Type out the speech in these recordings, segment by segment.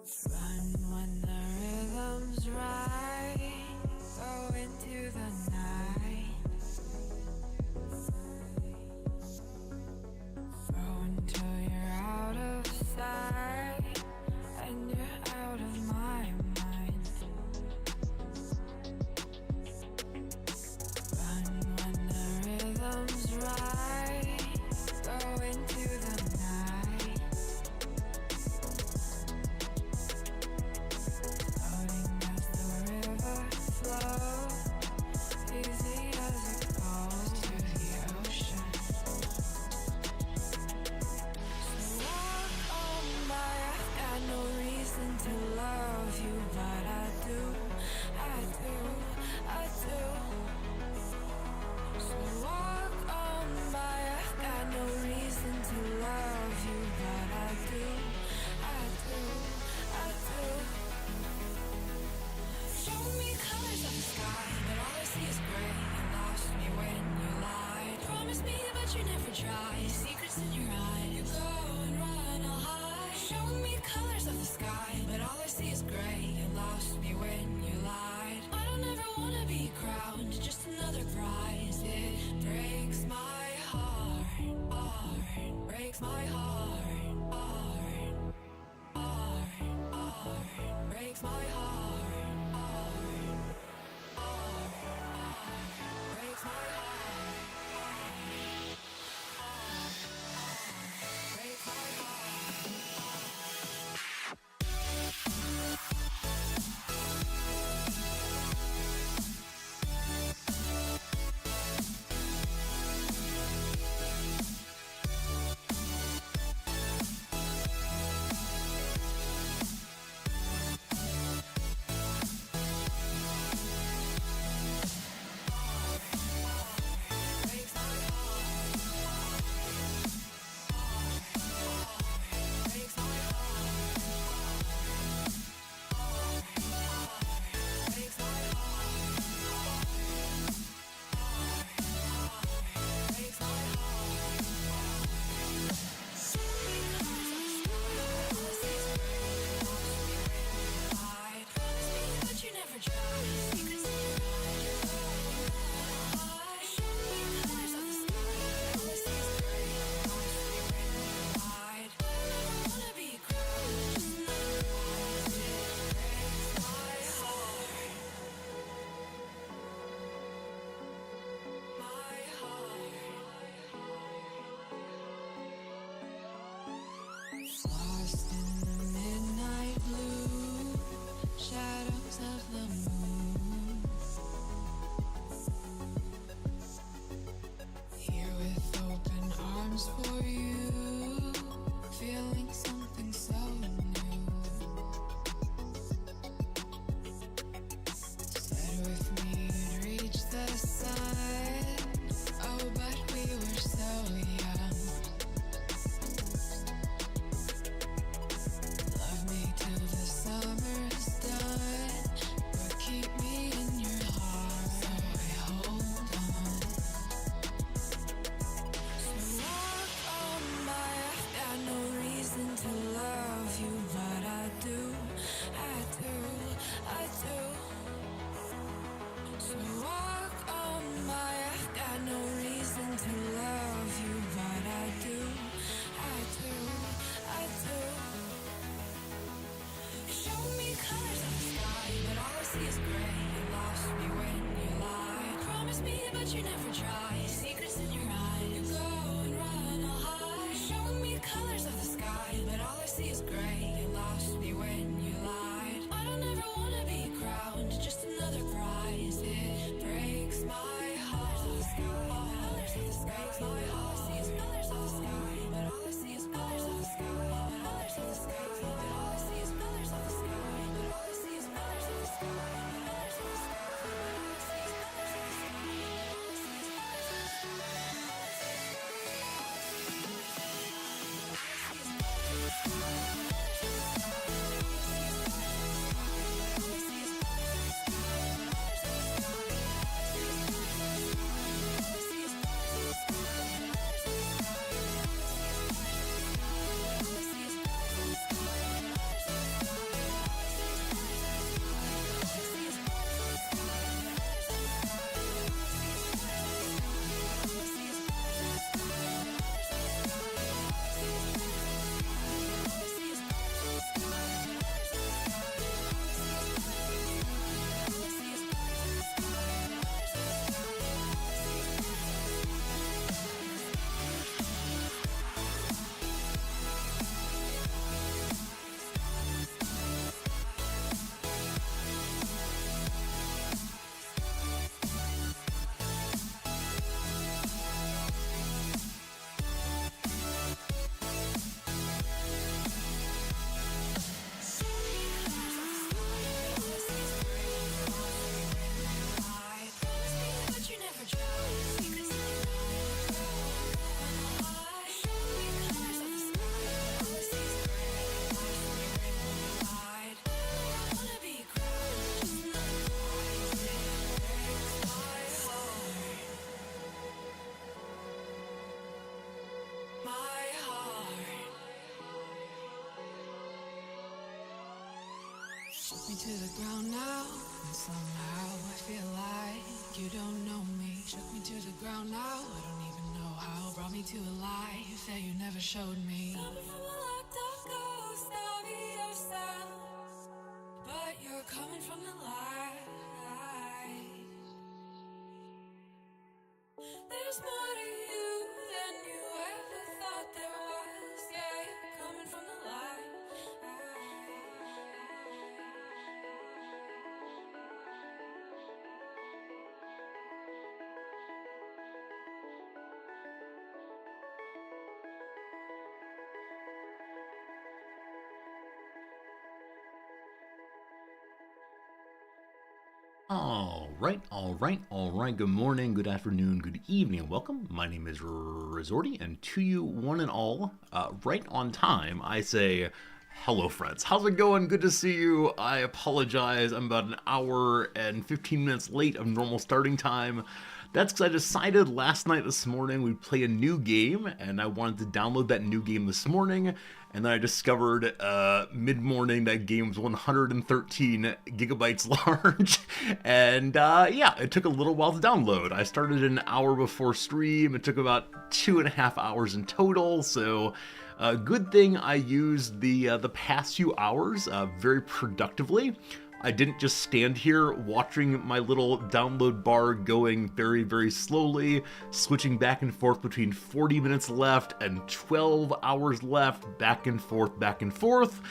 Run when the rhythm's right. Go into the night. Throw until you're out of sight and you're out of my mind. Run when the rhythm's right. Go into the night. Floating as the river flows, easy as it goes to the ocean. So walk on by, I've got no reason to love you, but I do, I do, I do. So walk on by, I've got no reason to love you, but I do, I do, I do. Show me colors of the sky, but all I see is gray. You lost me when you lied. Promise me, but you never try. Secrets in your eyes. You go and run, I'll hide. Show me colors of the sky, but all I see is gray. You lost me when you lied. I don't ever wanna be crowned, just another prize. It breaks my heart, heart. Breaks my heart, heart, heart, heart. Breaks my heart, heart, heart, heart. Breaks my heart, heart, heart. Breaks my heart. Lost in the midnight blue, shadows of the moon. Here with open arms for you, feeling something so new. Said with me you'd reach the sun, oh but we were so young. Till the summer's done, but keep me in your heart, so I hold on. So walk on by, I've got no reason to love you, but I do, I do, I do. So walk on by, I've got no reason to love you, but I do, I do, I do. Show me colors of the sky, but all I see is gray. You lost me when you lied. Promise me, but you never try. Secrets in your eyes. You go and run, I'll hide. Show me colors of the sky, but all I see is gray. You lost me when you lied. I don't ever wanna be crowned, just another prize. It breaks my heart. Colors of the sky, breaks my heart. All I see is colors of the sky, but all I see is colors of the sky. Colors of the sky, but all I see is colors of the sky. But all I see is colors of the sky. Colors of the sky, but all I see is colors of the sky. All I see is colors of the sky. Shook me to the ground now, and somehow I feel like you don't know me. Shook me to the ground now, I don't even know how. Brought me to a life that you never showed me. Coming from a locked up ghost of yourself, but you're coming from the light. There's more to you than you ever thought there was. Yeah, you're coming from the light. All right. Good morning, good afternoon, good evening, welcome. My name is Resorty, and to you, one and all, right on time, I say, hello, friends. How's it going? Good to see you. I apologize. I'm about an hour and 15 minutes late of normal starting time. That's because I decided this morning, we'd play a new game, and I wanted to download that new game this morning. And then I discovered mid-morning that game was 113 gigabytes large. And yeah, it took a little while to download. I started an hour before stream. It took about 2.5 hours in total. So good thing I used the past few hours very productively. I didn't just stand here watching my little download bar going very, very slowly, switching back and forth between 40 minutes left and 12 hours left, back and forth.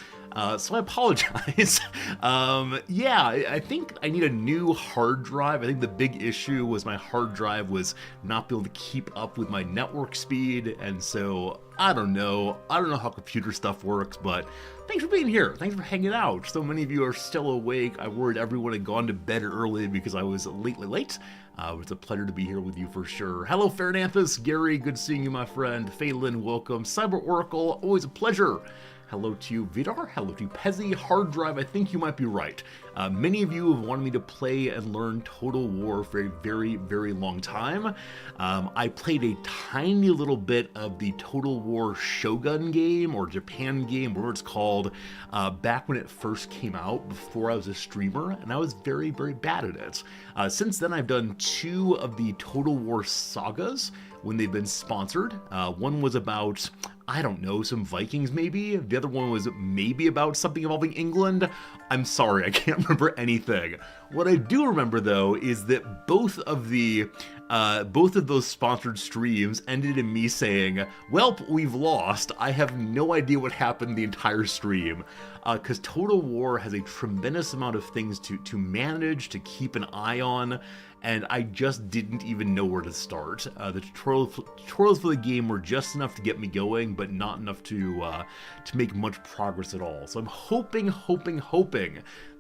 So I apologize. Yeah, I think I need a new hard drive. I think the big issue was my hard drive was not be able to keep up with my network speed, and so I don't know how computer stuff works, but thanks for being here. Thanks for hanging out. So many of you are still awake. I worried everyone had gone to bed early because I was late. It's a pleasure to be here with you for sure. Hello, Fairnanthus, Gary, good seeing you, my friend. Phelan, welcome. Cyber Oracle, always a pleasure. Hello to you, Vidar. Hello to you, Pezzy. Hard drive, I think you might be right. Many of you have wanted me to play and learn Total War for a very, very long time. I played a tiny little bit of the Total War Shogun game, or Japan game, whatever it's called, back when it first came out, before I was a streamer, and I was very, very bad at it. Since then, I've done 2 of the Total War sagas when they've been sponsored. One was about, I don't know, some Vikings maybe. The other one was maybe about something involving England. I'm sorry, I can't remember anything. What I do remember though is that both of those sponsored streams ended in me saying, "Welp, we've lost. I have no idea what happened the entire stream." Because Total War has a tremendous amount of things to manage, to keep an eye on, and I just didn't even know where to start. The tutorials for the game were just enough to get me going, but not enough to make much progress at all. So I'm hoping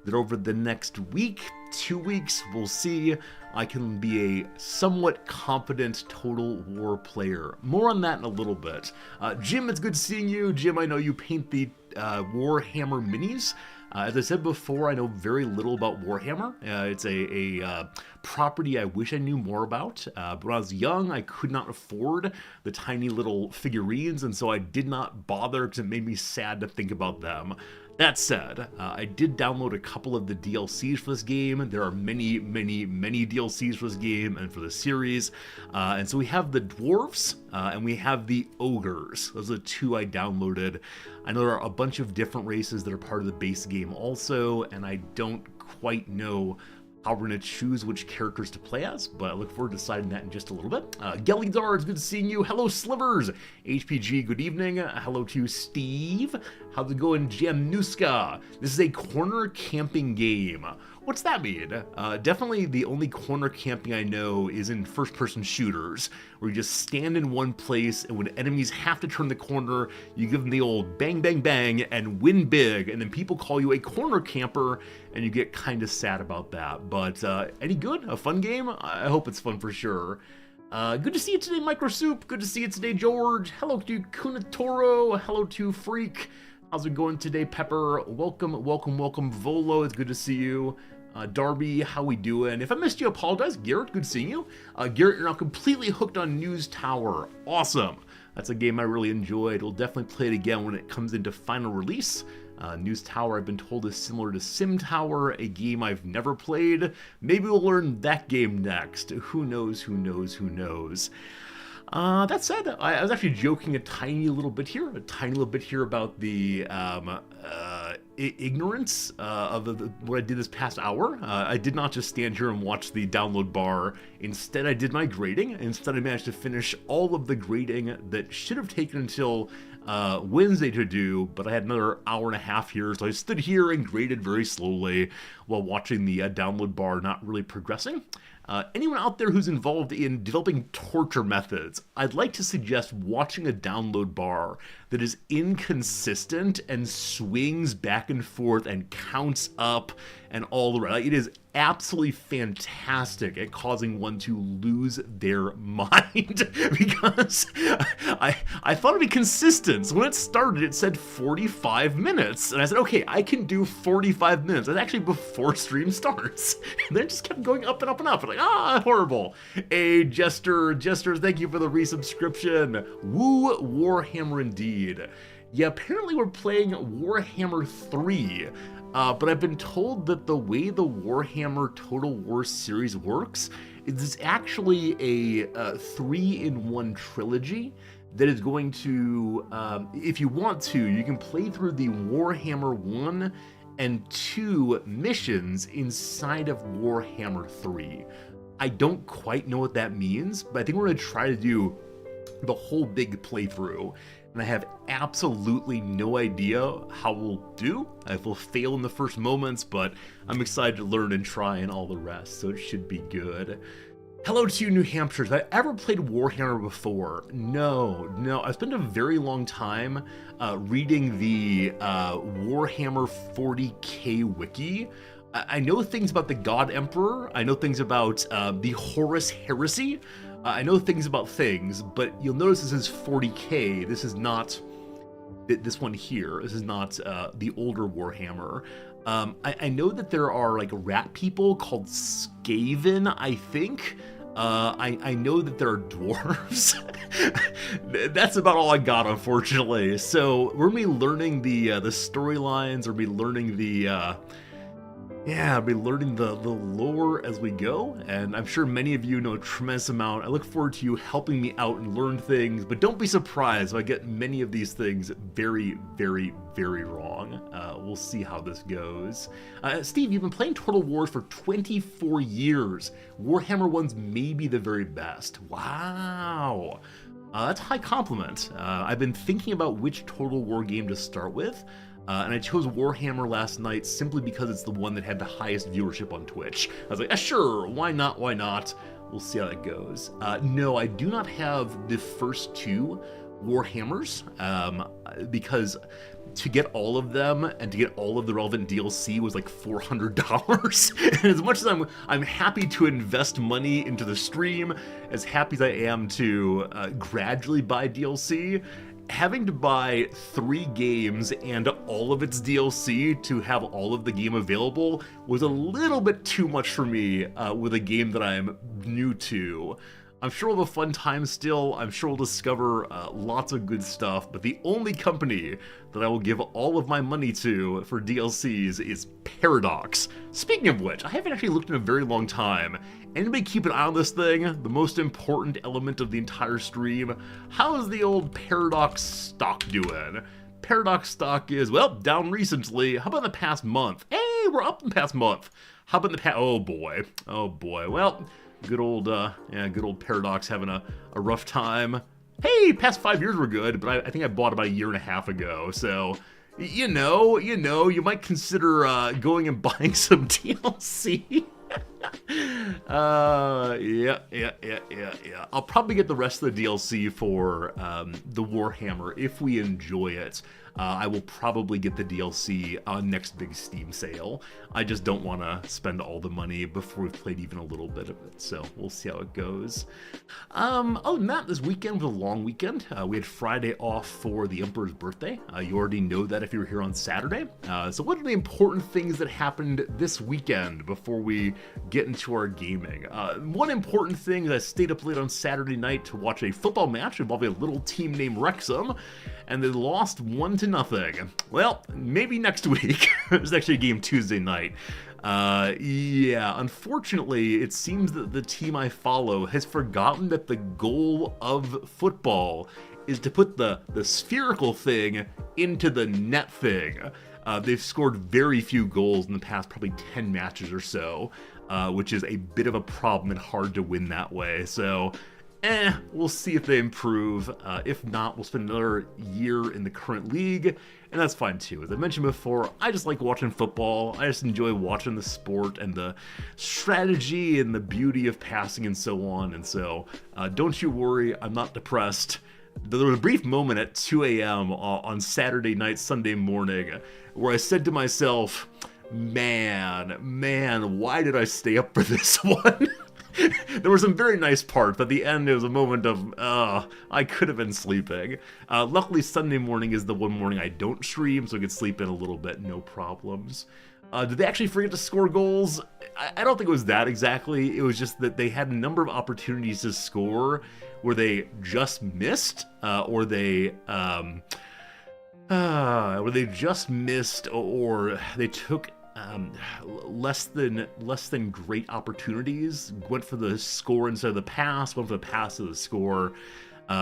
that over the next week, 2 weeks, we'll see, I can be a somewhat competent Total War player. More on that in a little bit. Jim, it's good seeing you. Jim, I know you paint the Warhammer minis. As I said before, I know very little about Warhammer. It's a property I wish I knew more about. But when I was young, I could not afford the tiny little figurines, and so I did not bother because it made me sad to think about them. That said, I did download a couple of the DLCs for this game. There are many DLCs for this game and for the series. And so we have the dwarves and we have the ogres. Those are the 2 I downloaded. I know there are a bunch of different races that are part of the base game also, and I don't quite know how we're going to choose which characters to play as, but I look forward to deciding that in just a little bit. Gelidar, it's good seeing you. Hello, Slivers. HPG, good evening. Hello to Steve. How's it going, Januska? This is a corner camping game. What's that mean? Definitely the only corner camping I know is in first-person shooters, where you just stand in one place, and when enemies have to turn the corner, you give them the old bang, bang, bang, and win big, and then people call you a corner camper, and you get kind of sad about that. But any good? A fun game? I hope it's fun for sure. Good to see you today, Microsoup. Good to see you today, George. Hello to Kunatoro. Hello to Freak. How's it going today, Pepper? Welcome, Volo. It's good to see you. Darby, how we doing? If I missed you, apologize. Garrett, good seeing you. Garrett, you're now completely hooked on News Tower. Awesome. That's a game I really enjoyed. We'll definitely play it again when it comes into final release. News Tower, I've been told, is similar to Sim Tower, a game I've never played. Maybe we'll learn that game next. Who knows, who knows, who knows. That said, I was actually joking a tiny little bit here about the ignorance of what I did this past hour. I did not just stand here and watch the download bar. Instead, I did my grading. Instead, I managed to finish all of the grading that should have taken until Wednesday to do, but I had another hour and a half here, so I stood here and graded very slowly while watching the download bar not really progressing. Anyone out there who's involved in developing torture methods, I'd like to suggest watching a download bar that is inconsistent and swings back and forth and counts up and all the rest. It is absolutely fantastic at causing one to lose their mind because I thought it'd be consistent. So when it started, it said 45 minutes. And I said, okay, I can do 45 minutes. That's actually before stream starts. And then it just kept going up and up and up. I'm like, horrible. Hey, Jester, thank you for the resubscription. Woo Warhammer indeed. Yeah, apparently we're playing Warhammer 3. But I've been told that the way the Warhammer Total War series works is it's actually a 3-in-1 trilogy that is going to, if you want to, you can play through the Warhammer 1 and 2 missions inside of Warhammer 3. I don't quite know what that means, but I think we're going to try to do the whole big playthrough. And I have absolutely no idea how we'll do. I will fail in the first moments, but I'm excited to learn and try and all the rest, so it should be good. Hello to you, New Hampshire. Have I ever played Warhammer before? No. I've spent a very long time reading the Warhammer 40k wiki. I know things about the God Emperor. I know things about the Horus Heresy. I know things about things, but you'll notice this is 40k. This is not this one here. This is not the older Warhammer. I know that there are like rat people called Skaven, I think. I know that there are dwarves. That's about all I got, unfortunately. So we're gonna be learning the storylines. We're gonna be learning I'll be learning the lore as we go, and I'm sure many of you know a tremendous amount. I look forward to you helping me out and learn things, but don't be surprised if I get many of these things very, very, very wrong. We'll see how this goes. Steve, you've been playing Total War for 24 years. Warhammer 1's maybe the very best. Wow. That's a high compliment. I've been thinking about which Total War game to start with. And I chose Warhammer last night simply because it's the one that had the highest viewership on Twitch. I was like, sure, why not? We'll see how that goes. No, I do not have the first 2 Warhammers, because to get all of them and to get all of the relevant DLC was like $400. And as much as I'm happy to invest money into the stream, as happy as I am to gradually buy DLC, having to buy 3 games and all of its DLC to have all of the game available was a little bit too much for me with a game that I'm new to. I'm sure we'll have a fun time still. I'm sure we'll discover lots of good stuff, but the only company that I will give all of my money to for DLCs is Paradox. Speaking of which, I haven't actually looked in a very long time. Anybody keep an eye on this thing? The most important element of the entire stream. How is the old Paradox stock doing? Paradox stock is, well, down recently. How about in the past month? Hey, we're up in the past month. How about in the past, oh boy. Well, good old Paradox having a rough time. Hey, past 5 years were good, but I think I bought about a year and a half ago, so you you might consider going and buying some DLC. Yeah. I'll probably get the rest of the DLC for the Warhammer if we enjoy it. I will probably get the DLC on next big Steam sale. I just don't want to spend all the money before we've played even a little bit of it, so we'll see how it goes. Other than that, this weekend was a long weekend. We had Friday off for the Emperor's birthday. You already know that if you were here on Saturday. So what are the important things that happened this weekend before we get into our gaming? One important thing is I stayed up late on Saturday night to watch a football match involving a little team named Wrexham, and they lost 1-0 7-0. Well, maybe next week. There's actually a game Tuesday night. Yeah, unfortunately, it seems that the team I follow has forgotten that the goal of football is to put the spherical thing into the net thing. They've scored very few goals in the past probably 10 matches or so, which is a bit of a problem and hard to win that way. So, we'll see if they improve. If not, we'll spend another year in the current league, and that's fine too. As I mentioned before, I just like watching football. I just enjoy watching the sport and the strategy and the beauty of passing and so on. And so, don't you worry, I'm not depressed. There was a brief moment at 2 a.m. on Saturday night, Sunday morning, where I said to myself, man, why did I stay up for this one? There were some very nice parts, but at the end it was a moment of, I could have been sleeping. Luckily, Sunday morning is the one morning I don't stream, so I could sleep in a little bit, no problems. Did they actually forget to score goals? I don't think it was that exactly. It was just that they had a number of opportunities to score where they just missed, or they just missed, or they took less than great opportunities, went for the score instead of the pass, went for the pass to the score.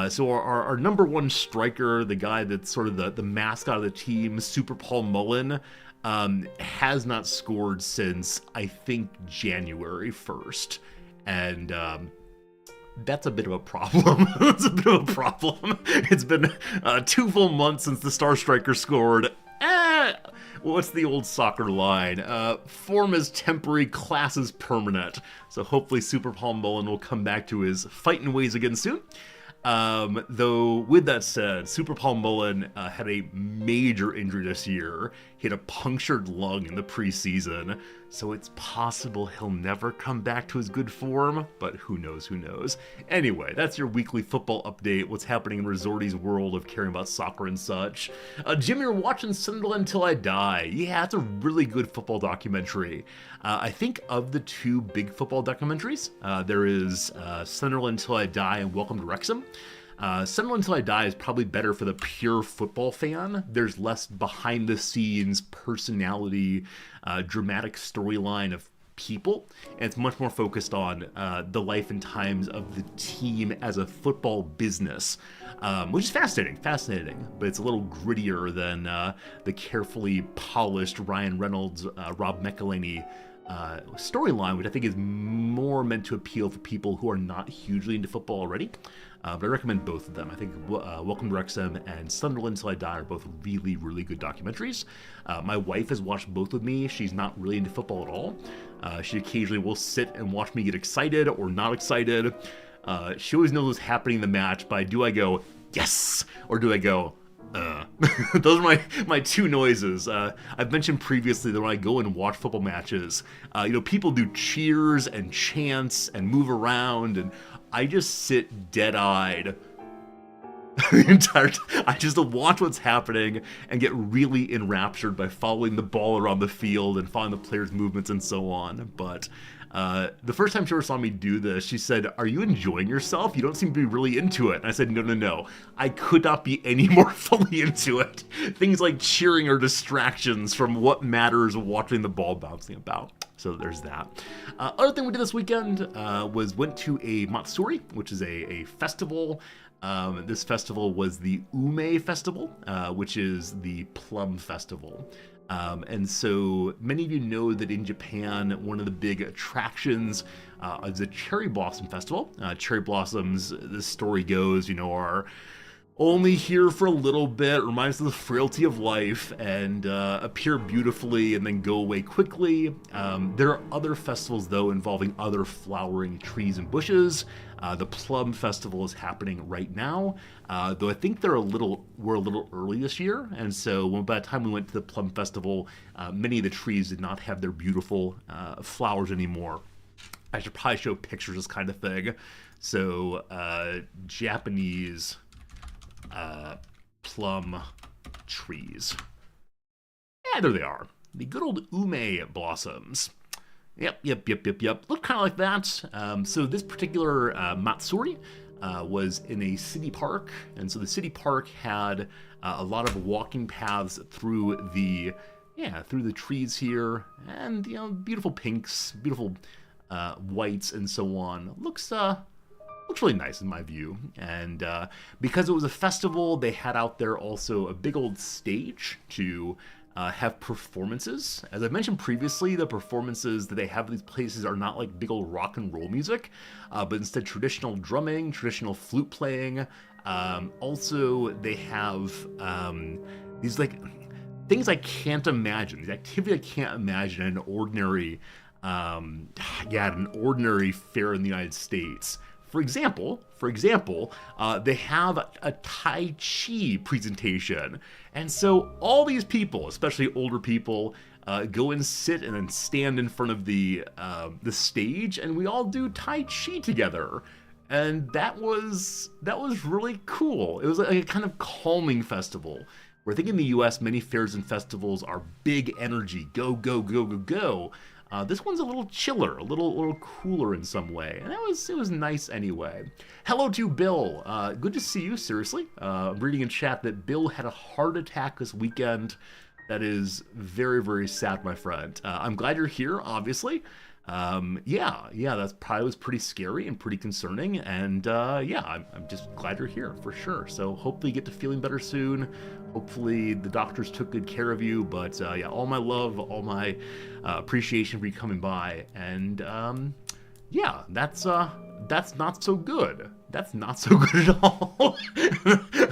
So our number one striker, the guy that's sort of the mascot of the team, Super Paul Mullen, has not scored since, I think, January 1st. And that's a bit of a problem. That's a bit of a problem. It's been 2 full months since the star striker scored. What's the old soccer line? Form is temporary, class is permanent. So hopefully Super Paul Mullen will come back to his fighting ways again soon. Though, with that said, Super Paul Mullen had a major injury this year. He had a punctured lung in the preseason, so it's possible he'll never come back to his good form, but who knows. Anyway, that's your weekly football update, what's happening in Resorty's world of caring about soccer and such. Jim, you're watching Sunderland Till I Die. Yeah, it's a really good football documentary. I think of the 2 big football documentaries, there is Sunderland Till I Die and Welcome to Wrexham. Sunderland Till I Die is probably better for the pure football fan. There's less behind-the-scenes personality, dramatic storyline of people, and it's much more focused on the life and times of the team as a football business, which is fascinating, but it's a little grittier than the carefully polished Ryan Reynolds, Rob McElhenney storyline, which I think is more meant to appeal for people who are not hugely into football already. But I recommend both of them. I think Welcome to Wrexham and Sunderland Till I Die are both really, really good documentaries. My wife has watched both with me. She's not really into football at all. She occasionally will sit and watch me get excited or not excited. She always knows what's happening in the match, but do I go, yes, or do I go, Those are my 2 noises. I've mentioned previously that when I go and watch football matches, people do cheers and chants and move around, and I just sit dead-eyed the entire time. I just watch what's happening and get really enraptured by following the ball around the field and following the players' movements and so on. But the first time she ever saw me do this, she said, "Are you enjoying yourself? You don't seem to be really into it." And I said, No. I could not be any more fully into it. Things like cheering are distractions from what matters watching the ball bouncing about. So there's that. Other thing we did this weekend was went to a Matsuri, which is a festival. This festival was the Ume Festival, which is the plum festival. And so many of you know that in Japan, one of the big attractions is the Cherry Blossom Festival. Cherry blossoms, the story goes, are only here for a little bit, reminds us of the frailty of life, and appear beautifully and then go away quickly. There are other festivals, though, involving other flowering trees and bushes. The Plum Festival is happening right now, though I think we're a little early this year, and so by the time we went to the Plum Festival, many of the trees did not have their beautiful flowers anymore. I should probably show pictures, this kind of thing. So, Japanese plum trees. Yeah, there they are. The good old ume blossoms. Yep. Look kind of like that. So this particular Matsuri was in a city park, and so the city park had a lot of walking paths through the trees here, and beautiful pinks, beautiful whites, and so on. Looks really nice in my view. And because it was a festival, they had out there also a big old stage to have performances. As I mentioned previously, the performances that they have at these places are not like big old rock and roll music, but instead traditional drumming, traditional flute playing. Also, they have these like things I can't imagine, these activities I can't imagine in an ordinary, an ordinary fair in the United States. For example, they have a Tai Chi presentation. And so all these people, especially older people, go and sit and then stand in front of the stage, and we all do Tai Chi together. And that was really cool. It was like a kind of calming festival. Where I think in the US, many fairs and festivals are big energy, go, go, go, go, go. This one's a little chiller, a little cooler in some way, and it was nice anyway. Hello to Bill. Good to see you, seriously. I'm reading in chat that Bill had a heart attack this weekend. That is very, very sad, my friend. I'm glad you're here, obviously. That's probably was pretty scary and pretty concerning, and I'm just glad you're here, for sure. So hopefully you get to feeling better soon. Hopefully the doctors took good care of you, but all my love, all my appreciation for you coming by, and that's not so good. That's not so good at all.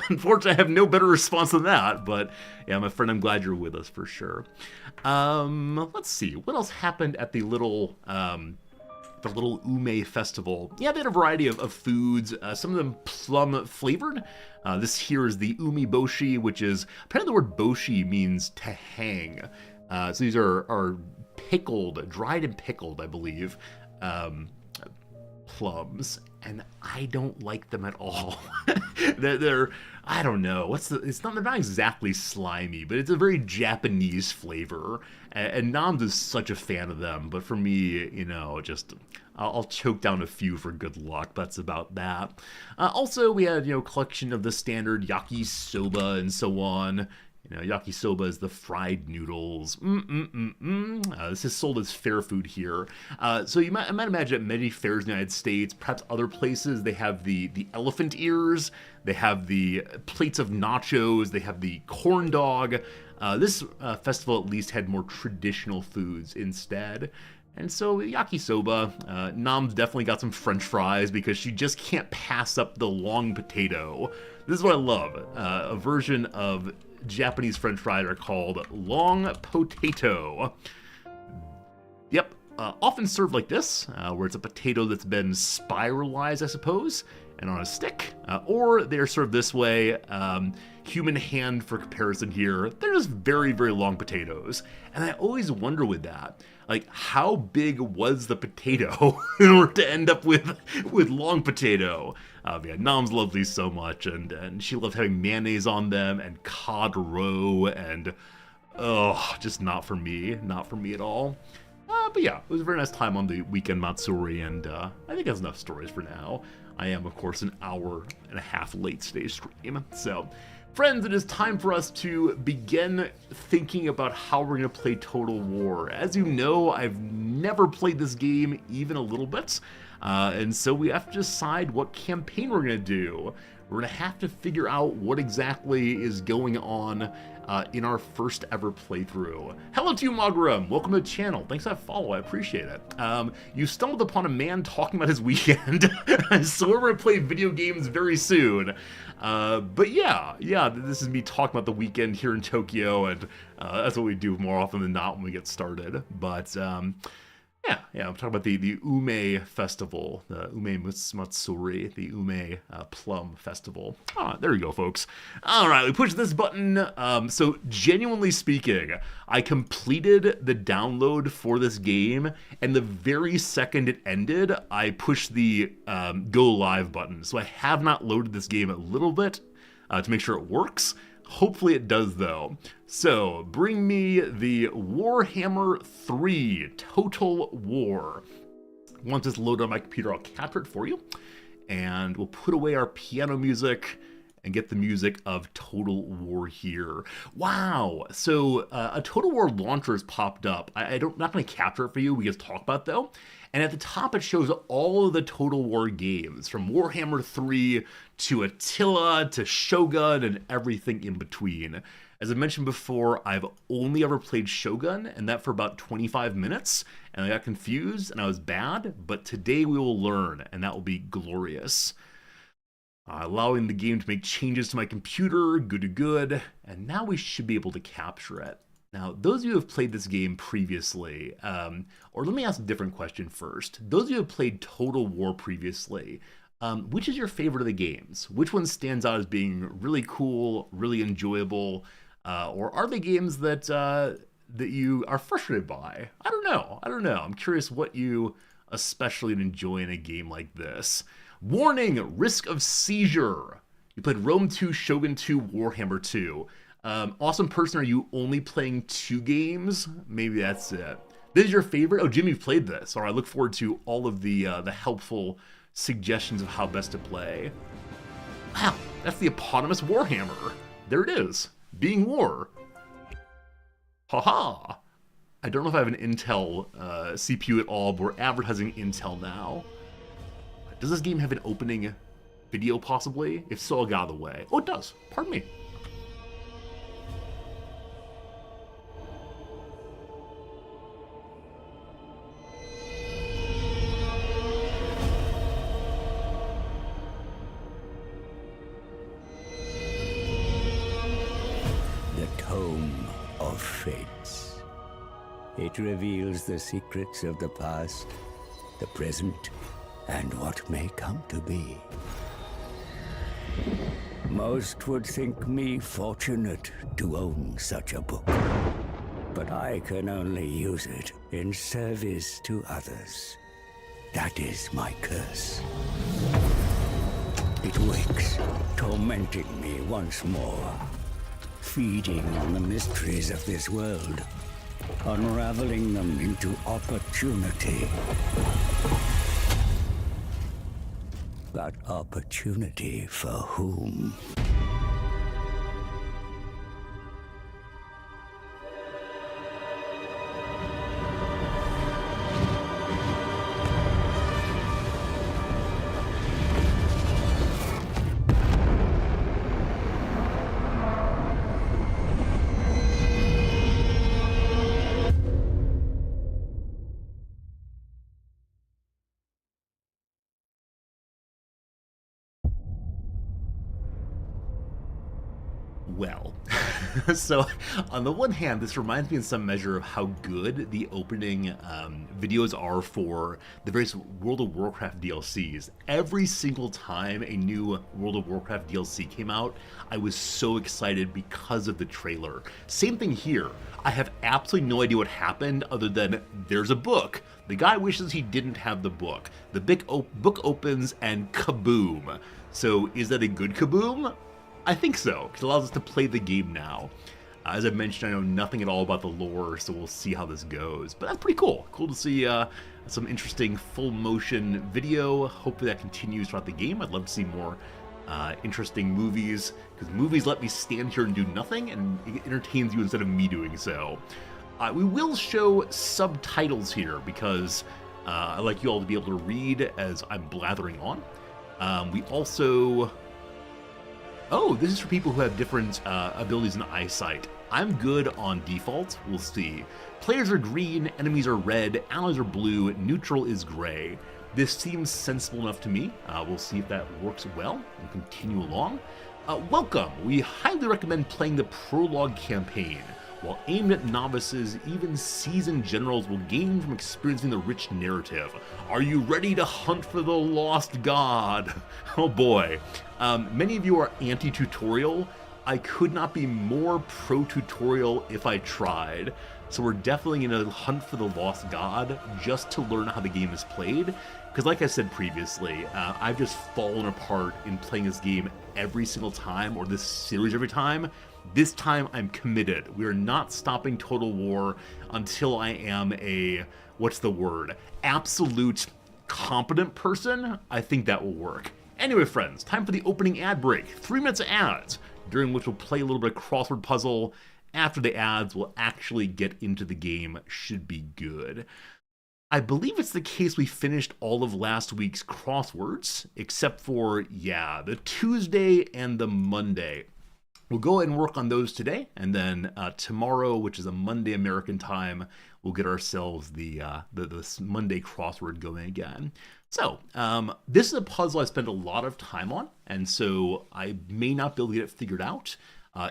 Unfortunately, I have no better response than that, but yeah, my friend, I'm glad you're with us for sure. Let's see, what else happened at the little Ume festival? Yeah, they had a variety of foods, some of them plum flavored. This here is the umi boshi, which is, apparently the word boshi means to hang. So these are pickled, dried and pickled, I believe, plums, and I don't like them at all. they're I don't know, they're not exactly slimy, but it's a very Japanese flavor, and Nams is such a fan of them, but for me, I'll choke down a few for good luck. That's about that. Also, we had, collection of the standard yakisoba and so on. Yakisoba is the fried noodles. This is sold as fair food here. So I might imagine at many fairs in the United States, perhaps other places, they have the elephant ears, they have the plates of nachos, they have the corn dog. This festival at least had more traditional foods instead. And so yakisoba, Nam's definitely got some french fries because she just can't pass up the long potato. This is what I love. A version of Japanese french fries are called long potato. Yep, often served like this, where it's a potato that's been spiralized, I suppose, and on a stick, or they're served this way, human hand for comparison here. They're just very, very long potatoes, and I always wonder with that, like, how big was the potato in order to end up with long potato? Nam's loved these so much, and she loved having mayonnaise on them, and cod roe, and just not for me at all. But yeah, it was a very nice time on the weekend Matsuri, and I think that's enough stories for now. I am, of course, an hour and a half late today's stream, so friends, it is time for us to begin thinking about how we're going to play Total War. As you know, I've never played this game even a little bit, and so we have to decide what campaign we're going to do. We're going to have to figure out what exactly is going on in our first ever playthrough. Hello to you, Mogram. Welcome to the channel. Thanks for that follow. I appreciate it. You stumbled upon a man talking about his weekend, so we're going to play video games very soon. But yeah, this is me talking about the weekend here in Tokyo, and that's what we do more often than not when we get started. But I'm talking about the Ume Festival, the Ume Matsuri, the Ume Plum Festival. There you go, folks. All right, we push this button. So genuinely speaking, I completed the download for this game, and the very second it ended, I pushed the go live button. So I have not loaded this game a little bit to make sure it works. Hopefully it does, though. So, bring me the Warhammer III Total War. Once it's loaded on my computer, I'll capture it for you. and we'll put away our piano music and get the music of Total War here. Wow! So a Total War launcher has popped up. I'm not going to capture it for you. We just talk about it, though. And at the top, it shows all of the Total War games, from Warhammer 3 to Attila to Shogun and everything in between. As I mentioned before, I've only ever played Shogun, and that for about 25 minutes, and I got confused, and I was bad, but today we will learn, and that will be glorious. Allowing the game to make changes to my computer, good, and now we should be able to capture it. Now, those of you who have played this game previously, or let me ask a different question first. Those of you who have played Total War previously, which is your favorite of the games? Which one stands out as being really cool, really enjoyable, or are they games that that you are frustrated by? I don't know. I'm curious what you especially enjoy in a game like this. Warning, risk of seizure. You played Rome 2, Shogun 2, Warhammer 2. Awesome person, are you only playing 2 games? Maybe that's it. This is your favorite? Oh, Jim, you've played this. All right, I look forward to all of the helpful suggestions of how best to play. Wow, that's the eponymous Warhammer. There it is, being war. Haha. I don't know if I have an Intel CPU at all, but we're advertising Intel now. Does this game have an opening video, possibly? If so, I'll get out of the way. Oh, it does. Pardon me. The Tome of Fates. It reveals the secrets of the past, the present, and what may come to be. Most would think me fortunate to own such a book, but I can only use it in service to others. That is my curse. It wakes, tormenting me once more, feeding on the mysteries of this world, unraveling them into opportunity. But opportunity for whom? Well, so on the one hand, this reminds me in some measure of how good the opening videos are for the various World of Warcraft DLCs. Every single time a new World of Warcraft DLC came out, I was so excited because of the trailer. Same thing here. I have absolutely no idea what happened other than there's a book. The guy wishes he didn't have the book. The big book opens and kaboom. So is that a good kaboom? I think so, because it allows us to play the game now. As I mentioned, I know nothing at all about the lore, so we'll see how this goes. But that's pretty cool. Cool to see some interesting full motion video. Hopefully that continues throughout the game. I'd love to see more interesting movies, because movies let me stand here and do nothing, and it entertains you instead of me doing so. We will show subtitles here, because I like you all to be able to read as I'm blathering on. We also... Oh, this is for people who have different abilities in eyesight. I'm good on default, we'll see. Players are green, enemies are red, allies are blue, neutral is gray. This seems sensible enough to me. We'll see if that works well and continue along. Welcome! We highly recommend playing the prologue campaign. While aimed at novices, even seasoned generals will gain from experiencing the rich narrative. Are you ready to hunt for the lost god? Oh boy. Many of you are anti-tutorial. I could not be more pro-tutorial if I tried. So we're definitely going to hunt for the lost god just to learn how the game is played. Because like I said previously, I've just fallen apart in playing this game every single time, or this series every time. This time I'm committed. We are not stopping Total War until I am a, what's the word, absolute competent person. I think that will work. Anyway, friends, time for the opening ad break. 3 minutes of ads, during which we'll play a little bit of crossword puzzle. After the ads, we'll actually get into the game. Should be good. I believe it's the case we finished all of last week's crosswords, except for, the Tuesday and the Monday. We'll go ahead and work on those today, and then tomorrow, which is a Monday American time, we'll get ourselves the Monday crossword going again. So, this is a puzzle I spent a lot of time on, and so I may not be able to get it figured out.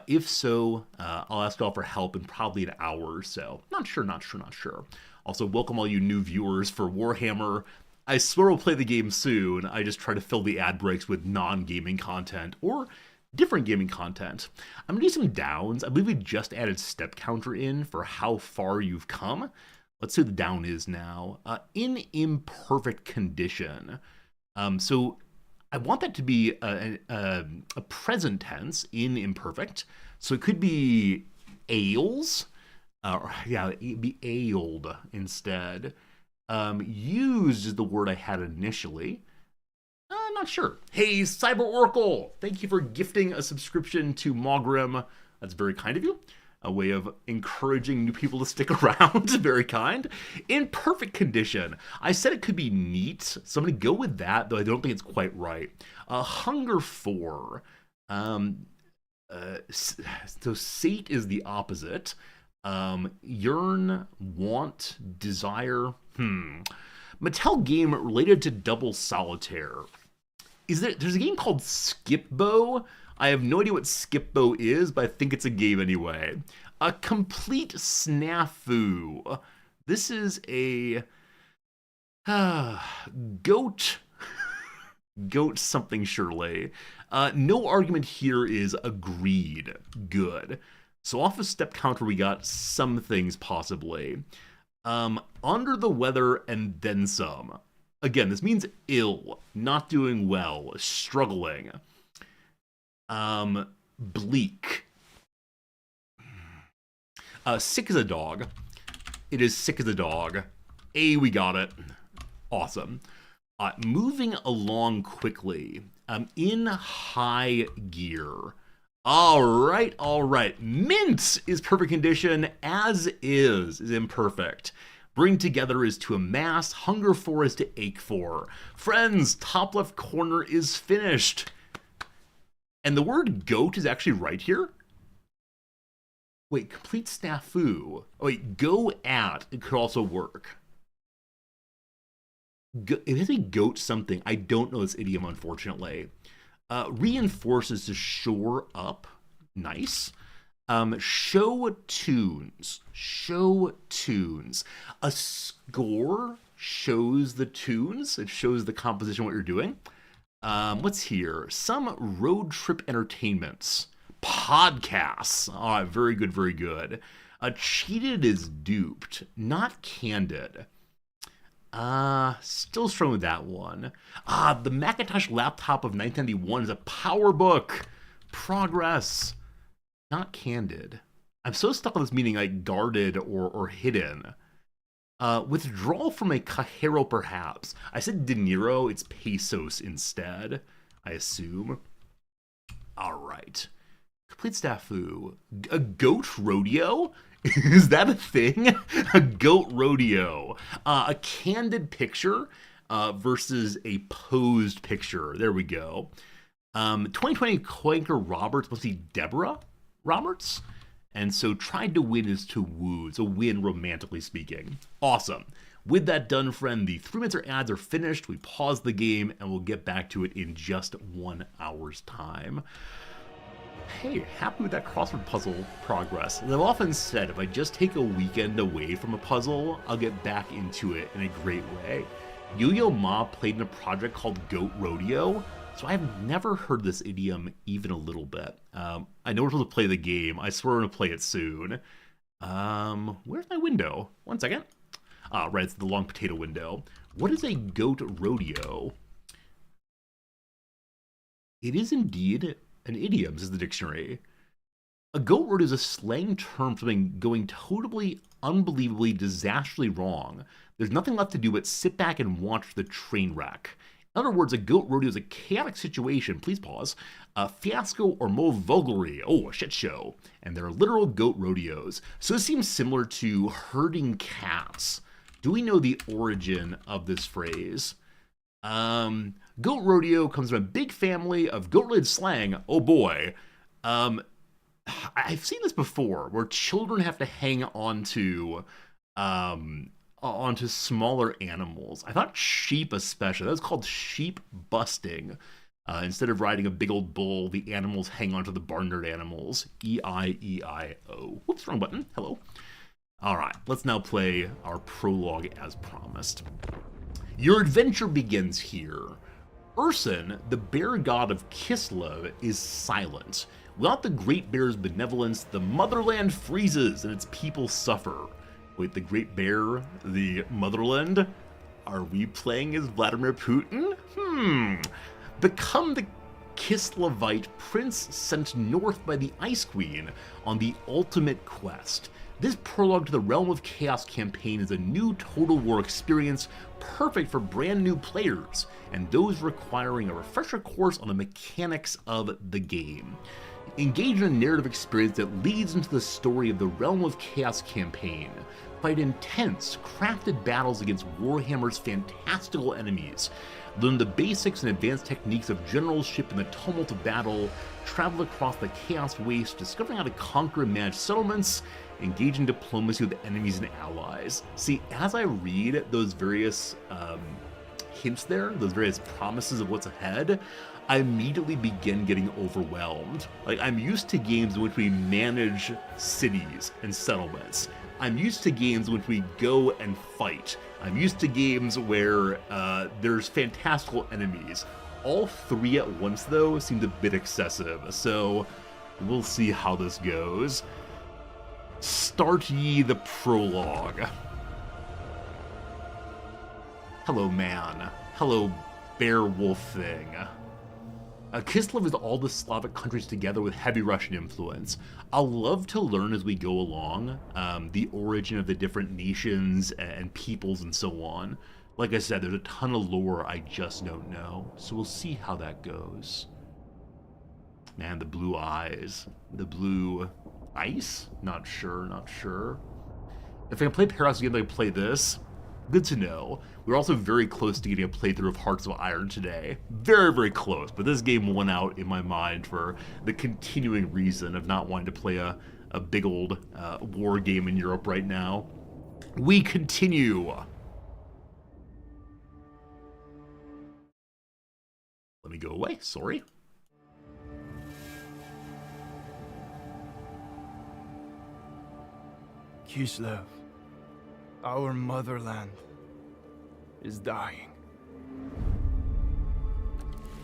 If so, I'll ask y'all for help in probably an hour or so. Not sure. Also, welcome all you new viewers for Warhammer. I swear we'll play the game soon. I just try to fill the ad breaks with non-gaming content, or different gaming content. I'm going to do some downs. I believe we just added step counter in for how far you've come. Let's see what the down is now. In imperfect condition. So I want that to be a present tense in imperfect. So it could be ails. It'd be ailed instead. Used is the word I had initially. Not sure. Hey, Cyber Oracle! Thank you for gifting a subscription to Mogrim. That's very kind of you. A way of encouraging new people to stick around. Very kind. In perfect condition. I said it could be neat, so I'm going to go with that, though I don't think it's quite right. Hunger for. So sate is the opposite. Yearn, want, desire. Mattel game related to double solitaire. There's a game called Skipbo. I have no idea what Skipbo is, but I think it's a game anyway. A complete snafu. This is a goat. Goat something surely. No argument here is agreed. Good. So off of step counter, we got some things possibly. Under the weather and then some. Again, this means ill, not doing well, struggling. Bleak. Sick as a dog. It is sick as a dog. We got it. Awesome. Moving along quickly. In high gear. All right. Mint is perfect condition, as is imperfect. Bring together is to amass, hunger for is to ache for. Friends, top left corner is finished. And the word goat is actually right here. Wait, complete snafu. Oh, wait, go at, it could also work. It has to be goat something. I don't know this idiom, unfortunately. Reinforces to shore up. Nice. Show tunes. A score shows the tunes. It shows the composition, what you're doing. What's here? Some road trip entertainments. Podcasts. All right, very good. Cheated is duped. Not candid. Still strong with that one. The Macintosh laptop of 1991 is a power book. Progress. Not candid. I'm so stuck on this meaning like guarded or hidden. Withdrawal from a Cajero perhaps. I said dinero, it's pesos instead, I assume. Alright. Complete snafu. A goat rodeo? Is that a thing? A goat rodeo. A candid picture versus a posed picture. There we go. 2020 Quaker Roberts must be Deborah Roberts. And so tried to win is to woo. It's a win romantically speaking. Awesome. With that done, friend, the 3 minutes or ads are finished. We pause the game and we'll get back to it in just 1 hour's time. Hey, happy with that crossword puzzle progress. As I've often said, if I just take a weekend away from a puzzle, I'll get back into it in a great way. Yo-Yo Ma played in a project called Goat Rodeo, so I've never heard this idiom even a little bit. I know we're supposed to play the game. I swear we're going to play it soon. Where's my window? 1 second. Right, it's the long potato window. What is a goat rodeo? It is indeed an idiom, says the dictionary. A goat rodeo is a slang term for something going totally, unbelievably, disastrously wrong. There's nothing left to do but sit back and watch the train wreck. In other words, a goat rodeo is a chaotic situation, please pause, a fiasco or movoglery, a shit show, and they're literal goat rodeos. So this seems similar to herding cats. Do we know the origin of this phrase? Goat rodeo comes from a big family of goat-related slang, oh boy. I've seen this before, where children have to hang onto smaller animals. I thought sheep especially, that was called sheep busting. Instead of riding a big old bull, the animals hang onto the barnyard animals. E-I-E-I-O. Whoops, wrong button. Hello. All right, let's now play our prologue as promised. Your adventure begins here. Urson, the bear god of Kislev, is silent. Without the Great Bear's benevolence, the motherland freezes and its people suffer. Wait, the Great Bear, the motherland? Are we playing as Vladimir Putin? Become the Kislevite prince sent north by the Ice Queen on the ultimate quest. This prologue to the Realm of Chaos campaign is a new Total War experience perfect for brand new players and those requiring a refresher course on the mechanics of the game. Engage in a narrative experience that leads into the story of the Realm of Chaos campaign. Fight intense, crafted battles against Warhammer's fantastical enemies. Learn the basics and advanced techniques of generalship in the tumult of battle. Travel across the Chaos Waste, discovering how to conquer and manage settlements. Engage in diplomacy with enemies and allies. See, as I read those various hints there, those various promises of what's ahead, I immediately begin getting overwhelmed. Like, I'm used to games in which we manage cities and settlements. I'm used to games in which we go and fight. I'm used to games where there's fantastical enemies. All three at once, though, seemed a bit excessive, so we'll see how this goes. Start ye the prologue. Hello, man. Hello, bear wolf thing. Kislev is all the Slavic countries together with heavy Russian influence. I'll love to learn as we go along the origin of the different nations and peoples and so on. Like I said, there's a ton of lore I just don't know, so we'll see how that goes. Man, the blue eyes. The blue ice? Not sure. If I can play Paradox again, I can play this. Good to know. We're also very close to getting a playthrough of Hearts of Iron today. Very, very close, but this game won out in my mind for the continuing reason of not wanting to play a big old war game in Europe right now. We continue. Let me go away, sorry. Kislev, our motherland, is dying.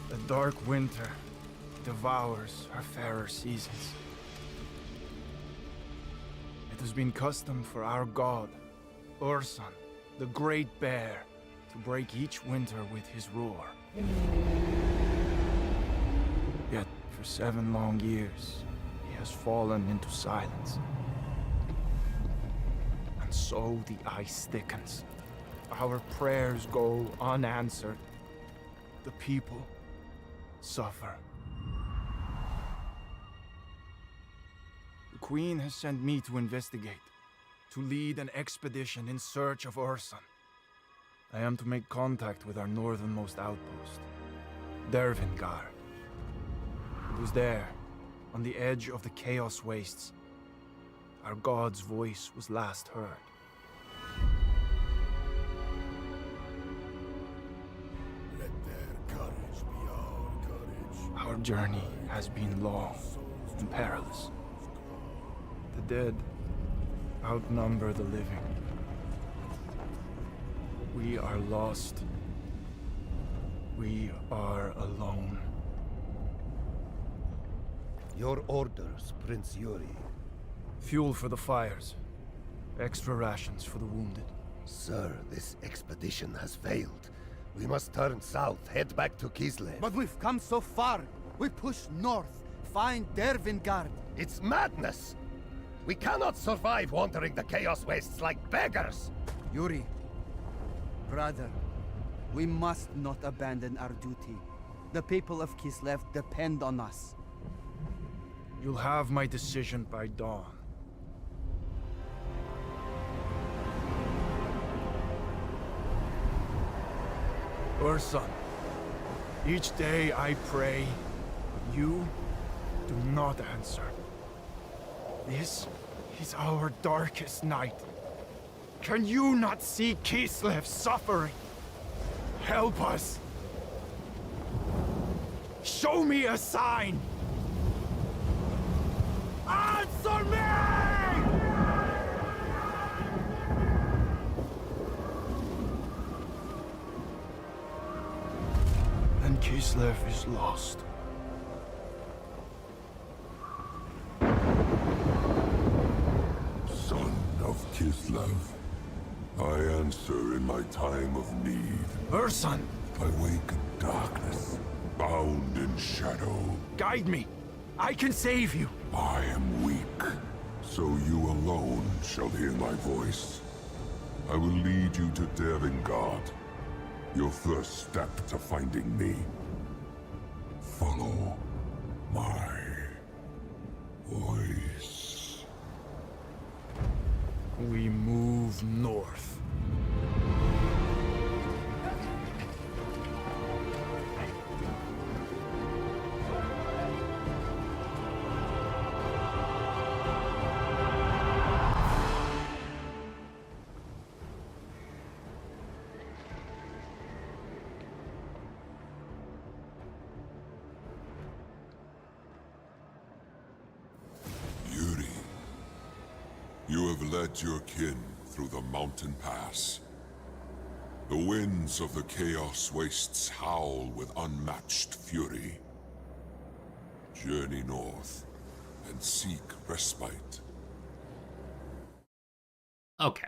The dark winter devours our fairer seasons. It has been custom for our god, Urson, the Great Bear, to break each winter with his roar. Yet, for 7 long years, he has fallen into silence. And so the ice thickens. Our prayers go unanswered. The people suffer. The Queen has sent me to investigate, to lead an expedition in search of Urson. I am to make contact with our northernmost outpost, Dervingard. It was there, on the edge of the Chaos Wastes, our god's voice was last heard. Let their courage be our courage. Our journey has been long and perilous. The dead outnumber the living. We are lost. We are alone. Your orders, Prince Yuri. Fuel for the fires. Extra rations for the wounded. Sir, this expedition has failed. We must turn south, head back to Kislev. But we've come so far. We push north, find Dervingard. It's madness! We cannot survive wandering the Chaos Wastes like beggars! Yuri, brother, We must not abandon our duty. The people of Kislev depend on us. You'll have my decision by dawn. Urson, each day I pray, but you do not answer. This is our darkest night. Can you not see Kislev suffering? Help us. Show me a sign. Answer me! Then Kislev is lost. Son of Kislev, I answer in my time of need. Urson, I wake in darkness, bound in shadow. guide me. I can save you. I am weak, so you alone shall hear my voice. I will lead you to Dervingard. Your first step to finding me. Follow my voice. We move north. Yuri, you have led your kin through the mountain pass. The winds of the Chaos Wastes howl with unmatched fury. Journey north and seek respite. Okay.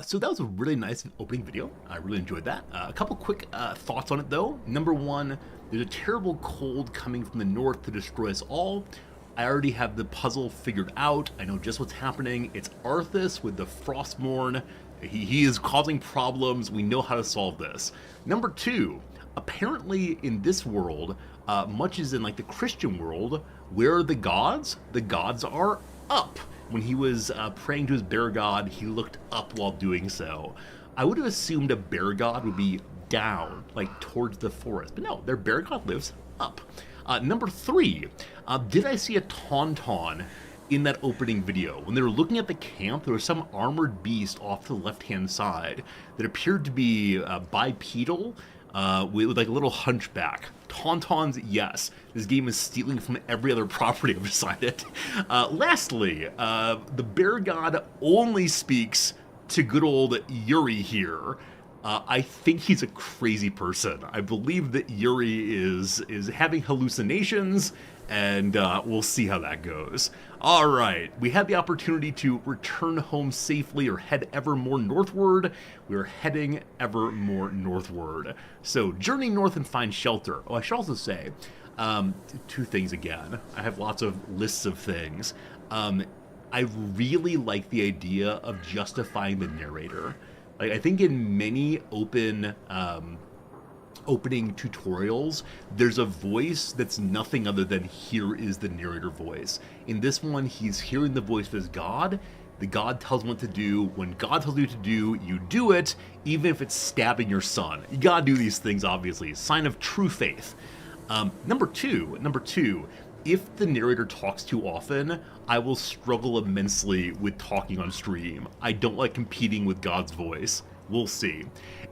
So that was a really nice opening video. I really enjoyed that. A couple quick thoughts on it though. Number one, there's a terrible cold coming from the north to destroy us all. I already have the puzzle figured out. I know just what's happening. It's Arthas with the Frostmourne. He is causing problems. We know how to solve this. Number two, apparently in this world, much as in like the Christian world, where are the gods? The gods are up. When he was praying to his bear god, he looked up while doing so. I would have assumed a bear god would be down, like towards the forest. But no, their bear god lives up. Number three, did I see a Tauntaun in that opening video? When they were looking at the camp, there was some armored beast off to the left-hand side that appeared to be bipedal, with like a little hunchback. Tauntauns, yes. This game is stealing from every other property beside it. Lastly, the bear god only speaks to good old Yuri here. I think he's a crazy person. I believe that Yuri is having hallucinations, and we'll see how that goes. All right, we had the opportunity to return home safely or head ever more northward. We are heading ever more northward. So journey north and find shelter. Oh, I should also say two things again. I have lots of lists of things. I really like the idea of justifying the narrator. Like, I think in many opening tutorials, there's a voice that's nothing other than here is the narrator voice. In this one, he's hearing the voice of his god. The god tells him what to do. When God tells you to do, you do it, even if it's stabbing your son. You gotta do these things, obviously. Sign of true faith. Number two, if the narrator talks too often, I will struggle immensely with talking on stream. I don't like competing with God's voice. We'll see.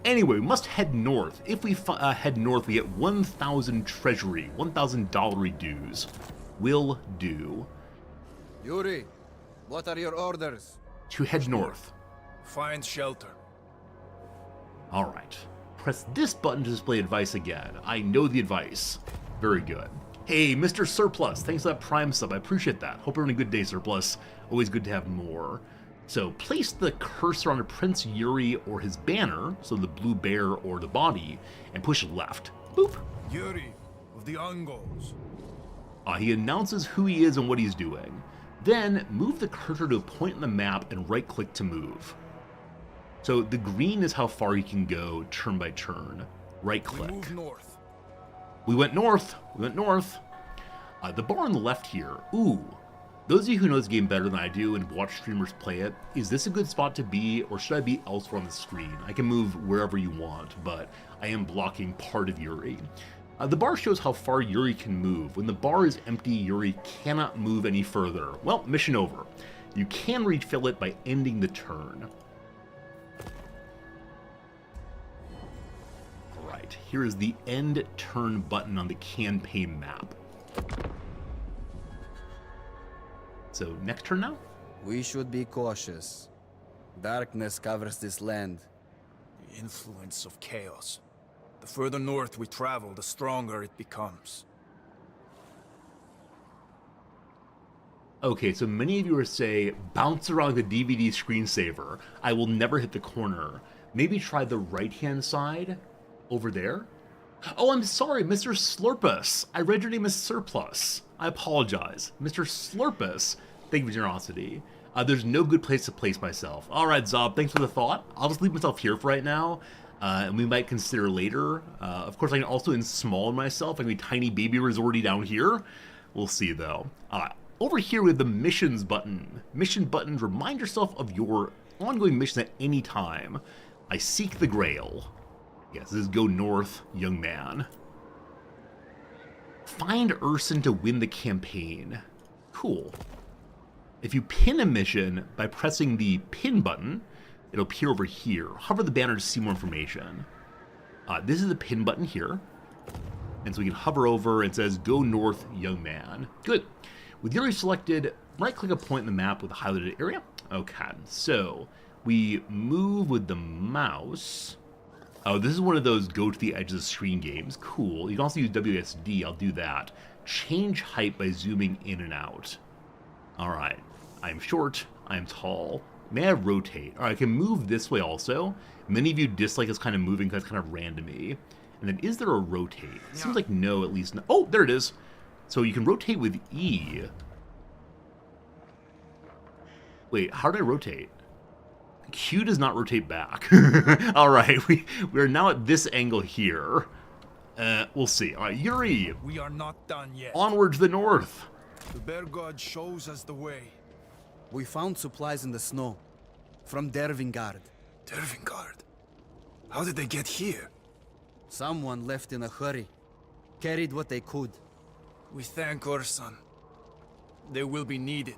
Anyway, we must head north. If we head north, we get 1,000 treasury, 1,000 dollary dues. Will do. Yuri, what are your orders? To head north. Find shelter. All right. Press this button to display advice again. I know the advice. Very good. Hey, Mr. Surplus, thanks for that Prime sub. I appreciate that. Hope you're having a good day, Surplus. Always good to have more. So place the cursor on Prince Yuri or his banner, so the blue bear or the body, and push left. Boop. Yuri of the Ungols. He announces who he is and what he's doing. Then move the cursor to a point on the map and right-click to move. So the green is how far you can go turn by turn. Right We click. move north. We went north. We went north. The bar on the left here. Ooh. Those of you who know this game better than I do and watch streamers play it, is this a good spot to be, or should I be elsewhere on the screen? I can move wherever you want, but I am blocking part of Yuri. The bar shows how far Yuri can move. When the bar is empty, Yuri cannot move any further. Well, mission over. You can refill it by ending the turn. Alright, here is the end turn button on the campaign map. So, next turn now? We should be cautious. Darkness covers this land. The influence of chaos. The further north we travel, the stronger it becomes. Okay, so many of you are say, bounce around the DVD screensaver. I will never hit the corner. Maybe try the right-hand side over there? Oh, I'm sorry, Mr. Slurpus. I read your name as Surplus. I apologize. Mr. Slurpus, thank you for generosity. There's no good place to place myself. All right, Zob, thanks for the thought. I'll just leave myself here for right now, and we might consider later. Of course, I can also ensmall myself. I can be tiny baby Resorty down here. We'll see, though. Over here we have the missions button. Mission buttons remind yourself of your ongoing mission at any time. I seek the Grail. Yes, this is go north, young man. Find Urson to win the campaign. Cool. If you pin a mission by pressing the pin button, it'll appear over here. Hover the banner to see more information. This is the pin button here. And so we can hover over and it says, go north, young man. Good. With Yuri selected, right-click a point in the map with a highlighted area. Okay, so we move with the mouse. Oh, this is one of those go to the edge of the screen games. Cool. You can also use WSD. I'll do that. Change height by zooming in and out. All right. I'm short. I'm tall. May I rotate? All right, I can move this way also. Many of you dislike this kind of moving because it's kind of random-y. And then is there a rotate? It seems like no, at least. No. Oh, there it is. So you can rotate with E. Wait, how did I rotate? Q does not rotate back. All right, we are now at this angle here. We'll see. All right, Yuri. We are not done yet. Onward to the north. The bear god shows us the way. We found supplies in the snow. From Dervingard. Dervingard? How did they get here? Someone left in a hurry. Carried what they could. We thank Urson. They will be needed.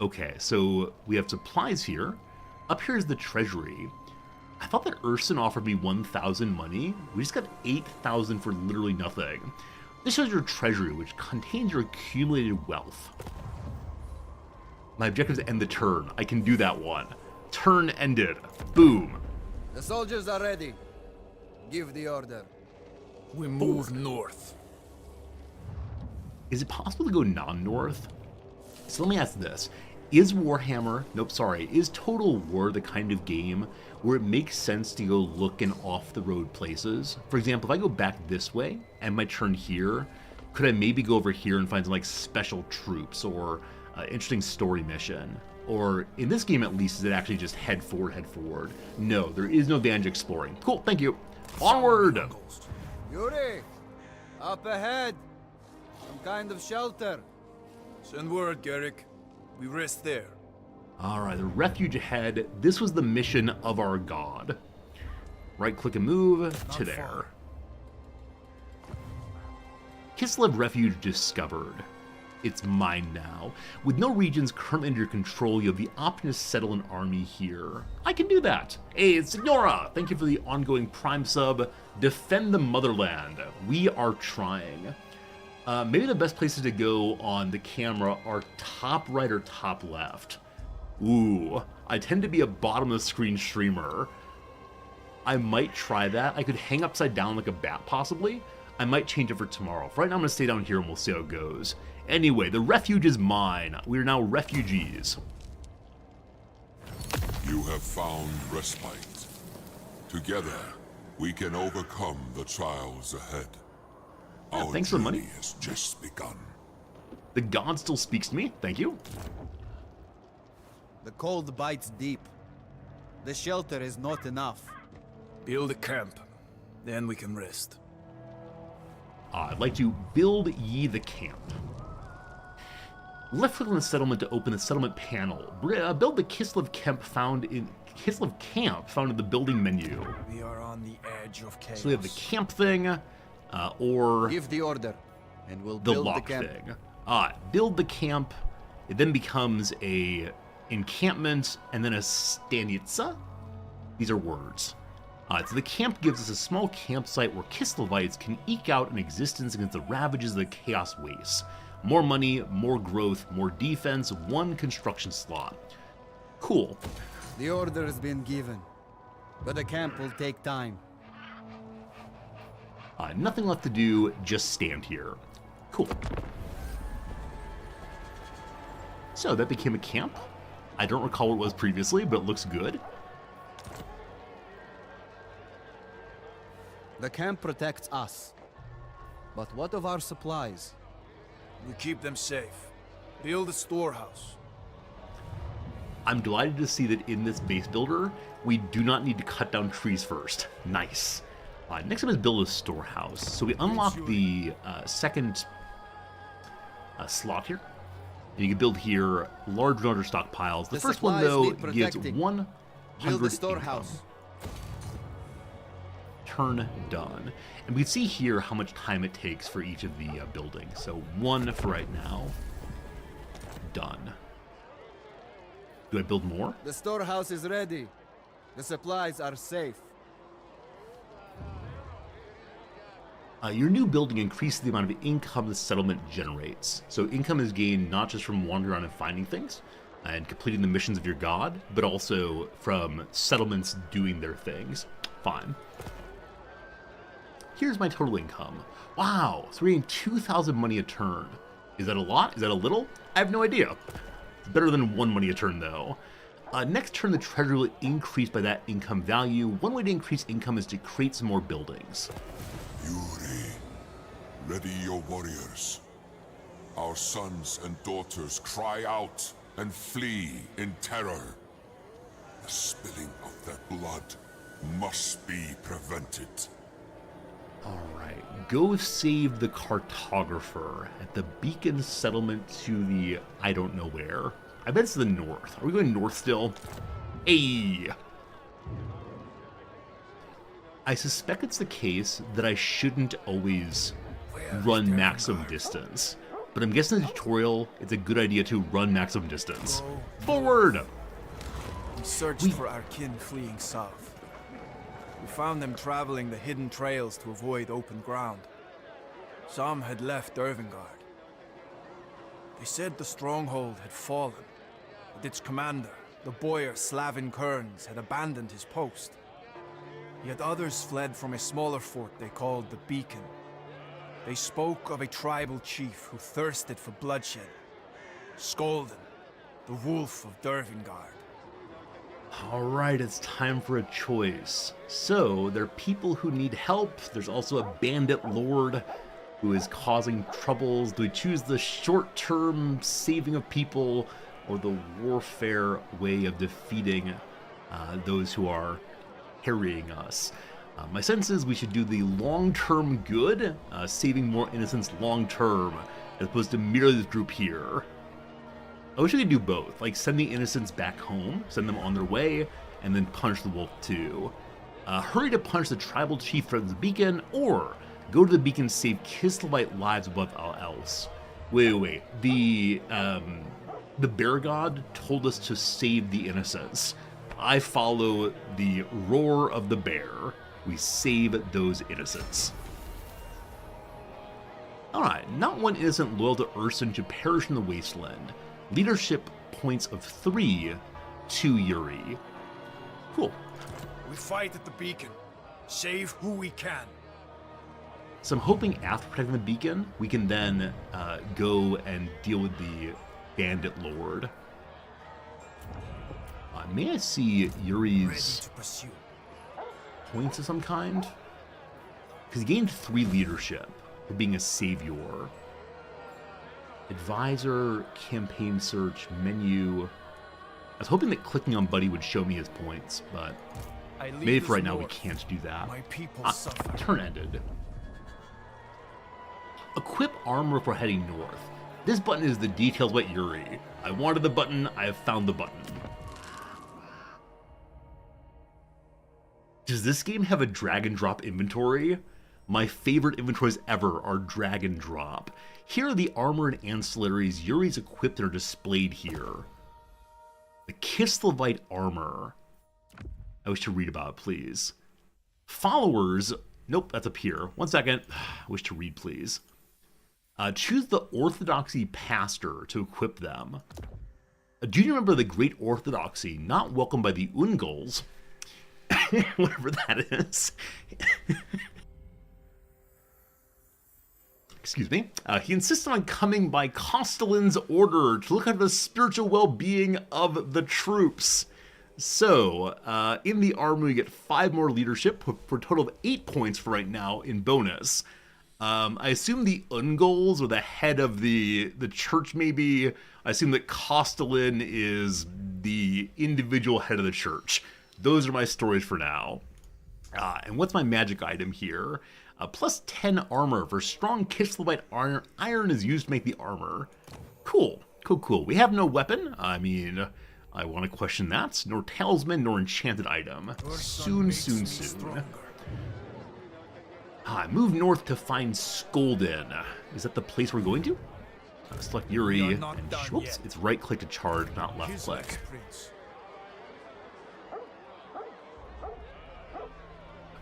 Okay, so we have supplies here. Up here is the treasury. I thought that Urson offered me 1,000 money. We just got 8,000 for literally nothing. This shows your treasury, which contains your accumulated wealth. My objective is to end the turn. I can do that one. Turn ended. Boom. The soldiers are ready. Give the order. We move north. Is it possible to go non-north? So let me ask this. Is Warhammer, is Total War the kind of game where it makes sense to go look in off-the-road places? For example, if I go back this way, and my turn here, could I maybe go over here and find some, like, special troops, or interesting story mission? Or, in this game at least, is it actually just head forward? No, there is no advantage exploring. Cool, thank you. Onward! Yuri! Up ahead! Some kind of shelter. Send word, Garrick. We rest there. Alright, the refuge ahead. This was the mission of our god. Right-click and move to there. Kislev Refuge discovered. It's mine now. With no regions currently under your control, you have the option to settle an army here. I can do that. Hey, Signora! Thank you for the ongoing Prime sub. Defend the motherland. We are trying. Maybe the best places to go on the camera are top right or top left. Ooh, I tend to be a bottom of the screen streamer. I might try that. I could hang upside down like a bat, possibly. I might change it for tomorrow. For right now, I'm going to stay down here and we'll see how it goes. Anyway, the refuge is mine. We are now refugees. You have found respite. Together, we can overcome the trials ahead. Yeah, Our thanks for the money. journey has just begun. The god still speaks to me. Thank you. The cold bites deep. The shelter is not enough. Build a camp, then we can rest. I'd like to build ye the camp. Left click on the settlement to open the settlement panel. Build the Kislev Camp found in the building menu. We are on the edge of chaos. So we have the camp thing, or Give the order, and we'll the build the lock camp. thing. Build the camp. It then becomes a encampment and then a stanitsa. These are words. So the camp gives us a small campsite where Kislevites can eke out an existence against the ravages of the Chaos Wastes. More money, more growth, more defense, one construction slot. Cool. The order has been given, but the camp will take time. Nothing left to do, just stand here. Cool. So that became a camp. I don't recall what it was previously, but it looks good. The camp protects us. But what of our supplies? We keep them safe. Build a storehouse. I'm delighted to see that in this base builder, we do not need to cut down trees first. Nice. Next up is build a storehouse. So we unlock the second slot here. And you can build here large runner stockpiles. The first one, supplies though, need gives protecting. 100 Build a income. storehouse. Turn done. And we can see here how much time it takes for each of the buildings. So 1 for right now. Done. Do I build more? The storehouse is ready. The supplies are safe. Your new building increases the amount of income the settlement generates. So income is gained not just from wandering around and finding things and completing the missions of your god, but also from settlements doing their things. Fine. Here's my total income. Wow, so we're getting 2,000 money a turn. Is that a lot? Is that a little? I have no idea. It's better than 1 money a turn, though. Next turn, the treasury will increase by that income value. One way to increase income is to create some more buildings. Yuri, ready your warriors. Our sons and daughters cry out and flee in terror. The spilling of their blood must be prevented. Alright, go save the cartographer at the beacon settlement to the I don't know where. I bet it's the north. Are we going north still? Hey! I suspect it's the case that I shouldn't always run maximum distance. But I'm guessing in the tutorial, it's a good idea to run maximum distance. Forward! We searched for our kin fleeing south. We found them traveling the hidden trails to avoid open ground. Some had left Dervingard. They said the stronghold had fallen, but its commander, the boyar Slavin Kearns, had abandoned his post. Yet others fled from a smaller fort they called the Beacon. They spoke of a tribal chief who thirsted for bloodshed. Skolden, the wolf of Dervingard. Alright, it's time for a choice. So, there are people who need help. There's also a bandit lord who is causing troubles. Do we choose the short-term saving of people or the warfare way of defeating those who are harrying us? My sense is we should do the long-term good, saving more innocents long-term, as opposed to merely this group here. I wish we could do both, like send the innocents back home, send them on their way, and then punish the wolf too. Hurry to punish the tribal chief from the beacon, or go to the beacon, save Kislevite lives above all else. Wait. The bear god told us to save the innocents. I follow the roar of the bear. We save those innocents. Alright, not one innocent loyal to Urson should perish in the wasteland. Leadership points of 3 to Yuri. Cool. We fight at the beacon. Save who we can. So I'm hoping after protecting the beacon, we can then go and deal with the bandit lord. May I see Yuri's Ready to pursue. points of some kind? Because he gained 3 leadership for being a savior. Advisor, campaign search, menu. was hoping that clicking on Buddy would show me his points, but I lead maybe for us right now we north. can't do that. My people suffer. Turn ended. Equip armor for heading north. This button is the details about Yuri. I wanted the button, I have found the button. Does this game have a drag and drop inventory? My favorite inventories ever are drag and drop. Here are the armor and ancillaries Yuri's equipped and are displayed here. The Kislevite armor. I wish to read about it, please. Followers. Nope, that's up here. 1 second. I wish to read, please. Choose the Orthodoxy Pastor to equip them. Do you remember the Great Orthodoxy, not welcomed by the Ungals? Whatever that is. Excuse me. He insisted on coming by Castellan's order to look at the spiritual well-being of the troops. So, in the army, we get 5 more leadership for a total of 8 points for right now in bonus. I assume the Ungals are the head of the church, maybe. I assume that Castellan is the individual head of the church. Those are my stories for now. And what's my magic item here? Plus 10 armor for strong Kislevite iron. Iron is used to make the armor. Cool, cool, cool. We have no weapon. I mean, I want to question that. Nor talisman, nor enchanted item. Soon. Move north to find Skolden. Is that the place we're going to? Select Yuri. And whoops, it's right click to charge, not left click.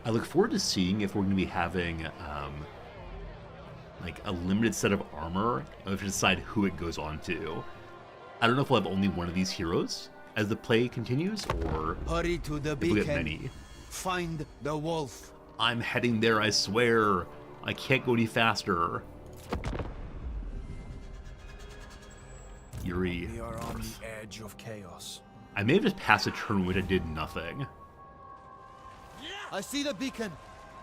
I look forward to seeing if we're going to be having like a limited set of armor. I have to decide who it goes on to. I don't know if we'll have only one of these heroes as the play continues, or Hurry to the if we'll get beacon. many. Find the wolf. I'm heading there, I swear. I can't go any faster. Yuri. We are on the edge of chaos. I may have just passed a turn in which I did nothing. I see the beacon.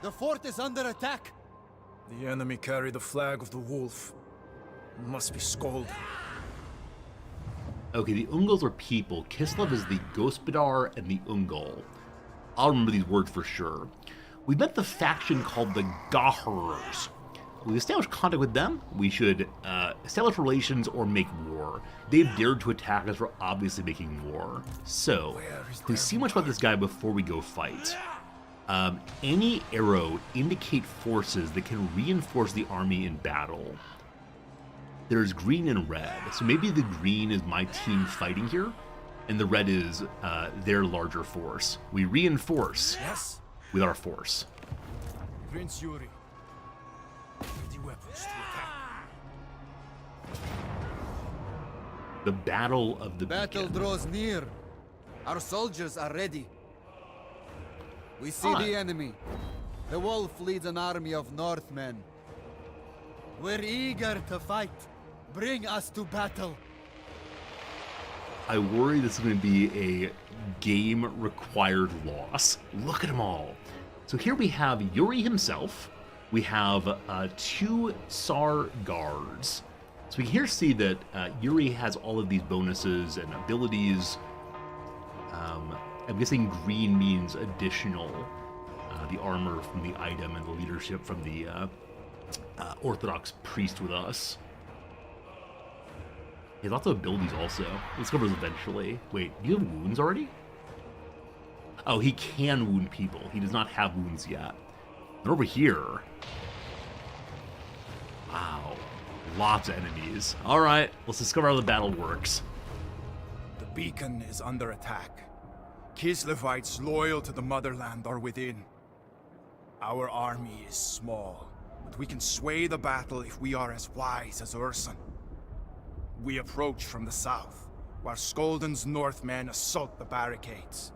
The fort is under attack. The enemy carry the flag of the wolf. Must be Skolden. Okay, the Ungals are people. Kislev is the Gospodar and the Ungal. I'll remember these words for sure. We met the faction called the Gahurers. We established contact with them. We should establish relations or make war. They've dared to attack us. We're obviously making war. So, we see much about this guy before we go fight. Any arrow indicate forces that can reinforce the army in battle. There's green and red, so maybe the green is my team fighting here, and the red is their larger force. We reinforce with our force. Prince Yuri. Ready weapons to attack. The Battle of the Battle Beacon. draws near. Our soldiers are ready. We see Ah. the enemy. The wolf leads an army of Northmen. We're eager to fight. Bring us to battle. I worry this is going to be a game-required loss. Look at them all. So here we have Yuri himself. We have 2 Tsar guards. So we can here see that Yuri has all of these bonuses and abilities. I'm guessing green means additional. The armor from the item and the leadership from the Orthodox priest with us. He has lots of abilities also. He discovers eventually. Wait, do you have wounds already? Oh, he can wound people. He does not have wounds yet. And over here... Wow. Lots of enemies. Alright, let's discover how the battle works. The beacon is under attack. Kislevites loyal to the motherland are within. Our army is small, but we can sway the battle if we are as wise as Urson. We approach from the south, while Skolden's Northmen assault the barricades.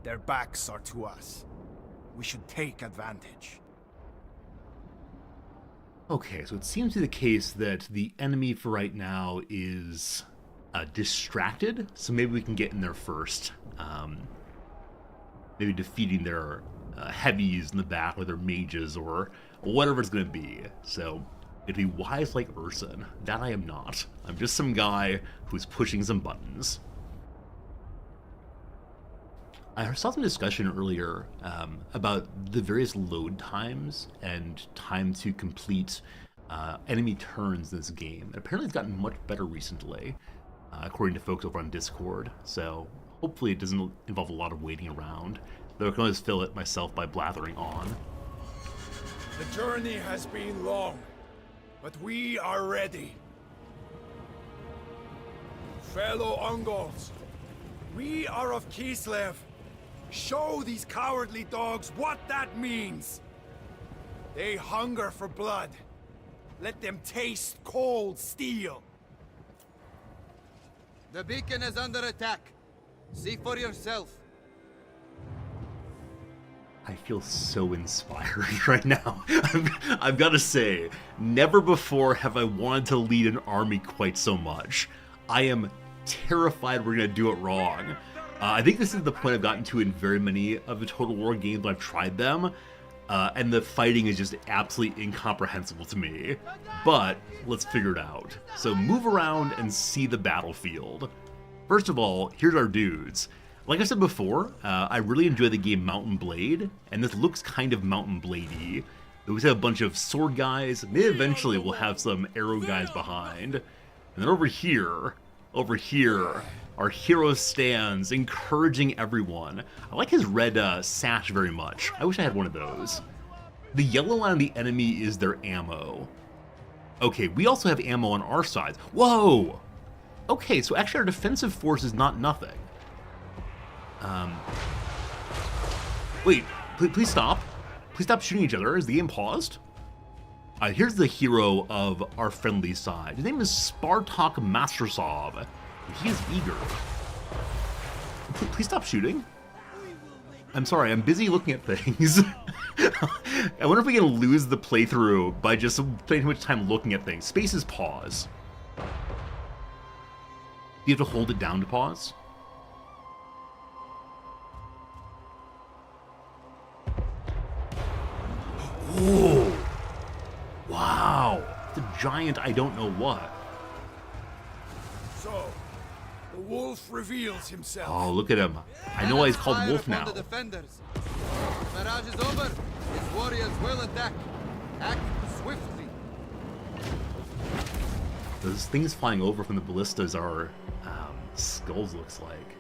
Their backs are to us. We should take advantage. Okay, so it seems to be the case that the enemy for right now is distracted, so maybe we can get in there first. Maybe defeating their heavies in the back, or their mages, or whatever it's going to be. So it'd be wise like Urson. That I am not. I'm just some guy who's pushing some buttons. I saw some discussion earlier about the various load times and time to complete enemy turns in this game. And apparently it's gotten much better recently, according to folks over on Discord. So hopefully it doesn't involve a lot of waiting around, though I can always fill it myself by blathering on. The journey has been long, but we are ready. Fellow Ungolids, we are of Kislev. Show these cowardly dogs what that means. They hunger for blood. Let them taste cold steel. The beacon is under attack. See for yourself. I feel so inspired right now. I've got to say, never before have I wanted to lead an army quite so much. I am terrified we're going to do it wrong. I think this is the point I've gotten to in very many of the Total War games when I've tried them, and the fighting is just absolutely incomprehensible to me. But let's figure it out. So move around and see the battlefield. First of all, here's our dudes. Like I said before, I really enjoy the game Mountain Blade, and this looks kind of Mountain Blade-y. We have a bunch of sword guys, maybe eventually we'll have some arrow guys behind. And then over here, our hero stands, encouraging everyone. I like his red sash very much. I wish I had one of those. The yellow line of the enemy is their ammo. Okay, we also have ammo on our side. Whoa! Okay, so actually our defensive force is not nothing. Wait, please stop. Please stop shooting each other. Is the game paused? Here's the hero of our friendly side. His name is Spartak Mastersov. He is eager. Please stop shooting. I'm sorry, I'm busy looking at things. I wonder if we can lose the playthrough by just spending too much time looking at things. Space is pause. Do you have to hold it down to pause? Whoa! Wow! It's a giant I don't know what. So, the wolf reveals himself. Oh, look at him. I know why he's called Fire Wolf upon now. the defenders. Barrage is over. His warriors will attack. Act swiftly. Those things flying over from the ballistas are skulls, looks like.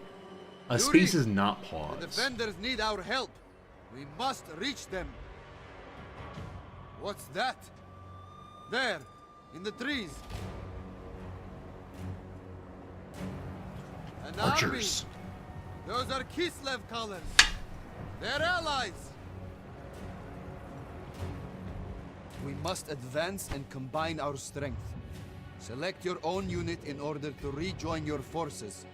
Yuri, Space is not The paused. defenders need our help. We must reach them. What's that? There, in the trees. An Archers. army. Those are Kislev colors. They're allies. We must advance and combine our strength. Select your own unit in order to rejoin your forces.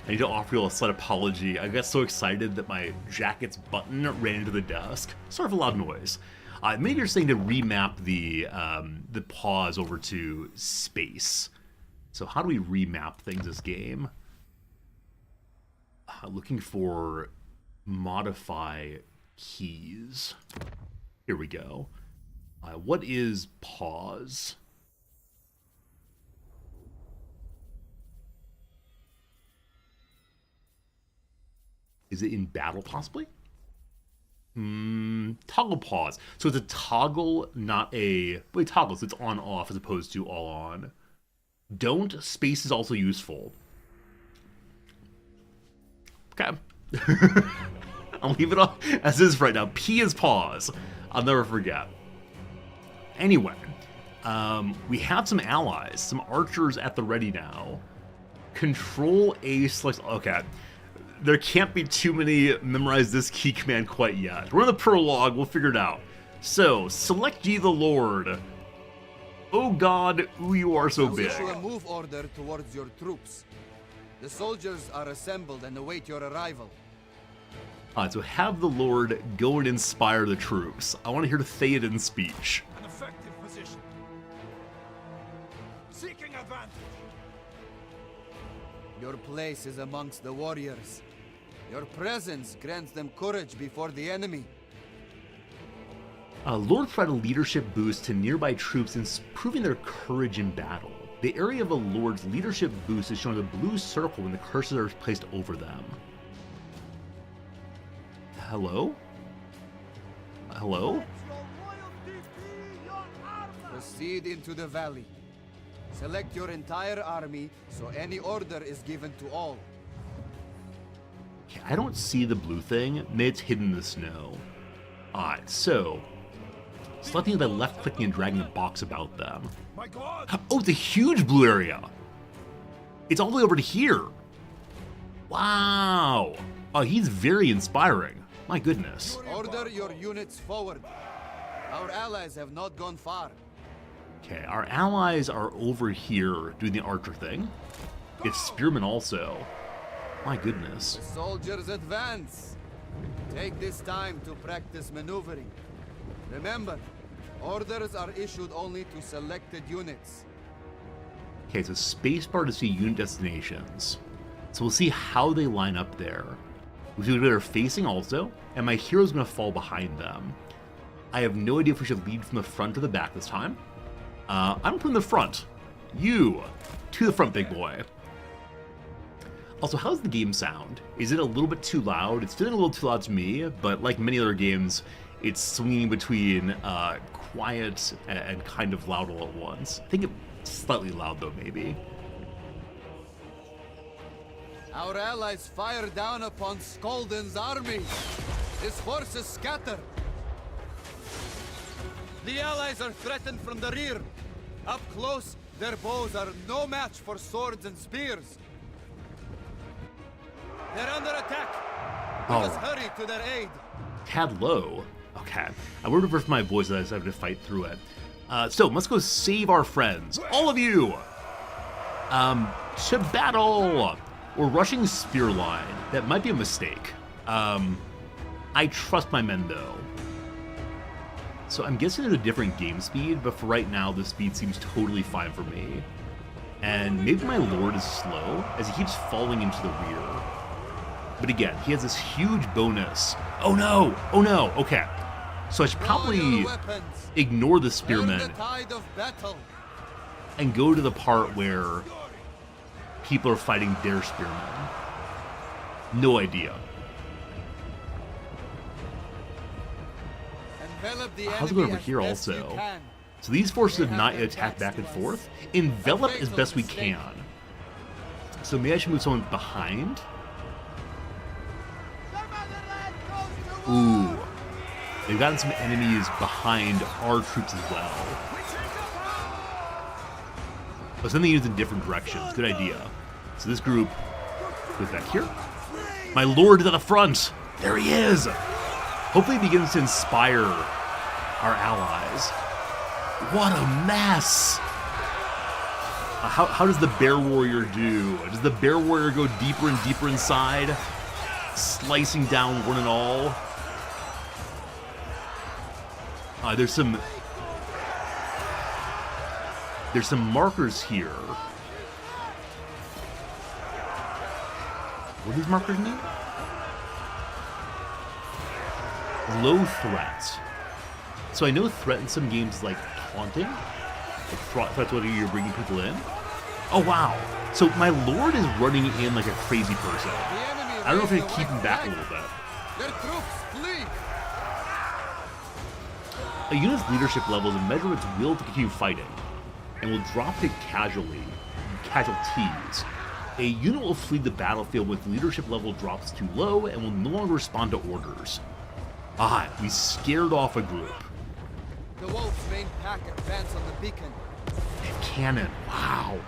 I need to offer you a slight apology. I got so excited that my jacket's button ran into the desk. Sort of a loud noise. Maybe you're saying to remap the pause over to space. So how do we remap things in this game? Looking for modify keys. Here we go. What is pause? Is it in battle, possibly? Toggle pause. So it's a toggle, not a... Wait, toggle, so it's on-off as opposed to all-on. Don't. Space is also useful. Okay. I'll leave it on as is right now. P is pause. I'll never forget. Anyway, we have some allies, some archers at the ready now. Control A select... Okay. There can't be too many memorize this key command quite yet. We're in the prologue, we'll figure it out. So, select ye the Lord. Oh God, ooh, you are so big. Issue a move order towards your troops. The soldiers are assembled and await your arrival. So have the Lord go and inspire the troops. I want to hear Theoden's speech. An effective position. Seeking advantage. Your place is amongst the warriors. Your presence grants them courage before the enemy. Lord provide a leadership boost to nearby troops, improving their courage in battle. The area of a Lord's leadership boost is shown as a blue circle when the curses are placed over them. Hello? Hello? Proceed into the valley. Select your entire army so any order is given to all. Okay, I don't see the blue thing. Maybe it's hidden in the snow. Alright, so selecting by left-clicking and dragging the box about them. My god! Oh, it's a huge blue area! It's all the way over to here! Wow! Oh, he's very inspiring. My goodness. Order your units forward. Our allies have not gone far. Okay, our allies are over here doing the archer thing. It's spearmen also. My goodness. The soldiers advance. Take this time to practice maneuvering. Remember, orders are issued only to selected units. Okay, so spacebar to see unit destinations. So we'll see how they line up there. We'll see where they're facing also, and my hero's gonna fall behind them. I have no idea if we should lead from the front to the back this time. I'm from the front. You, to the front, big boy. Also, how's the game sound? Is it a little bit too loud? It's feeling a little too loud to me, but like many other games, it's swinging between quiet and kind of loud all at once. I think it's slightly loud though, maybe. Our allies fire down upon Skolden's army. His forces scatter. The allies are threatened from the rear. Up close, their bows are no match for swords and spears. They're under attack. We must hurry to their aid. Tad low. Okay. I would reverse my voice as I decided to fight through it. So let's go save our friends. All of you! To battle! We're rushing spear line. That might be a mistake. I trust my men though. So I'm guessing it's a different game speed, but for right now, the speed seems totally fine for me. And maybe my lord is slow, as he keeps falling into the rear. But again, he has this huge bonus. Oh no! Oh no! Okay. So I should probably ignore the spearmen and go to the part where people are fighting their spearmen. No idea. How's it go over here also? So these forces have not yet attacked back and forth. Envelop as best we can. So maybe I should move someone behind. Ooh. They've gotten some enemies behind our troops as well. But send the units in different directions. Good idea. So this group goes back here. My lord is at the front. There he is. Hopefully he begins to inspire our allies. What a mess. How does the bear warrior do? Does the bear warrior go deeper and deeper inside? Slicing down one and all. There's some markers here. What do these markers mean? Low threat. So I know threat in some games like taunting. Like threats whether you're bringing people in. Oh wow. So my lord is running in like a crazy person. I don't know if I can keep him back a little bit. Their troops flee. A unit's leadership level is a measure of its will to continue fighting, and will drop to casualties. A unit will flee the battlefield when its leadership level drops too low and will no longer respond to orders. Ah, we scared off a group. The wolf's main pack advance on the beacon. And cannon, wow.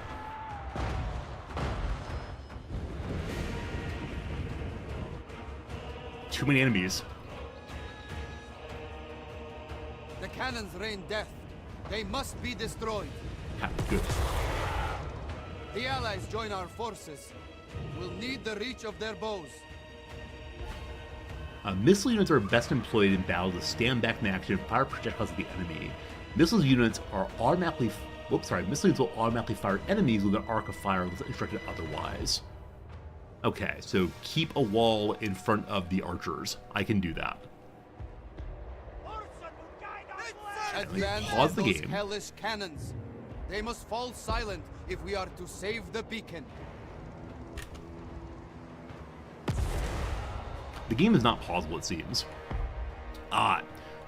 Too many enemies. The cannons rain death. They must be destroyed. Ah, good. The allies join our forces. We'll need the reach of their bows. Missile units are best employed in battle to stand back in action and fire projectiles at the enemy. Missile units will automatically fire enemies with an arc of fire unless instructed otherwise. Okay, so keep a wall in front of the archers. I can do that. Advance pause the those game. hellish cannons. They must fall silent if we are to save the beacon. The game is not pausable, it seems.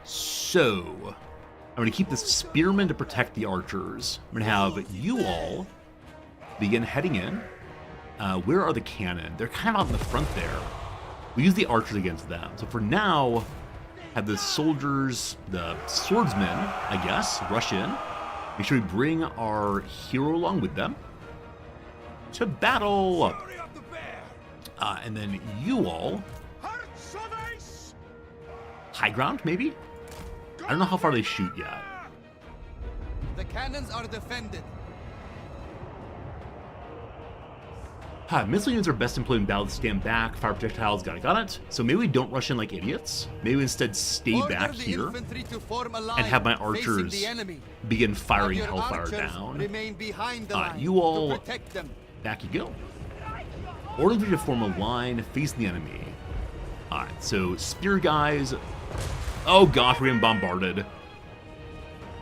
So I'm going to keep the spearmen to protect the archers. I'm going to have you all begin heading in. Where are the cannon? They're kind of out in the front there. We use the archers against them. So for now, have the soldiers, the swordsmen, I guess, rush in. Make sure we bring our hero along with them to battle. And then you all, high ground, maybe? I don't know how far they shoot yet. The cannons are defended. Missile units are best employed in battle to stand back, fire projectiles, got it. So maybe we don't rush in like idiots. Maybe we instead stay back here and have my archers begin firing hellfire down. You all, back you go. Order you to form a line facing the enemy. Alright, so spear guys. Oh gosh, we're getting bombarded.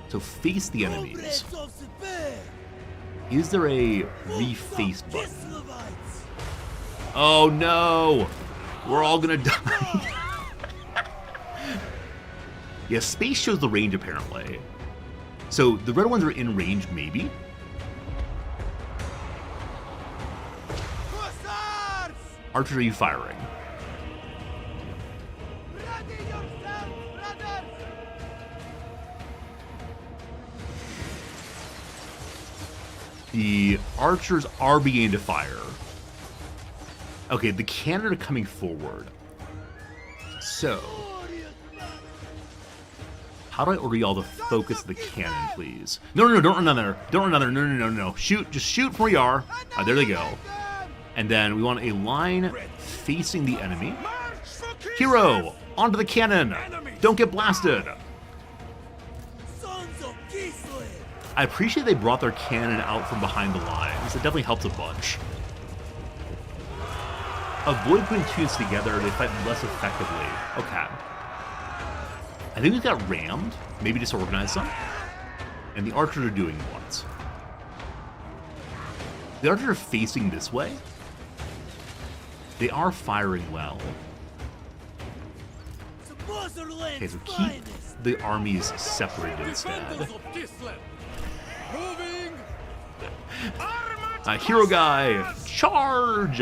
So face the enemies. Is there a reface button? Oh no! We're all gonna die. Yeah, space shows the range apparently. So the red ones are in range, maybe. Archers, are you firing? The archers are beginning to fire. Okay, the cannon are coming forward. So, how do I order y'all to focus the cannon, please? No, don't run down there. Don't run down there. No. Shoot, just shoot from where you are. There they go. And then we want a line facing the enemy. Hero, onto the cannon. Don't get blasted. I appreciate they brought their cannon out from behind the lines. It definitely helps a bunch. Avoid putting two units together, they fight less effectively. Okay. I think we've got rammed. Maybe disorganize them. And the archers are doing what? The archers are facing this way. They are firing well. Okay, so keep the armies separated instead. Hero guy, charge!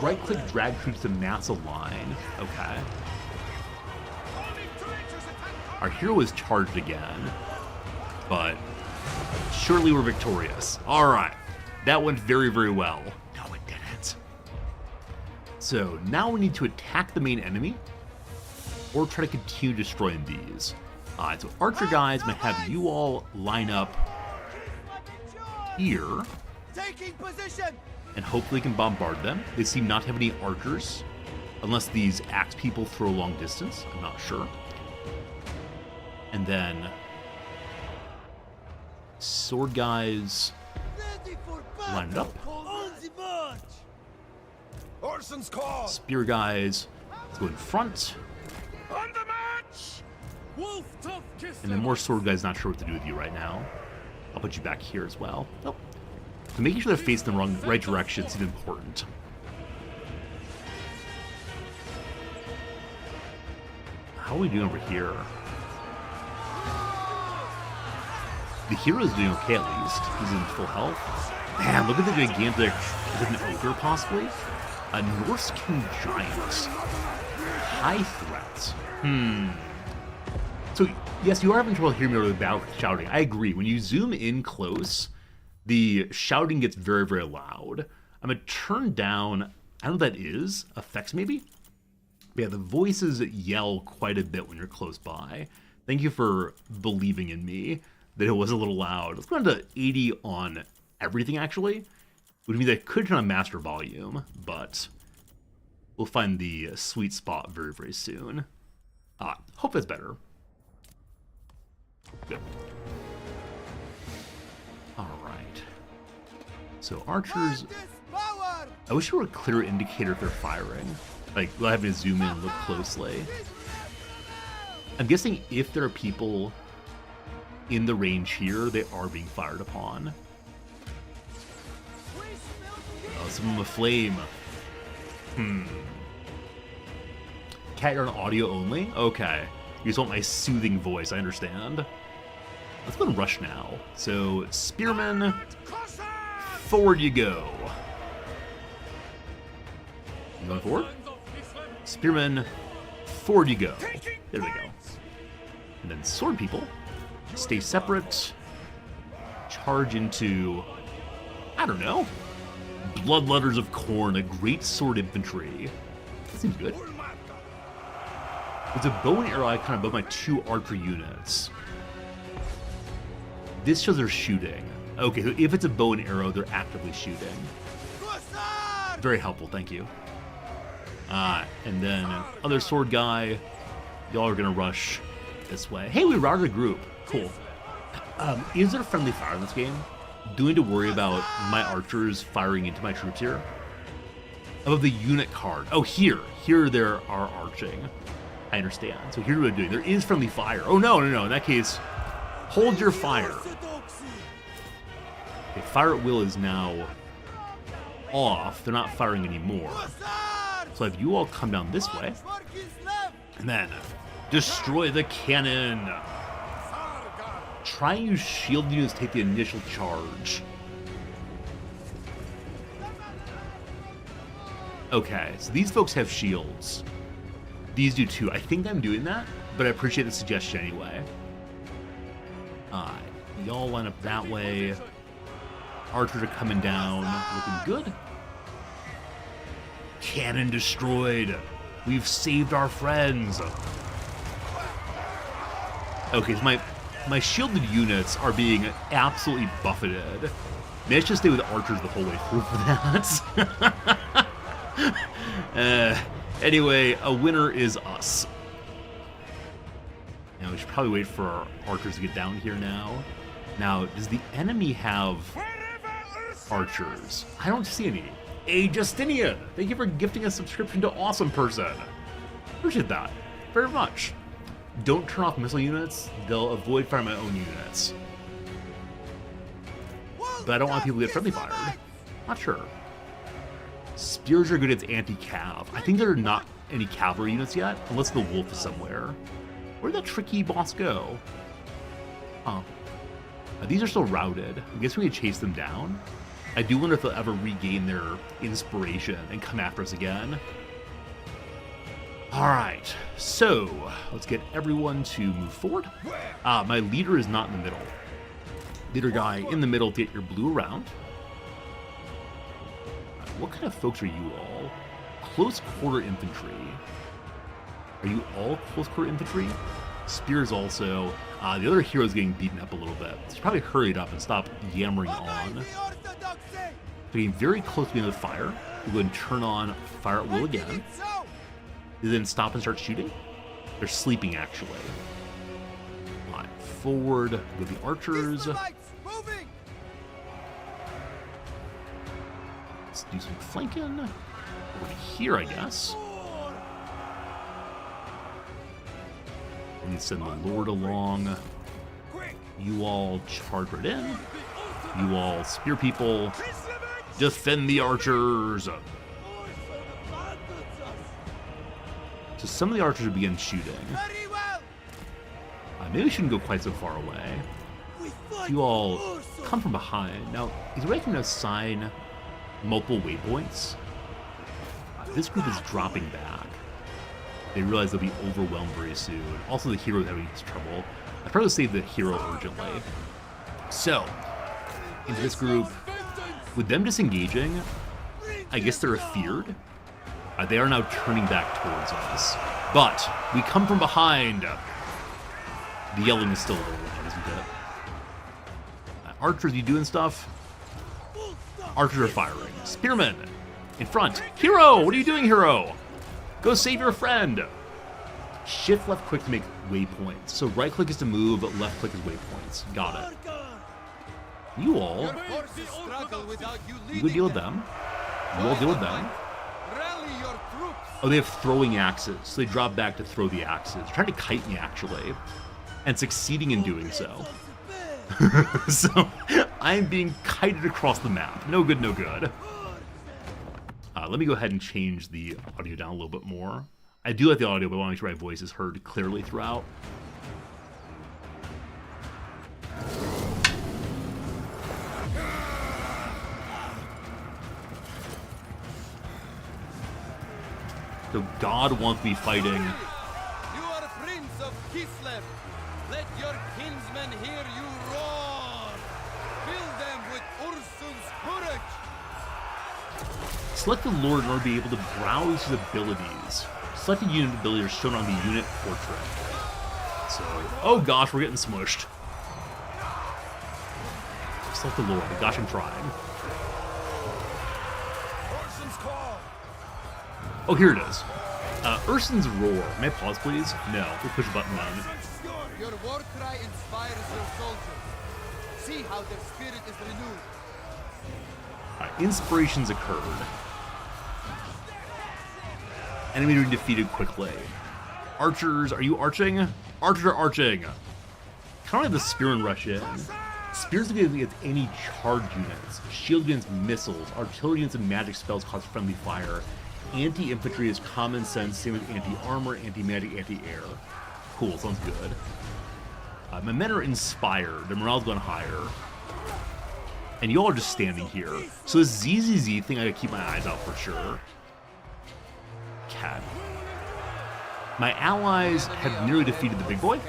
Right-click, drag troops to mass a line. Okay. Our hero is charged again, but surely we're victorious. All right, that went very, very well. No, it didn't. So now we need to attack the main enemy, or try to continue destroying these. So archer guys, I'm gonna have you all line up here, and hopefully can bombard them. They seem not to have any archers, unless these axe people throw a long distance. I'm not sure. And then sword guys line it up. Spear guys, let's go in front. And then more sword guys, not sure what to do with you right now. I'll put you back here as well. Nope. So making sure they're facing the right direction is important. How are we doing over here? The hero's doing okay at least. He's in full health. Man, look at the gigantic... Is it an ogre possibly? A Norskin giant. High threat. So, yes, you are having trouble hearing me over the battle shouting. I agree. When you zoom in close, the shouting gets very, very loud. I'm going to turn down, I don't know what that is, effects maybe? But yeah, the voices yell quite a bit when you're close by. Thank you for believing in me that it was a little loud. Let's go down to 80 on everything, actually. Which means I could turn on master volume, but we'll find the sweet spot very, very soon. Hope that's better. Good. Alright. So archers... I wish there were a clear indicator if they're firing. Like, without having to zoom in and look closely. I'm guessing if there are people in the range here, they are being fired upon. Oh, some of them aflame. Cat, you're on audio only? Okay. You just want my soothing voice, I understand. Let's go and rush now. So, Spearman, forward you go. You going forward? Spearman, forward you go. There we go. And then sword people, stay separate. Charge into, I don't know, Bloodletters of Khorne, a great sword infantry. That seems good. There's a bow and arrow icon above my 2 archer units. This shows they're shooting. Okay, so if it's a bow and arrow, they're actively shooting. Very helpful, thank you. And then other sword guy, y'all are gonna rush this way. Hey, we routed a group. Cool. Is there friendly fire in this game? Do I need to worry about my archers firing into my troops here? Above the unit card. Oh, here. Here there are arching. I understand. So here's what I'm doing. There is friendly fire. Oh, no. In that case, hold your fire. Okay, fire at will is now off. They're not firing anymore. So if you all come down this way, and then destroy the cannon. Try and use shield units to take the initial charge. Okay, so these folks have shields. These do too. I think I'm doing that, but I appreciate the suggestion anyway. Y'all line up that way. Archers are coming down, looking good. Cannon destroyed. We've saved our friends. Okay, so my shielded units are being absolutely buffeted. Maybe I should stay with archers the whole way through for that. Anyway, a winner is us. Now we should probably wait for our archers to get down here now. Now, does the enemy have archers? I don't see any. Hey, Justinian! Thank you for gifting a subscription to Awesome Person. Appreciate that very much. Don't turn off missile units. They'll avoid firing my own units. But I don't want people to get friendly fired. Not sure. Spears are good against anti-cav. I think there are not any cavalry units yet, unless the wolf is somewhere. Where'd that tricky boss go? Oh. These are still routed. I guess we could chase them down. I do wonder if they'll ever regain their inspiration and come after us again. Alright, so let's get everyone to move forward. My leader is not in the middle. Leader guy in the middle to get your blue around. What kind of folks are you all? Close quarter infantry. Are you all close quarter infantry? Spears also. The other hero's getting beaten up a little bit. So probably hurry it up and stop yammering on. Getting very close to the end of the fire. We'll go and turn on fire at will again. Then stop and start shooting. They're sleeping actually. Alright, forward with the archers. Let's do some flanking. Over here, I guess. We need to send the Lord along. You all charge right in. You all spear people. Defend the archers. So some of the archers will begin shooting. Maybe we shouldn't go quite so far away. You all come from behind. Now, is there a way I can assign multiple waypoints? This group is dropping back. They realize they'll be overwhelmed very soon. Also, the hero is having trouble. I'd probably save the hero urgently. So, into this group, with them disengaging, I guess they're feared. They are now turning back towards us. But we come from behind. The yelling is still a little loud, isn't it? Archers, you doing stuff? Archers are firing. Spearmen, in front. Hero, what are you doing, hero? Go save your friend. Shift left click to make waypoints. So right click is to move, but left click is waypoints. Got it. You all, you go deal with them. You all deal with them. Oh, they have throwing axes, so they drop back to throw the axes. They're trying to kite me, actually, and succeeding in doing so. So, I am being kited across the map. No good, no good. Let me go ahead and change the audio down a little bit more. I do like the audio, but I want to make sure my voice is heard clearly throughout. So God wants me fighting. You are Prince of Kislev. Let your kinsmen hear you roar. Fill them with Ursun's courage. Select the Lord in order to be able to browse his abilities. Selected unit abilities are shown on the unit portrait. So, oh gosh, we're getting smushed. Select the Lord. Gosh, I'm trying. Oh, here it is. Urson's Roar. May I pause, please? No. We'll push a button then. Your war cry inspires your soldiers. See how their spirit is renewed. Alright, inspirations occurred. Enemy being defeated quickly. Archers, are you arching? Archers are arching. Kind of like the Spearmen rush in. Spears against any charge units. Shield against missiles. Artillery against magic spells cause friendly fire. Anti-infantry is common sense, same with anti-armor, anti-magic, anti-air. Cool, sounds good. My men are inspired. Their morale's gone higher. And you all are just standing here. So this ZZZ thing, I gotta keep my eyes out for sure. Cat. My allies have nearly defeated the big boy.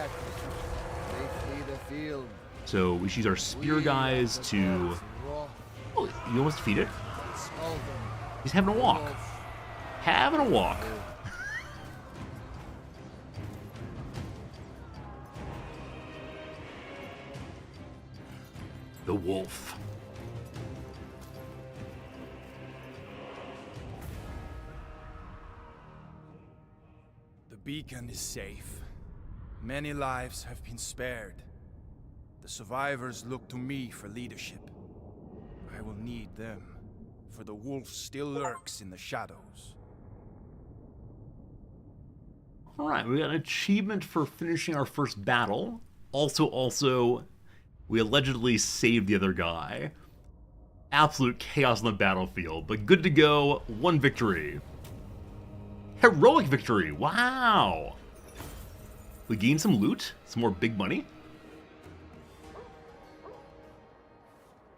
So we use our spear guys to... Oh, you almost defeated? He's having a walk. Having a walk. The wolf. The beacon is safe. Many lives have been spared. The survivors look to me for leadership. I will need them, for the wolf still lurks in the shadows. Alright, we got an achievement for finishing our first battle. Also, we allegedly saved the other guy. Absolute chaos on the battlefield, but good to go. 1 victory. Heroic victory, wow! We gained some loot, some more big money.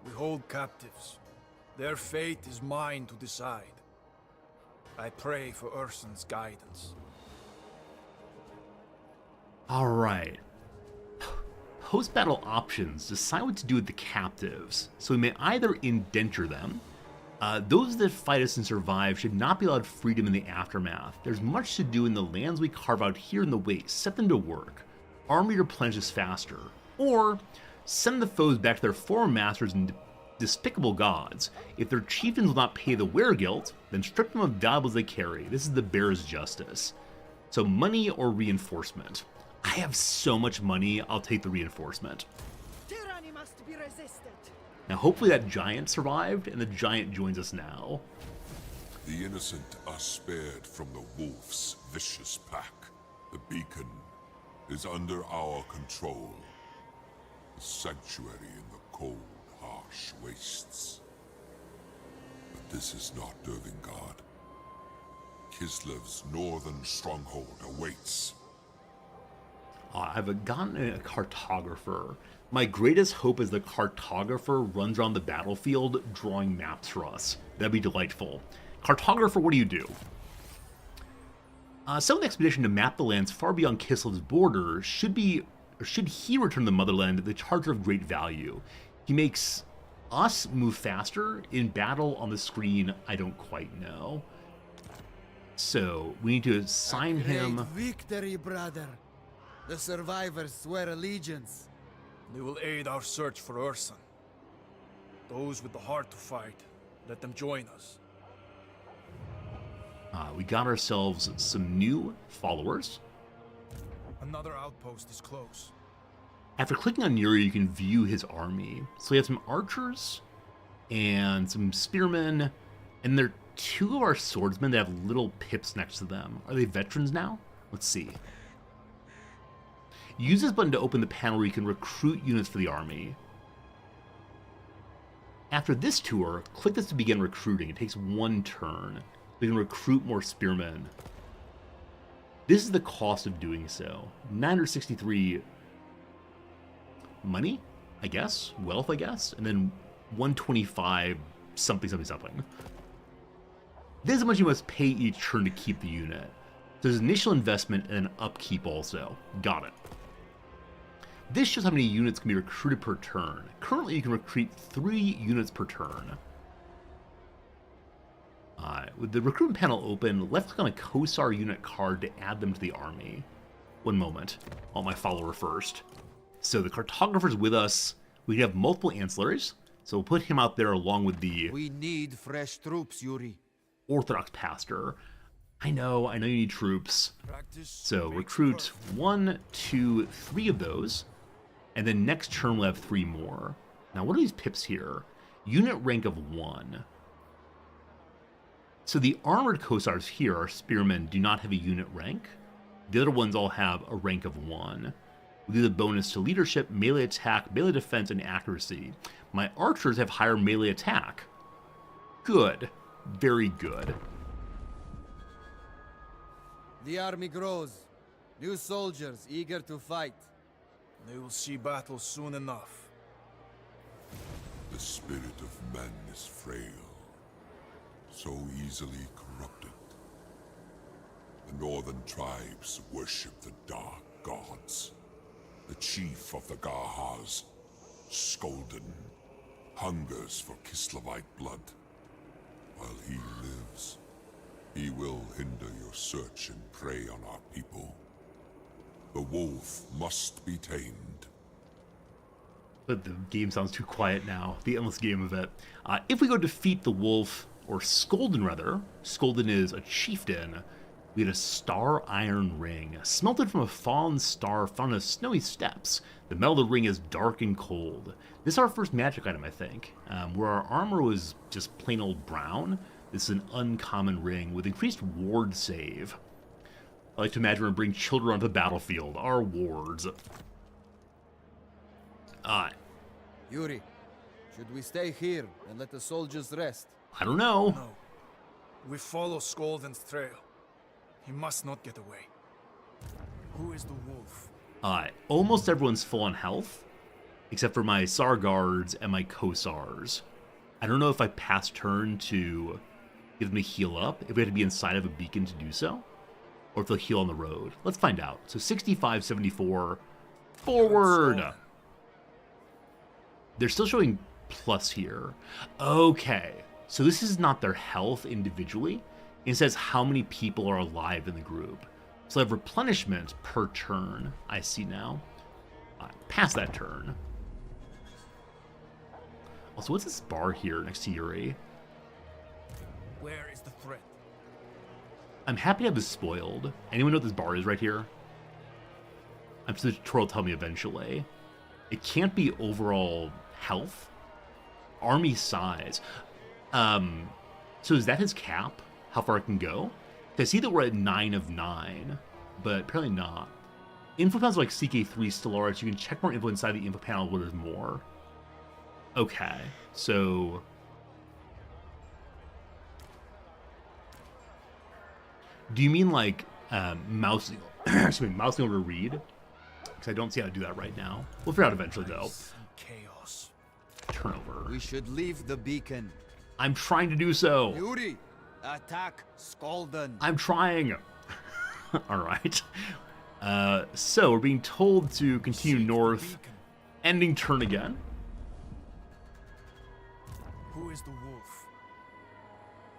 We hold captives. Their fate is mine to decide. I pray for Urson's guidance. Alright. Post-battle options. Decide what to do with the captives. So we may either indenture them. Those that fight us and survive should not be allowed freedom in the aftermath. There's much to do in the lands we carve out here in the waste. Set them to work. Army replenishes faster. Or send the foes back to their former masters and despicable gods. If their chieftains will not pay the weregilt, then strip them of valuables they carry. This is the bear's justice. So money or reinforcement. I have so much money, I'll take the reinforcement. Tyranny must be resisted. Now hopefully that giant survived, and the giant joins us now. The innocent are spared from the wolf's vicious pack. The beacon is under our control. The sanctuary in the cold, harsh wastes. But this is not Dervingard. Kislev's northern stronghold awaits. I've gotten a cartographer. My greatest hope is the cartographer runs around the battlefield drawing maps for us. That'd be delightful. Cartographer, what do you do? Send an expedition to map the lands far beyond Kislev's border. Should he return to the motherland, the charger of great value. He makes us move faster. In battle on the screen, I don't quite know. So we need to assign him. Victory, brother. The survivors swear allegiance. They will aid our search for Urson. Those with the heart to fight, let them join us. We got ourselves some new followers. Another outpost is close. After clicking on Yuri, you can view his army. So we have some archers and some spearmen, and there are 2 of our swordsmen that have little pips next to them. Are they veterans now? Let's see. Use this button to open the panel where you can recruit units for the army. After this tour, click this to begin recruiting. It takes 1 turn. We can recruit more spearmen. This is the cost of doing so. 963 money, I guess? Wealth, I guess? And then 125 something, something, something. This is how much you must pay each turn to keep the unit. So there's initial investment and then upkeep also. Got it. This shows how many units can be recruited per turn. Currently, you can recruit 3 units per turn. With the recruitment panel open, left click on a Kosar unit card to add them to the army. One moment. I want my follower first. So the cartographer's with us. We have multiple ancillaries, so we'll put him out there along with the... We need fresh troops, Yuri. Orthodox pastor. I know you need troops. So recruit 1, 2, 3 of those. And then next turn we'll have 3 more. Now what are these pips here? Unit rank of 1. So the armored Kosars here, our spearmen, do not have a unit rank. The other ones all have a rank of 1. We do the bonus to leadership, melee attack, melee defense, and accuracy. My archers have higher melee attack. Good. Very good. The army grows. New soldiers eager to fight. They will see battle soon enough. The spirit of man is frail, so easily corrupted. The northern tribes worship the dark gods. The chief of the Garhas, Skolden, hungers for Kislavite blood. While he lives, he will hinder your search and prey on our people. The wolf must be tamed. But the game sounds too quiet now. The endless game of it. If we go defeat the wolf, or Skolden rather, Skolden is a chieftain, we get a star iron ring, smelted from a fallen star found in snowy steppes. The metal of the ring is dark and cold. This is our first magic item, I think. Where our armor was just plain old brown, this is an uncommon ring with increased ward save. I like to imagine we're bring children onto the battlefield, our wards. Yuri, should we stay here and let the soldiers rest? I don't know. No. We follow Skolden's trail. He must not get away. Who is the wolf? Almost everyone's full on health, except for my Sar guards and my Kosars. I don't know if I pass turn to give them a heal up, if we have to be inside of a beacon to do so, or if they'll heal on the road. Let's find out. So 65, 74, forward! They're still showing plus here. Okay, so this is not their health individually. It says how many people are alive in the group. So I have replenishment per turn, I see now. Past that turn. Also, what's this bar here next to Yuri? Where is the threat? I'm happy to have this spoiled. Anyone know what this bar is right here? I'm sure the tutorial will tell me eventually. It can't be overall health. Army size. So is that his cap? How far it can go? I see that we're at 9 of 9, but apparently not. Info panels like CK3 still are, so you can check more info inside the info panel where there's more. Okay, so... Do you mean like mousing, mousing over to read? Because I don't see how to do that right now. We'll figure out eventually though. Chaos. Turnover. We should leave the beacon. I'm trying to do so. Yuri, attack Skolden. I'm trying. All right. So we're being told to continue north, ending turn again. Who is the wolf?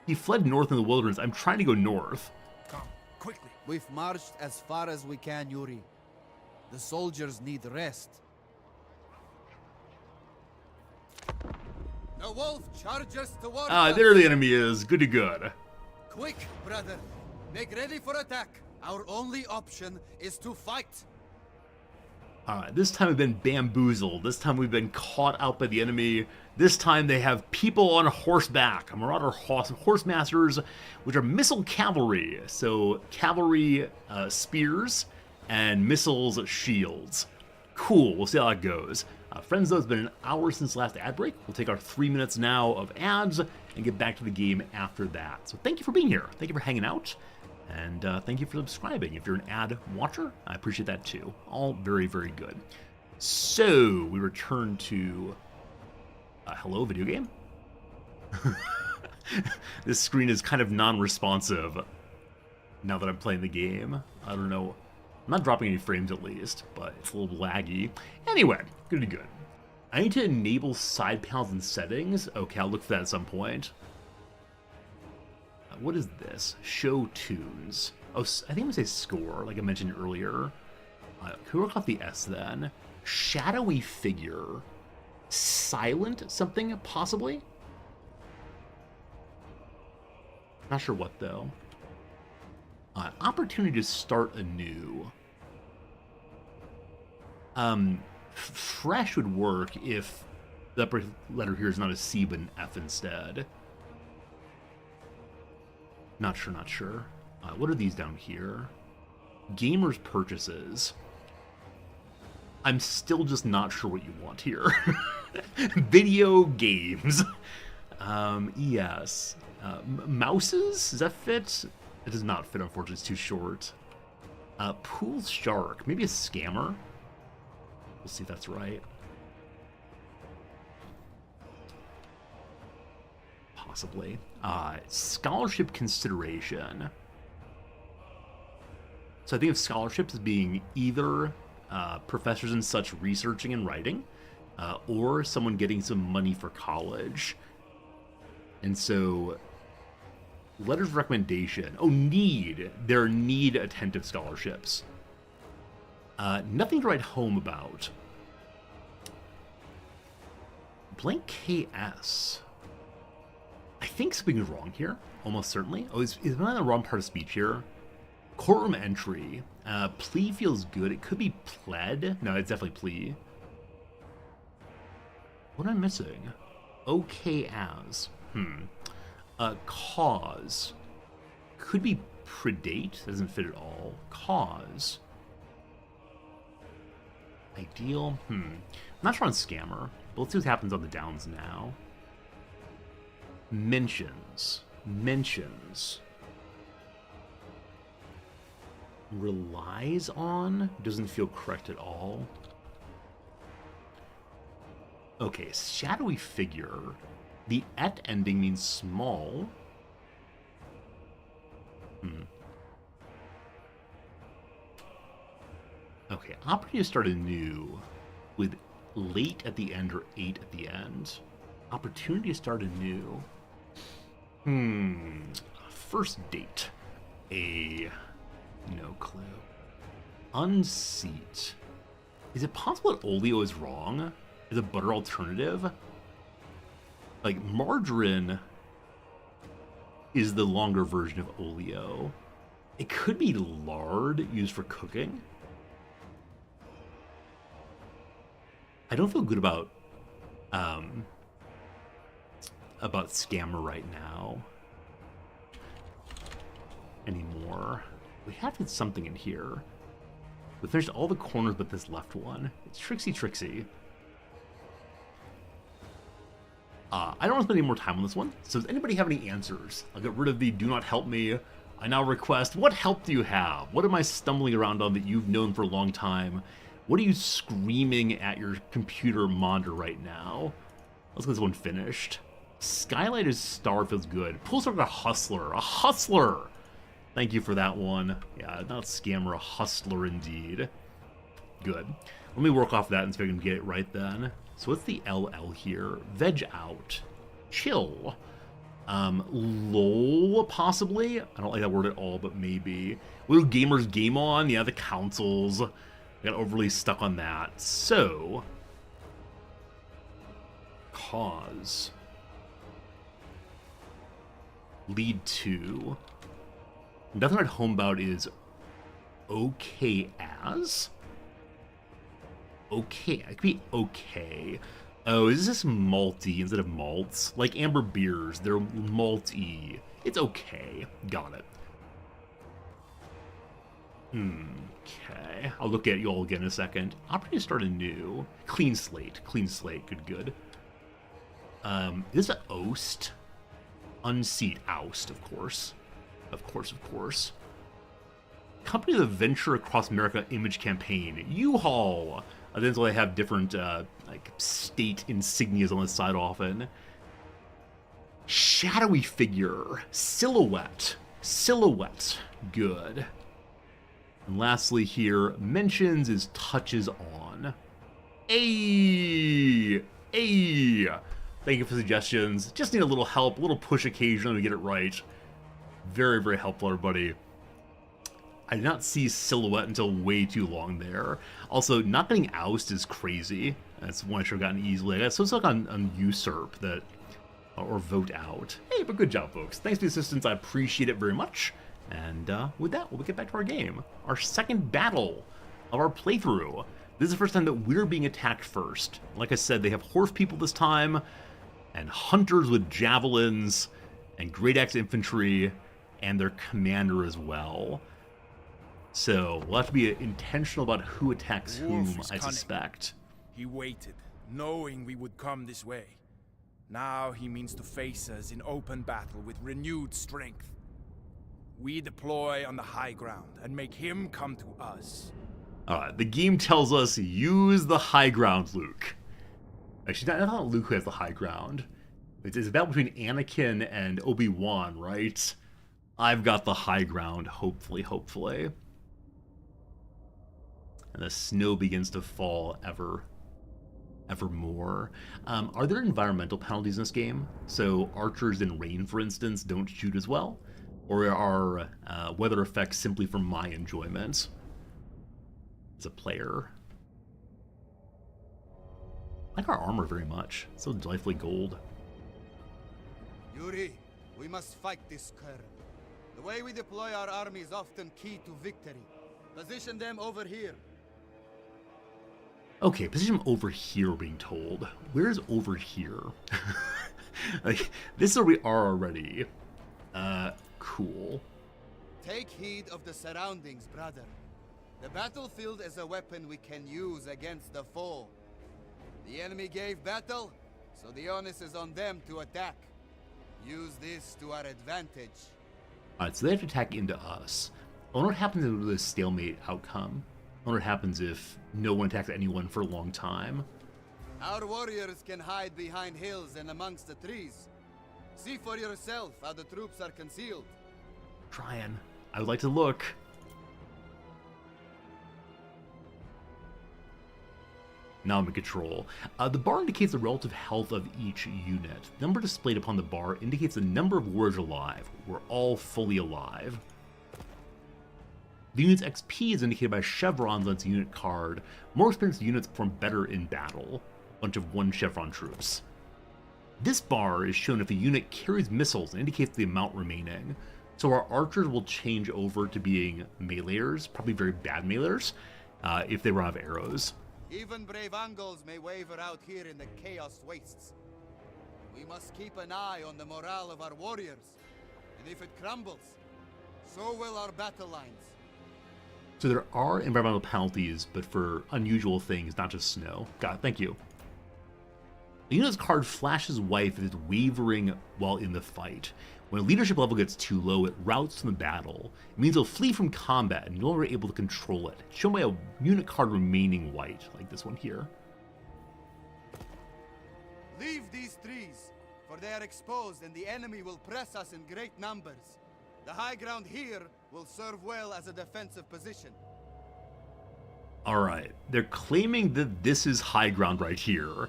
He fled north in the wilderness. I'm trying to go north. Come, quickly. We've marched as far as we can, Yuri. The soldiers need rest. The wolf charges toward us. There the enemy is. Good to good. Quick, brother. Make ready for attack. Our only option is to fight. This time we've been bamboozled. This time we've been caught out by the enemy. This time they have people on horseback. Marauder horse masters, which are missile cavalry. So cavalry spears and missiles shields. Cool. We'll see how that goes. Friends, though, it's been an hour since the last ad break. We'll take our 3 minutes now of ads and get back to the game after that. So thank you for being here. Thank you for hanging out. And thank you for subscribing. If you're an ad watcher, I appreciate that too. All very, very good. So we return to hello, video game. This screen is kind of non-responsive now that I'm playing the game. I don't know. I'm not dropping any frames at least, but it's a little laggy. Anyway, good to good. I need to enable side panels and settings. Okay, I'll look for that at some point. What is this? Show tunes. Oh, I think I'm going to say score, like I mentioned earlier. Can we work off the S then? Shadowy figure. Silent something, possibly? Not sure what, though. Opportunity to start anew. Fresh would work if the upper letter here is not a C but an F instead. Not sure. What are these down here? Gamers purchases. I'm still just not sure what you want here. Video games. Yes. Mouses? Does that fit? It does not fit, unfortunately. It's too short. Pool shark. Maybe a scammer? We'll see if that's right. Possibly. Scholarship consideration. So I think of scholarships as being either professors and such researching and writing, or someone getting some money for college. And so, letters of recommendation. Oh, need. There are need attentive scholarships. Nothing to write home about. Blank KS. I think something's wrong here, almost certainly. Oh, is am I on the wrong part of speech here? Courtroom entry. Plea feels good. It could be pled. No, it's definitely plea. What am I missing? Okay as. Cause. Could be predate. Doesn't fit at all. Cause. Ideal. I'm not sure on scammer. But let's see what happens on the downs now. Mentions. Relies on. Doesn't feel correct at all. Okay, shadowy figure. The et ending means small. Okay, opportunity to start anew with late at the end or 8 at the end. Opportunity to start anew. First date. No clue. Unseat. Is it possible that oleo is wrong? Is a butter alternative? Like, margarine is the longer version of oleo. It could be lard used for cooking. I don't feel good about scammer right now anymore. We have to get something in here. We finished all the corners but this left one. It's tricksy. I don't want to spend any more time on this one, so does anybody have any answers? I'll get rid of the do not help me. I now request, what help do you have? What am I stumbling around on that you've known for a long time? What are you screaming at your computer monitor right now? Let's get this one finished. Skylight is star, feels good. Pool star, a hustler. A hustler! Thank you for that one. Yeah, not scammer, a hustler indeed. Good. Let me work off that and see if I can get it right then. So what's the LL here? Veg out. Chill. Lol, possibly? I don't like that word at all, but maybe. Little gamers game on? Yeah, the councils. I got overly stuck on that. So, cause. Lead to. Nothing at home about is okay as. Okay, it could be okay. Oh, is this malty instead of malts? Like amber beers, they're malty. It's okay. Got it. Okay, I'll look at you all again in a second. I'm ready to start anew. Clean slate, good. Is this an oust? Unseat oust, of course. Of course. Company of the Venture Across America Image Campaign. U-Haul. Then they have different like state insignias on the side often. Shadowy figure. Silhouette. Good. And lastly here, mentions is touches on. Hey! Thank you for suggestions. Just need a little help, a little push occasionally to get it right. Very, very helpful, everybody. I did not see silhouette until way too long there. Also, not getting oust is crazy. That's one I should have gotten easily. I got so stuck on usurp that, or vote out. Hey, but good job, folks. Thanks for the assistance. I appreciate it very much. And with that, we'll get back to our game. Our second battle of our playthrough. This is the first time that we're being attacked first. Like I said, they have horse people this time, and hunters with javelins, and great axe infantry, and their commander as well. So we'll have to be intentional about who attacks whom, I suspect. He waited, knowing we would come this way. Now he means to face us in open battle with renewed strength. We deploy on the high ground and make him come to us. Alright, the game tells us use the high ground, Luke. Actually, not Luke who has the high ground. It's a battle between Anakin and Obi-Wan, right? I've got the high ground, hopefully. And the snow begins to fall ever more. Are there environmental penalties in this game? So archers in rain, for instance, don't shoot as well? Or are weather effects simply for my enjoyment as a player? I like our armor very much. It's so delightfully gold. Yuri, we must fight this current. The way we deploy our army is often key to victory. Position them over here. Okay, position them over here, we're being told. Where's over here? Like, this is where we are already. Cool. Take heed of the surroundings, brother. The battlefield is a weapon we can use against the foe. The enemy gave battle, so the onus is on them to attack. Use this to our advantage. Alright, so they have to attack into us. I wonder what happens with this stalemate outcome. I wonder what happens if no one attacks anyone for a long time. Our warriors can hide behind hills and amongst the trees. See for yourself how the troops are concealed. Trying. I would like to look. Now I'm in control. The bar indicates the relative health of each unit. The number displayed upon the bar indicates the number of warriors alive. We're all fully alive. The unit's XP is indicated by chevrons on its unit card. More experienced units perform better in battle. Bunch of 1 chevron troops. This bar is shown if a unit carries missiles and indicates the amount remaining. So our archers will change over to being meleeers, probably very bad meleeers, if they run out of arrows. Even brave Mongols may waver out here in the Chaos Wastes. We must keep an eye on the morale of our warriors. And if it crumbles, so will our battle lines. So there are environmental penalties, but for unusual things, not just snow. Got it, thank you. The unit's card flashes white if it's wavering while in the fight. When a leadership level gets too low, it routes from the battle. It means they'll flee from combat and you're no longer able to control it. It's shown by a unit card remaining white, like this one here. Leave these trees, for they are exposed and the enemy will press us in great numbers. The high ground here will serve well as a defensive position. Alright, they're claiming that this is high ground right here.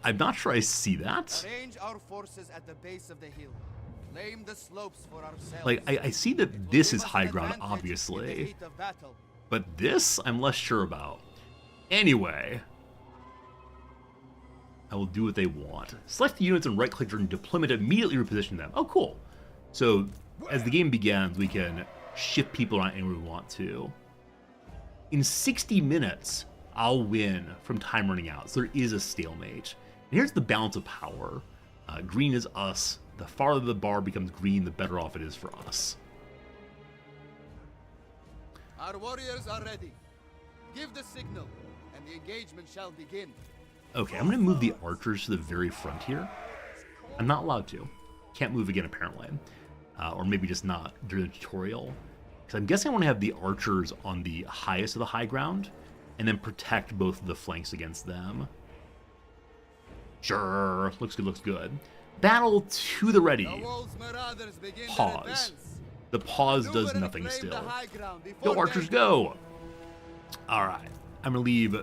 I'm not sure I see that. Arrange our forces at the base of the hill. Claim the slopes for ourselves. Like, I see that this is high ground, obviously. But this, I'm less sure about. Anyway. I will do what they want. Select the units and right-click during deployment to immediately reposition them. Oh, cool. So, as the game begins, we can shift people around anywhere we want to. In 60 minutes, I'll win from time running out. So there is a stalemate. And here's the balance of power. Green is us. The farther the bar becomes green, the better off it is for us. Our warriors are ready. Give the signal, and the engagement shall begin. Okay, I'm going to move the archers to the very front here. I'm not allowed to. Can't move again, apparently. Or maybe just not during the tutorial. Because I'm guessing I want to have the archers on the highest of the high ground, and then protect both of the flanks against them. Sure, looks good, looks good. Battle to the ready. Pause. The pause does nothing still. Go, archers, go! Alright, I'm going to leave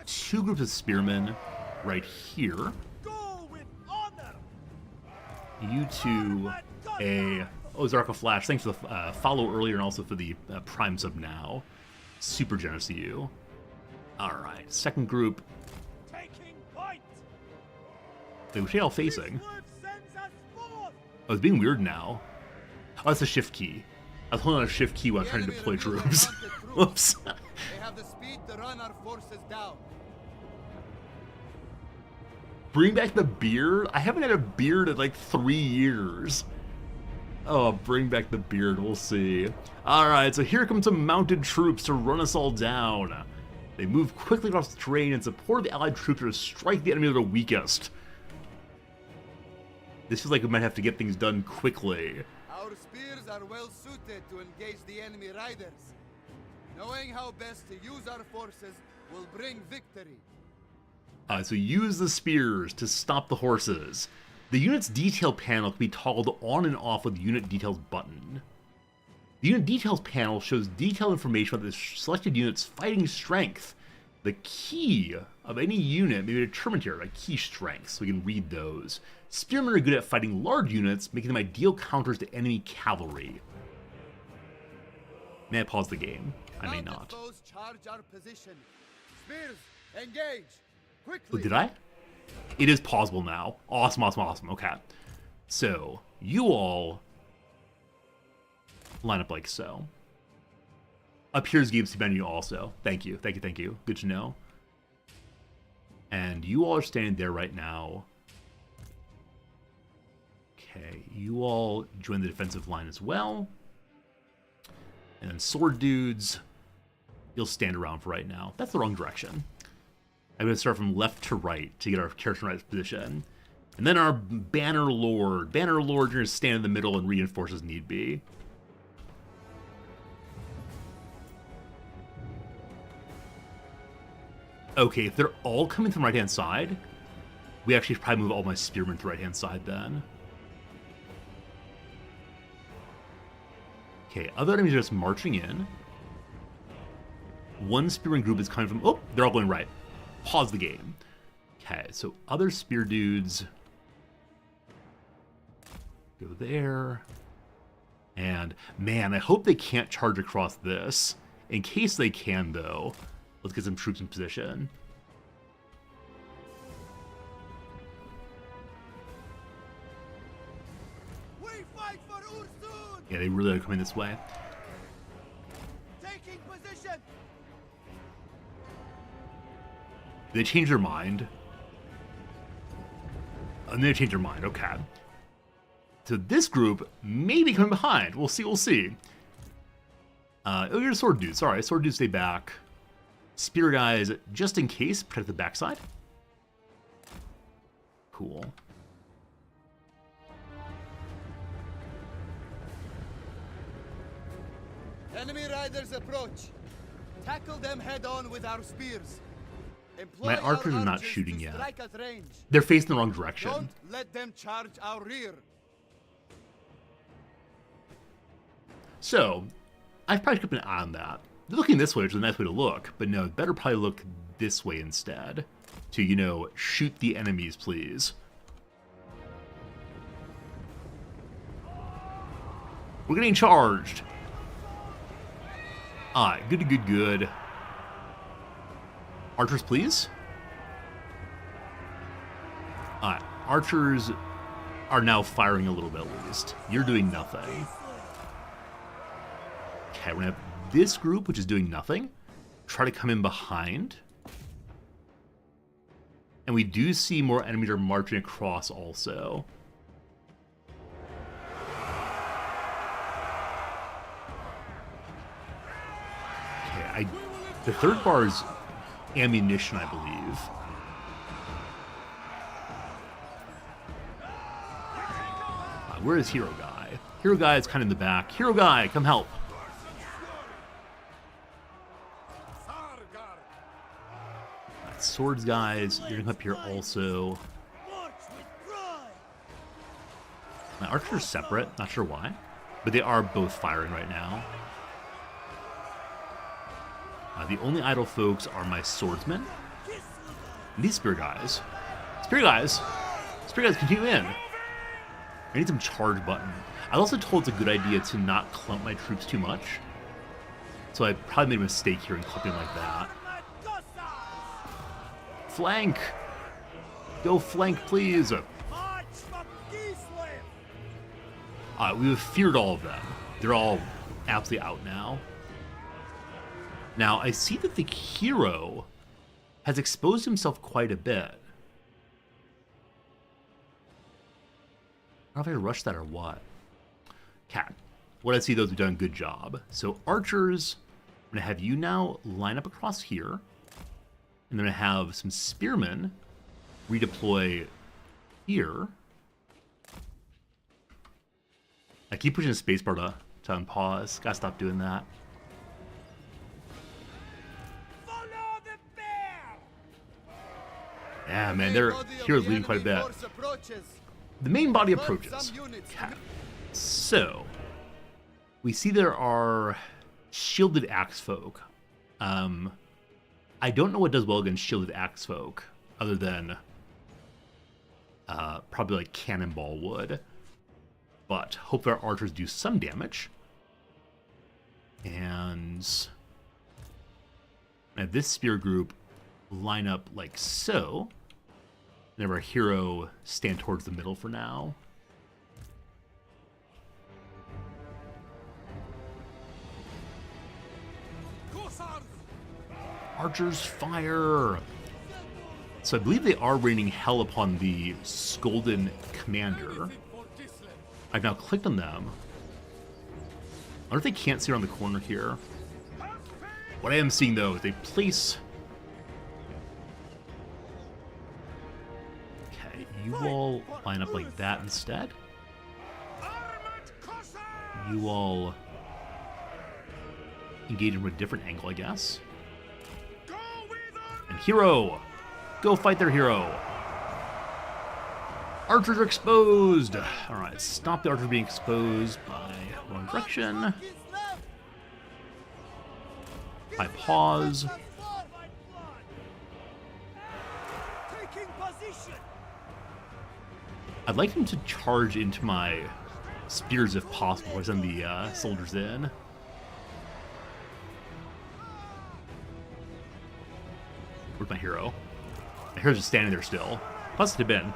2 groups of spearmen right here. You two, Ozarka Flash, thanks for the follow earlier and also for the Prime sub now. Super generous of you. Alright, second group. Wait, which are y'all facing? Oh, it's being weird now. Oh, that's a shift key. I was holding on a shift key while I'm trying to deploy troops. Whoops. They have the speed to run our forces down. Bring back the beard? I haven't had a beard in like 3 years. Oh, bring back the beard, we'll see. Alright, so here come some mounted troops to run us all down. They move quickly across the terrain and support the allied troops to strike the enemy that are weakest. This feels like we might have to get things done quickly. Our spears are well suited to engage the enemy riders. Knowing how best to use our forces will bring victory. So use the spears to stop the horses. The unit's detail panel can be toggled on and off with the unit details button. The unit details panel shows detailed information about the selected unit's fighting strength. The key of any unit may be determined here by key strengths, so we can read those. Spearmen are good at fighting large units, making them ideal counters to enemy cavalry. May I pause the game? I may not. Foes charge our position. Spears, engage! Oh, Quickly! did I? It is pausable now. Awesome, awesome, awesome. Okay. So, you all line up like so. Up here's Games menu also. Thank you, thank you, thank you. Good to know. And you all are standing there right now. Okay, you all join the defensive line as well. And then sword dudes, you'll stand around for right now. That's the wrong direction. I'm going to start from left to right to get our character in right position. And then our Banner Lord. Banner Lord, you're going to stand in the middle and reinforce as need be. Okay, if they're all coming from the right-hand side, we actually should probably move all my spearmen to the right-hand side then. Okay, other enemies are just marching in. One spearman group is coming from... Oh, they're all going right. Pause the game. Okay, so other spear dudes go there. And, man, I hope they can't charge across this. In case they can, though, let's get some troops in position. We fight for Ursun! Yeah, they really are coming this way. Taking position! They change their mind. And they change their mind, okay. So this group may be coming behind. We'll see, we'll see. Oh, you're a sword dude. Sorry, sword dude, stay back. Spear guys, just in case, protect the backside. Cool. Enemy riders approach. Tackle them head on with our spears. Employ My archers our are not archers shooting to yet. strike at range. They're facing the wrong direction. Don't let them charge our rear. So, I've probably kept an eye on that. They're looking this way, which is a nice way to look, but no, better probably look this way instead. To, you know, shoot the enemies, please. We're getting charged. Alright, good, good, good. Archers, please. Alright, archers are now firing a little bit at least. You're doing nothing. Okay, we're gonna have this group, which is doing nothing, try to come in behind. And we do see more enemies are marching across also. The third bar is ammunition, I believe. Where is Hero Guy? Hero Guy is kind of in the back. Hero Guy, come help. Swords guys, you're gonna come up here also. My archers are separate, not sure why, but they are both firing right now. The only idle folks are my swordsmen and these spear guys. Spear guys, continue in. I need some charge button. I was also told it's a good idea to not clump my troops too much, so I probably made a mistake here in clumping like that. Flank! Go flank, please! We've feared all of them. They're all absolutely out now. Now, I see that the hero has exposed himself quite a bit. I don't know if I rush that or what. Cat. What I see, those have done a good job. So, archers, I'm going to have you now line up across here. And then I have some spearmen redeploy here. I keep pushing the spacebar to unpause. Gotta stop doing that. Follow the bear! Yeah, man, their heroes leading quite a bit. The main body approaches. Okay. So, we see there are shielded axe folk. I don't know what does well against shielded axe folk, other than probably like cannonball would. But hope our archers do some damage. And have this spear group line up like so. And have our hero stand towards the middle for now. Archers fire! So I believe they are raining hell upon the Skolden commander. I've now clicked on them. I wonder if they can't see around the corner here. What I am seeing though is they place... Okay, you all line up like that instead. You all engage from a different angle, I guess. And hero! Go fight their hero! Archers are exposed! Alright, stop the archers being exposed by wrong direction. I pause. I'd like him to charge into my spears if possible, or send the soldiers in. Where's my hero? My hero's just standing there still. Must have been.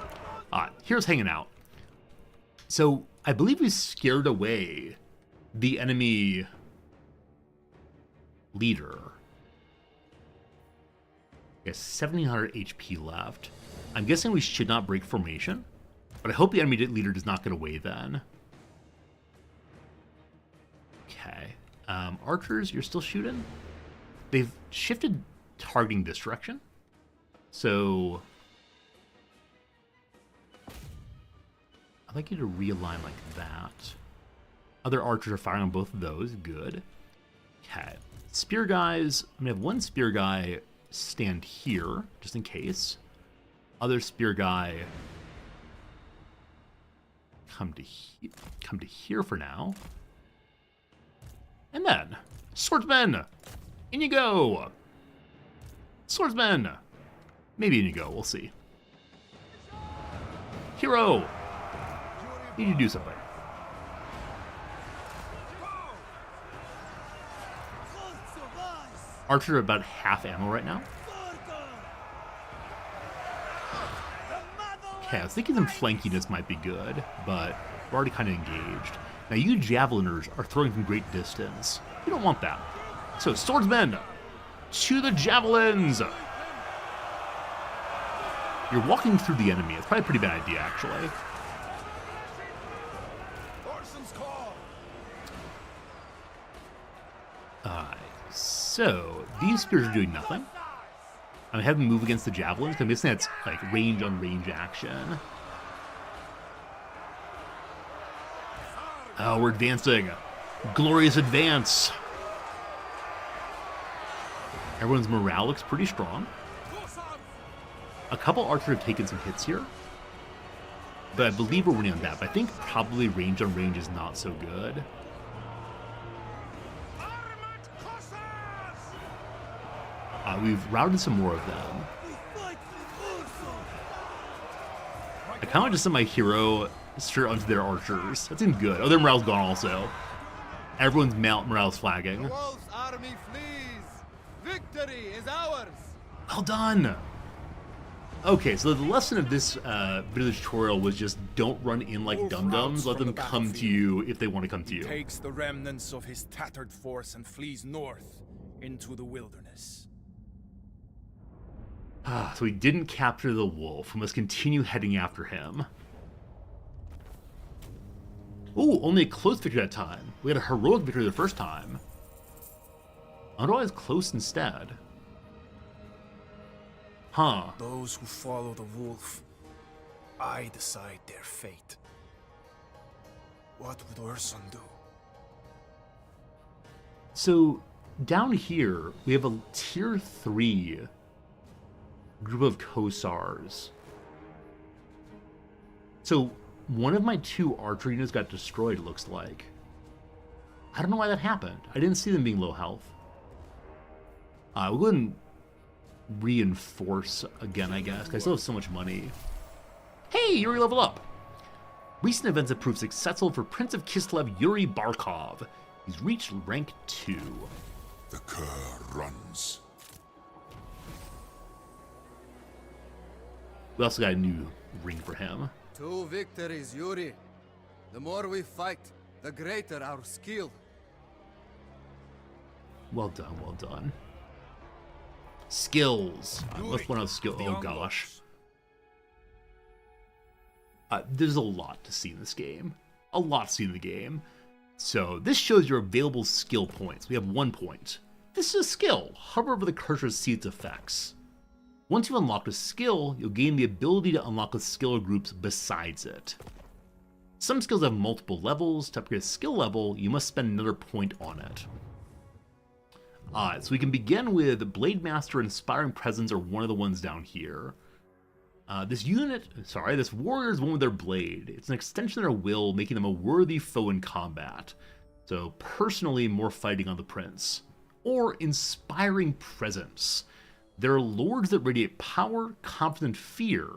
Hero's hanging out. So, I believe we scared away the enemy leader. He has 1700 HP left. I'm guessing we should not break formation, but I hope the enemy leader does not get away then. Okay. Archers, you're still shooting? They've shifted targeting this direction. So I'd like you to realign like that. Other archers are firing on both of those. Good. Okay. Spear guys, I'm gonna have one spear guy stand here, just in case. Other spear guy come to here for now. And then, swordsman! In you go! Swordsman! Maybe in you go, we'll see. Hero! Need you to do something. Archer are about half ammo right now. Okay, I was thinking some flankiness might be good, but we're already kind of engaged. Now you javeliners are throwing from great distance. You don't want that. So swordsmen, to the javelins! You're walking through the enemy. It's probably a pretty bad idea, actually. Alright, so These spears are doing nothing. I'm having to move against the javelins, because I'm guessing that's like range on range action. Oh, we're advancing. Glorious advance. Everyone's morale looks pretty strong. A couple archers have taken some hits here, but I believe we're winning on that. But I think probably range on range is not so good. We've routed some more of them. I kind of just sent my hero straight onto their archers. That seems good. Oh, their morale's gone also. Everyone's morale's flagging. The wolf's army flees. Victory is ours. Well done. Okay, so the lesson of this video tutorial was just don't run in like dum-dums. Let them come to you if they want to come to you. Takes the remnants of his tattered force and flees north into the wilderness. So we didn't capture the wolf. We must continue heading after him. Ooh, only a close victory that time. We had a heroic victory the first time. Otherwise close instead. Huh. Those who follow the wolf, I decide their fate. What would Urson do? So, down here, we have a tier 3 group of Kossars. So, one of my 2 archer units got destroyed, it looks like. I don't know why that happened. I didn't see them being low health. We'll go ahead and reinforce again, I guess, because I still have so much money. Hey, Yuri level up! Recent events have proved successful for Prince of Kislev Yuri Barkov. He's reached rank 2. The cur runs. We also got a new ring for him. 2 victories, Yuri. The more we fight, the greater our skill. Well done, well done. Skills. Let's learn how to skill. Oh gosh. There's a lot to see in this game. A lot to see in the game. So this shows your available skill points. We have 1 point. This is a skill. Hover over the cursor to see its effects. Once you unlock a skill, you'll gain the ability to unlock the skill groups besides it. Some skills have multiple levels. To upgrade a skill level, you must spend another point on it. So we can begin with Blade Master, Inspiring Presence, or one of the ones down here. This warrior is one with their blade. It's an extension of their will, making them a worthy foe in combat. So personally, more fighting on the prince. Or Inspiring Presence. They're lords that radiate power, confidence, and fear,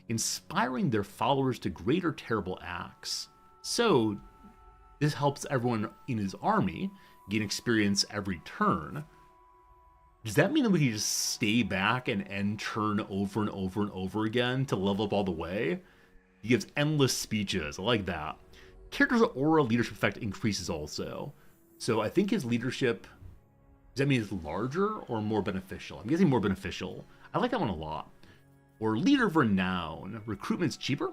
inspiring their followers to greater terrible acts. So this helps everyone in his army gain experience every turn. Does that mean that we can just stay back and end turn over and over and over again to level up all the way? He gives endless speeches. I like that. Character's aura leadership effect increases also. So I think his leadership, does that mean it's larger or more beneficial? I'm guessing more beneficial. I like that one a lot. Or Leader of Renown. Recruitment's cheaper.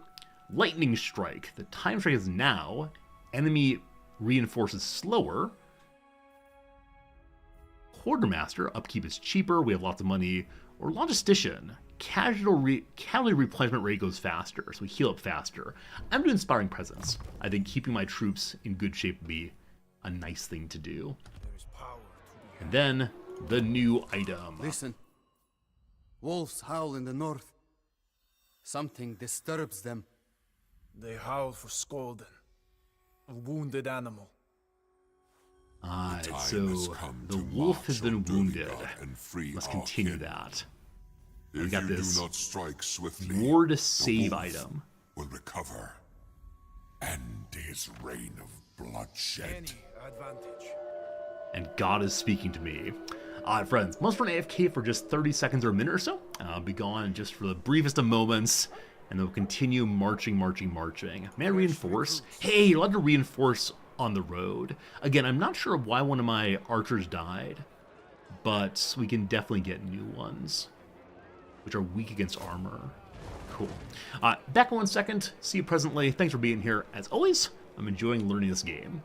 Lightning Strike. The time strike is now. Enemy reinforces slower. Quartermaster. Upkeep is cheaper. We have lots of money. Or Logistician. Casualty replenishment rate goes faster, so we heal up faster. I'm doing Inspiring Presence. I think keeping my troops in good shape would be a nice thing to do. And then, the new item. Listen. Wolves howl in the north. Something disturbs them. They howl for Skolden, a wounded animal. So the wolf has been wounded. Let's continue that. We got this war to save item. Will recover. End his reign of bloodshed. Any advantage. And God is speaking to me. Friends, must run AFK for just 30 seconds or a minute or so. I'll be gone just for the briefest of moments, and then we'll continue marching. May I reinforce? Hey, you're allowed to reinforce on the road. Again, I'm not sure why one of my archers died, but we can definitely get new ones, which are weak against armor. Cool. Back in 1 second. See you presently. Thanks for being here. As always, I'm enjoying learning this game.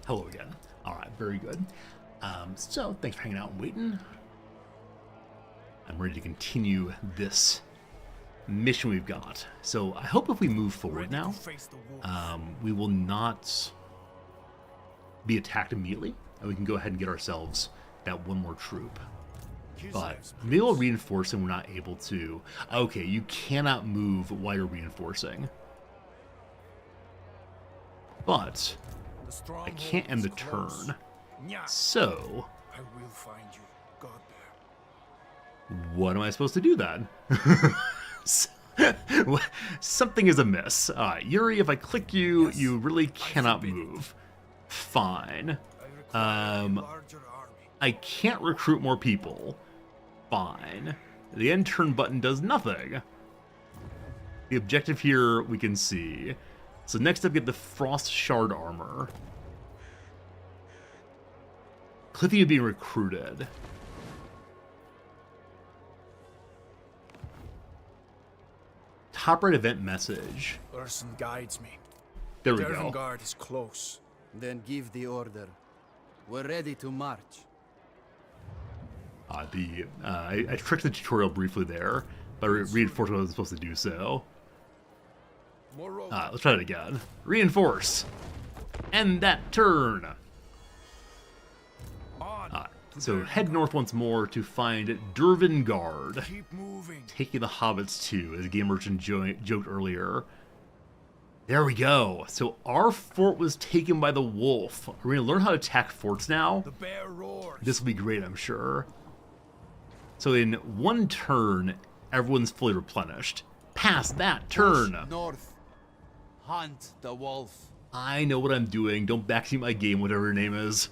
Hello again. All right, very good. So thanks for hanging out and waiting. I'm ready to continue this mission we've got. So I hope if we move forward now, we will not be attacked immediately, and we can go ahead and get ourselves that one more troop. But maybe we'll reinforce and we're not able to. Okay, you cannot move while you're reinforcing. But I can't end the turn. So I will find you, Godbear. what am I supposed to do then? Something is amiss. Yuri, if I click you, you really cannot move. Fine. I can't recruit more people. Fine. The end turn button does nothing. The objective here we can see. So next up, get the Frost Shard Armor. Cliffy being recruited. Top right event message. Urson guides me. There we go. Dervingard is close. Then give the order. We're ready to march. I tricked the tutorial briefly there, but reinforced what I was supposed to do so. Let's try it again. Reinforce. End that turn. So head north once more to find Dervingard. Keep moving. Taking the hobbits too, as Game Merchant joked earlier. There we go. So our fort was taken by the wolf. Are we gonna learn how to attack forts now? The bear roars. This will be great, I'm sure. So in one turn, everyone's fully replenished. Past that turn. Push north. Hunt the wolf. I know what I'm doing. Don't backseat my game, whatever your name is.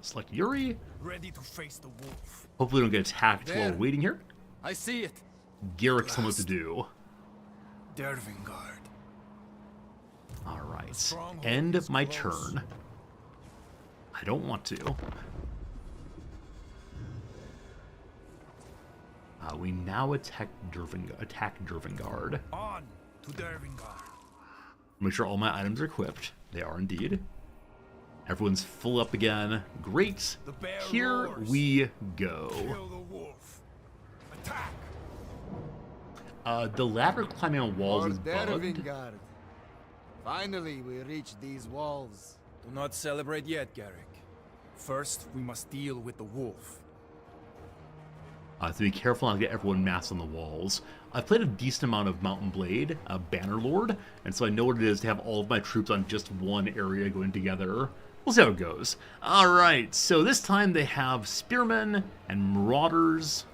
Select Yuri. Ready to face the wolf. Hopefully we don't get attacked while we're waiting here. I see it. Garrick's told what to do. Dervingard. Alright. End my turn. I don't want to. We now attack Dervingard. On to Dervingard. Make sure all my items are equipped. They are indeed. Everyone's full up again. Great. Here we go. Kill the wolf. Attack. The ladder climbing on walls is bugged. Dervingard. Finally, we reached these walls. Do not celebrate yet, Garrick. First, we must deal with the wolf. So be careful not to get everyone massed on the walls. I've played a decent amount of Mountain Blade, Bannerlord, and so I know what it is to have all of my troops on just one area going together. We'll see how it goes. Alright, so this time they have Spearmen and Marauders,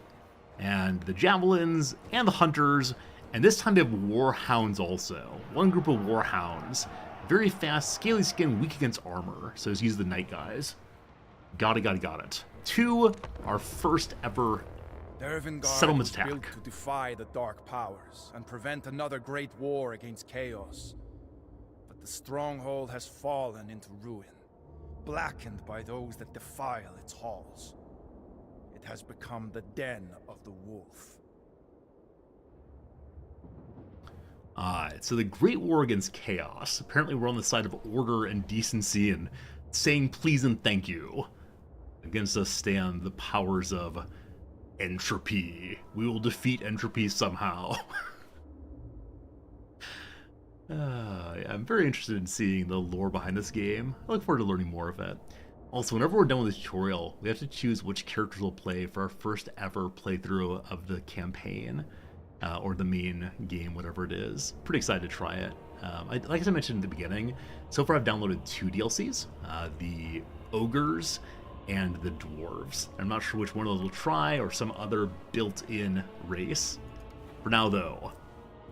and the Javelins, and the Hunters, and this time they have Warhounds also. One group of Warhounds. Very fast, scaly skin, weak against armor, so let's use the Knight guys. Got it. Two, our first ever Dervingard settlement was attack. built to defy the dark powers and prevent another great war against chaos. But the stronghold has fallen into ruin, blackened by those that defile its halls. It has become the den of the wolf. So the Great War against Chaos. Apparently we're on the side of order and decency and saying please and thank you. Against us stand the powers of entropy. We will defeat entropy somehow. I'm very interested in seeing the lore behind this game. I look forward to learning more of it. Also, whenever we're done with this tutorial, we have to choose which characters we'll play for our first ever playthrough of the campaign, or the main game, whatever it is. Pretty excited to try it. Like I mentioned in the beginning, so far I've downloaded 2 DLCs, the Ogres and the Dwarves. I'm not sure which one of those we'll try, or some other built-in race. For now, though,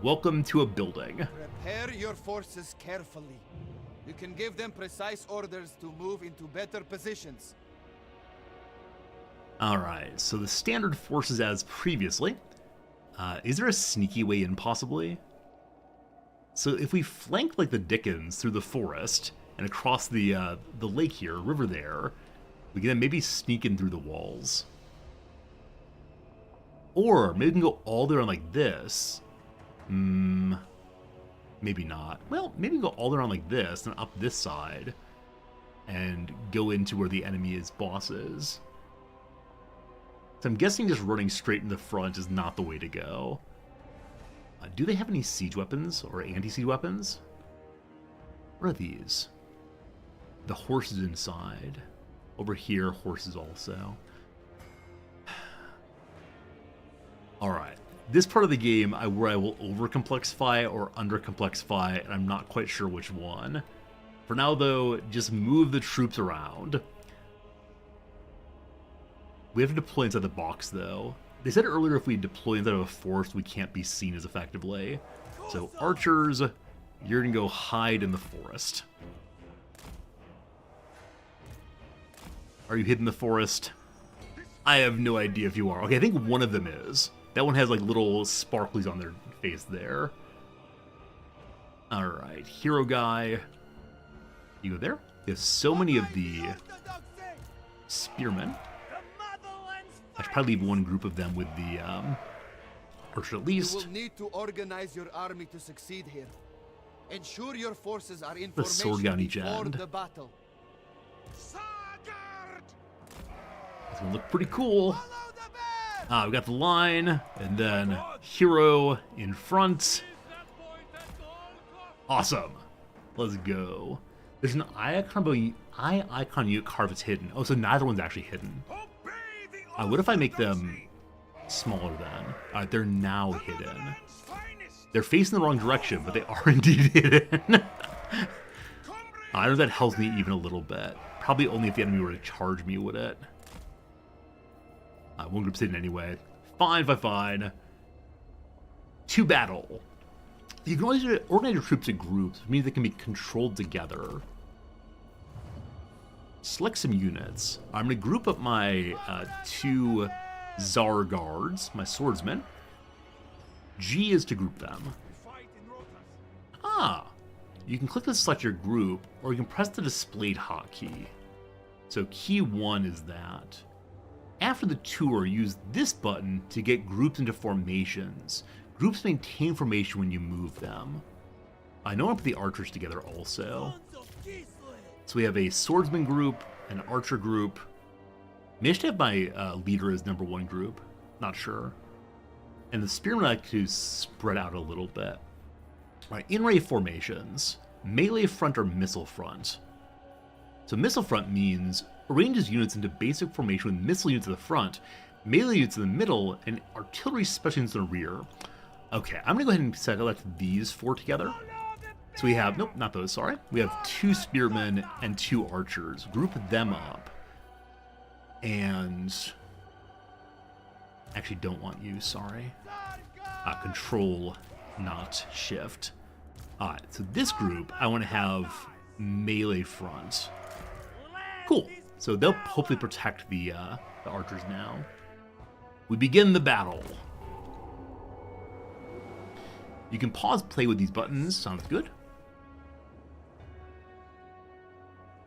welcome to a building. Prepare your forces carefully. You can give them precise orders to move into better positions. Alright, so the standard forces as previously. Is there a sneaky way in, possibly? So if we flank like the Dickens through the forest, and across the lake here, river there, we can then maybe sneak in through the walls. Or maybe we can go all the way around like this. Maybe not. Well, maybe go all the way around like this and up this side. and go into where the enemy's boss is. So I'm guessing just running straight in the front is not the way to go. Do they have any siege weapons or anti-siege weapons? What are these? The horses inside. Over here, horses also. Alright. This part of the game where I will over-complexify or under-complexify, and I'm not quite sure which one. For now, though, just move the troops around. We have to deploy inside the box, though. They said earlier if we deploy inside of a forest, we can't be seen as effectively. So, archers, you're going to go hide in the forest. Are you hidden in the forest? I have no idea if you are. Okay, I think one of them is. That one has like little sparklies on their face there. Alright, hero guy. You go there. There's so many of the spearmen. I should probably leave one group of them with the archer at least. You will need to organize your army to succeed here. Ensure your forces are in The sword guy on each before end. the battle. It's gonna look pretty cool. We got the line, and then hero in front. Awesome. Let's go. There's an eye icon you carve it's hidden. Oh, so neither one's actually hidden. What if I make them smaller then? Alright, they're now hidden. They're facing the wrong direction, but they are indeed hidden. I don't know if that helps me even a little bit. Probably only if the enemy were to charge me, would it? One group's hidden anyway. Fine, fine, fine. To battle. You can always organize your troops in groups, which means they can be controlled together. Select some units. I'm going to group up my 2 Tsar guards, my swordsmen. G is to group them. You can click to select your group, or you can press the displayed hotkey. So key 1 is that. After the tour, use this button to get groups into formations. Groups maintain formation when you move them. I know I put the archers together also. So we have a swordsman group, an archer group. Maybe I should have my leader as number 1 group. Not sure. And the spearmen I like to spread out a little bit. Alright, in-array formations. Melee front or missile front. So missile front means arranges units into basic formation with missile units at the front, melee units in the middle, and artillery special units in the rear. Okay, I'm going to go ahead and select these 4 together. So we have, nope, not those, sorry. We have 2 spearmen and 2 archers. Group them up. And actually don't want you, sorry. Control, not shift. Alright, so this group, I want to have melee front. Cool. So they'll hopefully protect the archers now. We begin the battle. You can pause play with these buttons. Sounds good.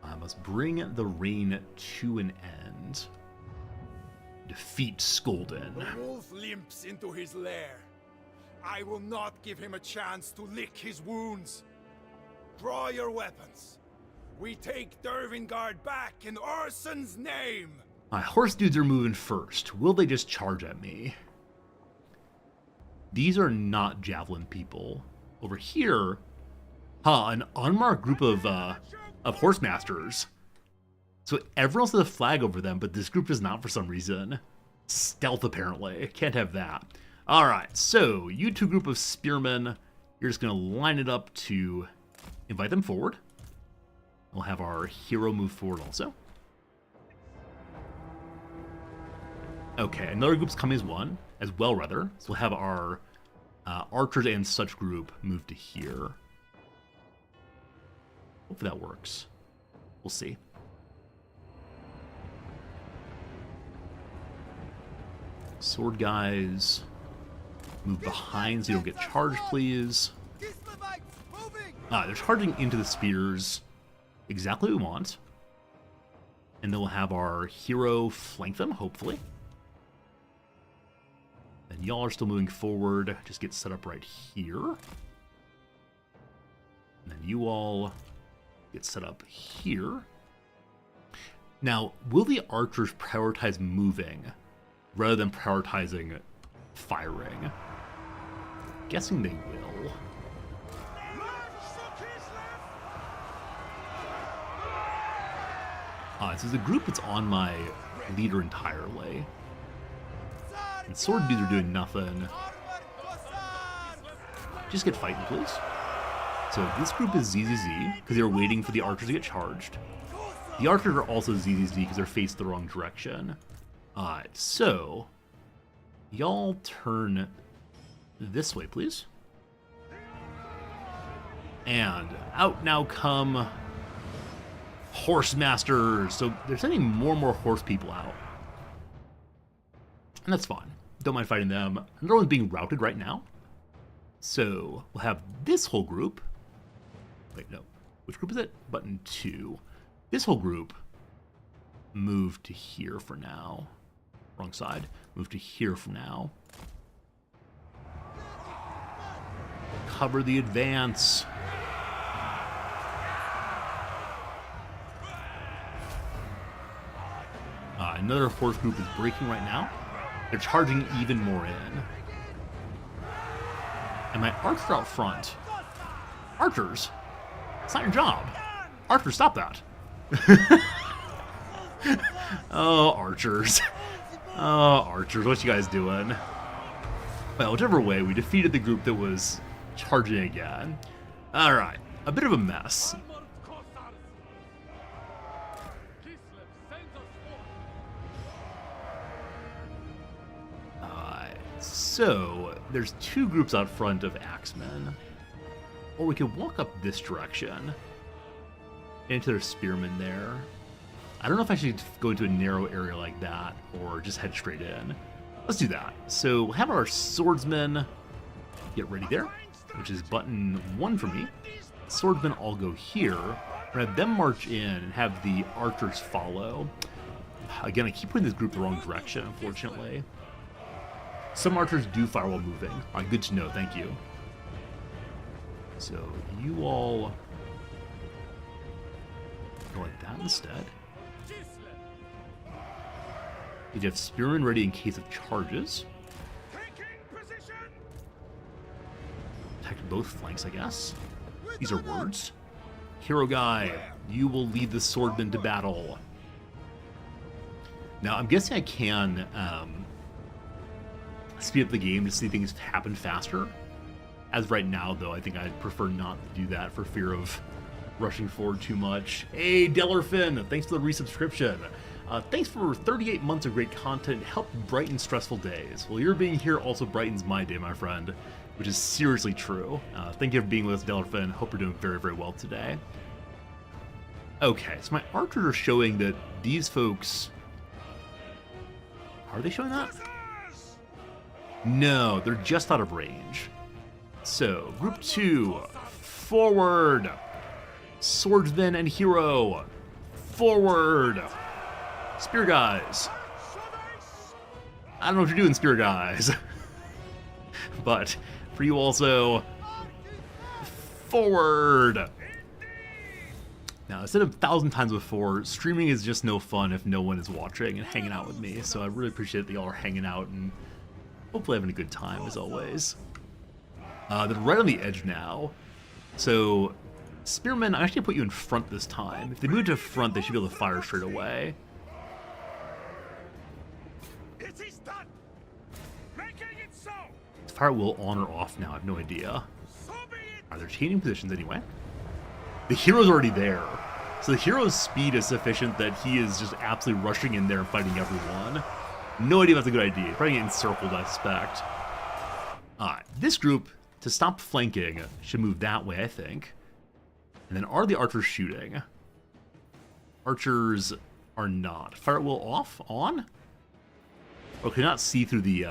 I must bring the reign to an end. Defeat Skolden. The wolf limps into his lair. I will not give him a chance to lick his wounds. Draw your weapons. We take Dervingard back in Orson's name! My horse dudes are moving first. Will they just charge at me? These are not javelin people. Over here, an unmarked group of horse masters. So everyone else has a flag over them, but this group does not for some reason. Stealth, apparently. Can't have that. Alright, so you 2 group of spearmen, you're just going to line it up to invite them forward. We'll have our hero move forward also. Okay, another group's coming as well, rather. So we'll have our archers and such group move to here. Hopefully that works. We'll see. Sword guys, move behind so you don't get charged, please. They're charging into the spears. Exactly what we want. And then we'll have our hero flank them, hopefully. And y'all are still moving forward. Just get set up right here. And then you all get set up here. Now, will the archers prioritize moving rather than prioritizing firing? Guessing they will. So the group that's on my leader entirely. And sword dudes are doing nothing. Just get fighting, please. So this group is ZZZ, because they're waiting for the archers to get charged. The archers are also ZZZ because they're faced the wrong direction. So y'all turn this way, please. And out now come horse masters. So they're sending more and more horse people out. And that's fine. Don't mind fighting them. Another one's being routed right now. So we'll have this whole group. Wait, no. Which group is it? Button 2. This whole group move to here for now. Wrong side. Move to here for now. Cover the advance. Another horse group is breaking right now. They're charging even more in. And my archer out front. Archers? It's not your job. Archers, stop that. Oh, archers. Oh, archers, what you guys doing? Well, whichever way, we defeated the group that was charging again. Alright, a bit of a mess. So, there's two groups out front of axemen. Or we could walk up this direction. Into their spearmen there. I don't know if I should go into a narrow area like that, or just head straight in. Let's do that. So, we'll have our swordsmen get ready there, which is button 1 for me. Swordsmen all go here. We're gonna have them march in and have the archers follow. Again, I keep putting this group the wrong direction, unfortunately. Some archers do fire while moving. Good to know, thank you. So, you all go like that instead. You have spearmen ready in case of charges. Attack both flanks, I guess. These are words. Hero guy, you will lead the swordmen to battle. Now, I'm guessing I can speed up the game to see things happen faster. As right now, though, I think I'd prefer not to do that for fear of rushing forward too much. Hey, Dellerfin, thanks for the resubscription. Thanks for 38 months of great content. Helped brighten stressful days. Well, your being here also brightens my day, my friend, which is seriously true. Thank you for being with us, Dellerfin. Hope you're doing very, very well today. Okay, so my archers are showing that these folks... Are they showing that? No, they're just out of range. So, group 2, forward! Swordsman and hero, forward! Spear guys. I don't know what you're doing, spear guys. But, for you also, forward! Now, I said 1,000 times before, streaming is just no fun if no one is watching and hanging out with me, so I really appreciate that y'all are hanging out and hopefully having a good time, as always. They're right on the edge now. So, spearmen, I actually put you in front this time. If they move to front, they should be able to fire straight away. It is done. Making it so. Is fire will on or off now? I have no idea. Are they changing positions anyway? The hero's already there. So the hero's speed is sufficient that he is just absolutely rushing in there and fighting everyone. No idea if that's a good idea. Probably get encircled, I suspect. This group, to stop flanking, should move that way, I think. And then are the archers shooting? Archers are not. Fire at will off? On? Or can not see through the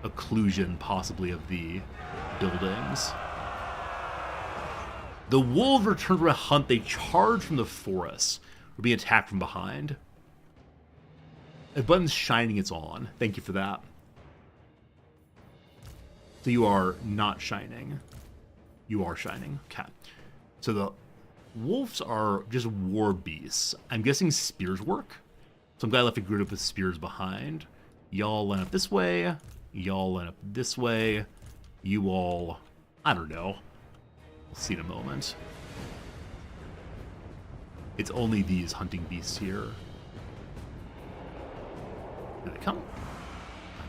occlusion, possibly, of the buildings. The wolves return from a hunt. They charge from the forest. We're being attacked from behind. The button's shining, it's on. Thank you for that. So you are not shining. You are shining. Okay. So the wolves are just war beasts. I'm guessing spears work. So I'm glad I left a group with spears behind. Y'all line up this way. Y'all line up this way. You all, I don't know. We'll see in a moment. It's only these hunting beasts here. Here they come.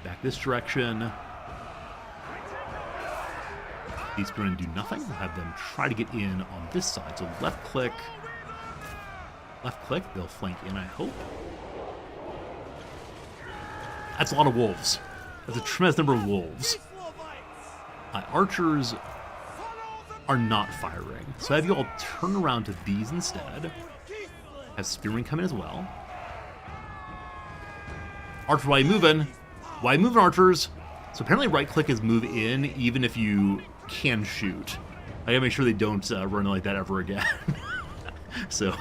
Back this direction. These are going to do nothing. We'll have them try to get in on this side. So left click. Left click. They'll flank in, I hope. That's a lot of wolves. That's a tremendous number of wolves. Archers are not firing. So I have you all turn around to these instead. Have spearmen come in as well. Archer, why are you moving? Why are you moving, archers? So apparently right click is move in even if you can shoot. I gotta make sure they don't run like that ever again. So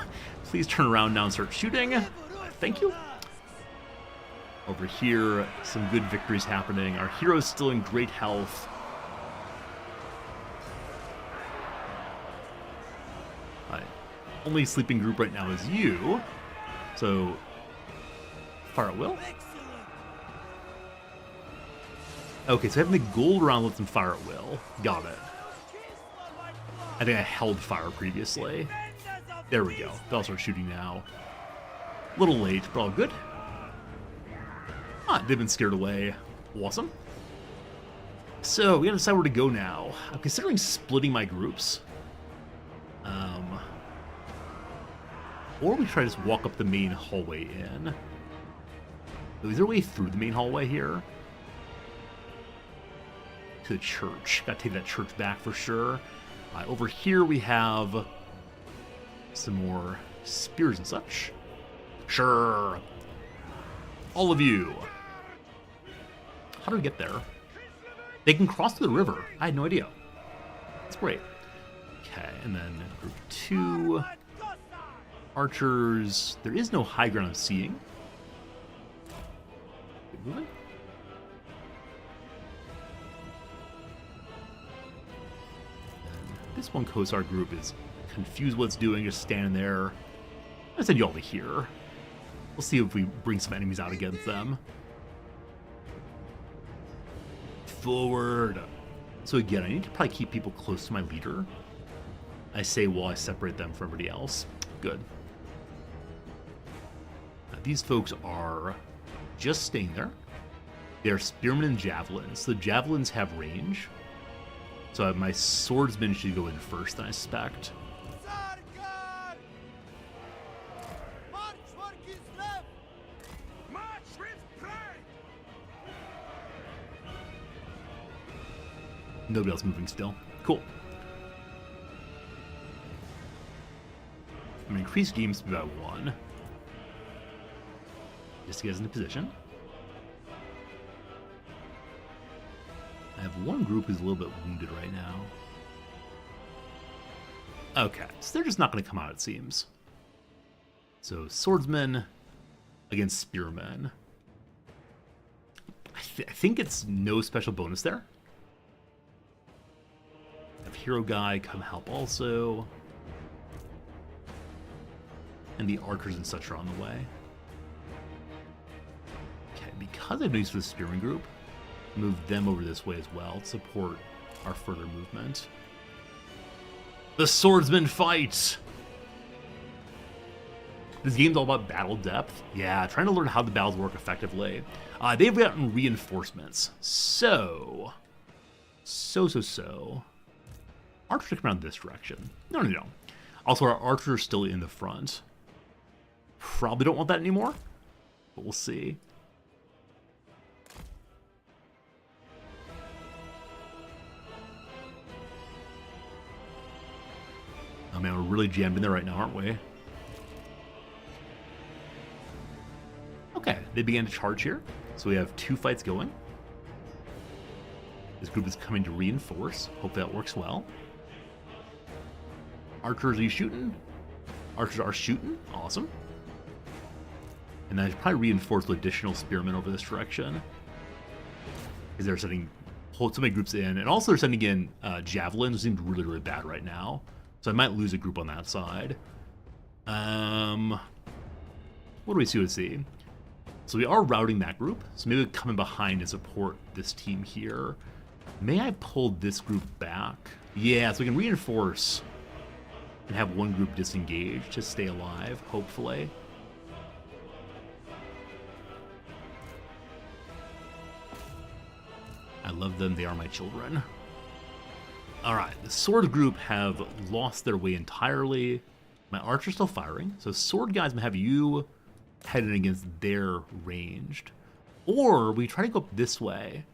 please turn around now and start shooting. Thank you. Over here, some good victories happening. Our hero's still in great health. Only sleeping group right now is you. So, fire at will. Okay, so having the gold around lets them fire at will. Got it. I think I held fire previously. There we go. They'll start shooting now. A little late, but all good. They've been scared away. Awesome. So, we gotta decide where to go now. I'm considering splitting my groups. Or we try to just walk up the main hallway in. Is there a way through the main hallway here? To the church. Gotta take that church back for sure. Over here we have some more spears and such. Sure. All of you. How do we get there? They can cross the river. I had no idea. That's great. Okay, and then group 2. Archers. There is no high ground I'm seeing. Keep moving. This one Kosar group is confused what it's doing, just standing there. I send you all to here. We'll see if we bring some enemies out against them. Forward. So again, I need to probably keep people close to my leader. I say while I separate them from everybody else. Good. Now, these folks are just staying there. They're spearmen and javelins. The javelins have range. So my swordsman should go in first, I suspect. Nobody else moving still. Cool. I'm going to increase game speed by 1. Just to get us into position. I have one group who's a little bit wounded right now. Okay, so they're just not going to come out, it seems. So, swordsmen against spearmen. I think it's no special bonus there. Have hero guy come help also. And the archers and such are on the way. Okay, because I've used for the spearman group, move them over this way as well to support our further movement. The swordsman fight! This game's all about battle depth. Yeah, trying to learn how the battles work effectively. They've gotten reinforcements. So. Archers come around this direction. No. Also, our archers are still in the front. Probably don't want that anymore, but we'll see. Oh man, we're really jammed in there right now, aren't we? Okay, they began to charge here. So we have 2 fights going. This group is coming to reinforce. Hope that works well. Archers, are you shooting? Archers are shooting. Awesome. And then I should probably reinforce with additional spearmen over this direction. Because they're sending so many groups in. And also they're sending in javelins, which seems really, really bad right now. So I might lose a group on that side. What do we see? Let's see. So we are routing that group. So maybe we come in behind and support this team here. May I pull this group back? Yeah, so we can reinforce and have one group disengage to stay alive, hopefully. I love them. They are my children. All right, the sword group have lost their way entirely. My archer's still firing, so sword guys may have you headed against their ranged. Or we try to go up this way.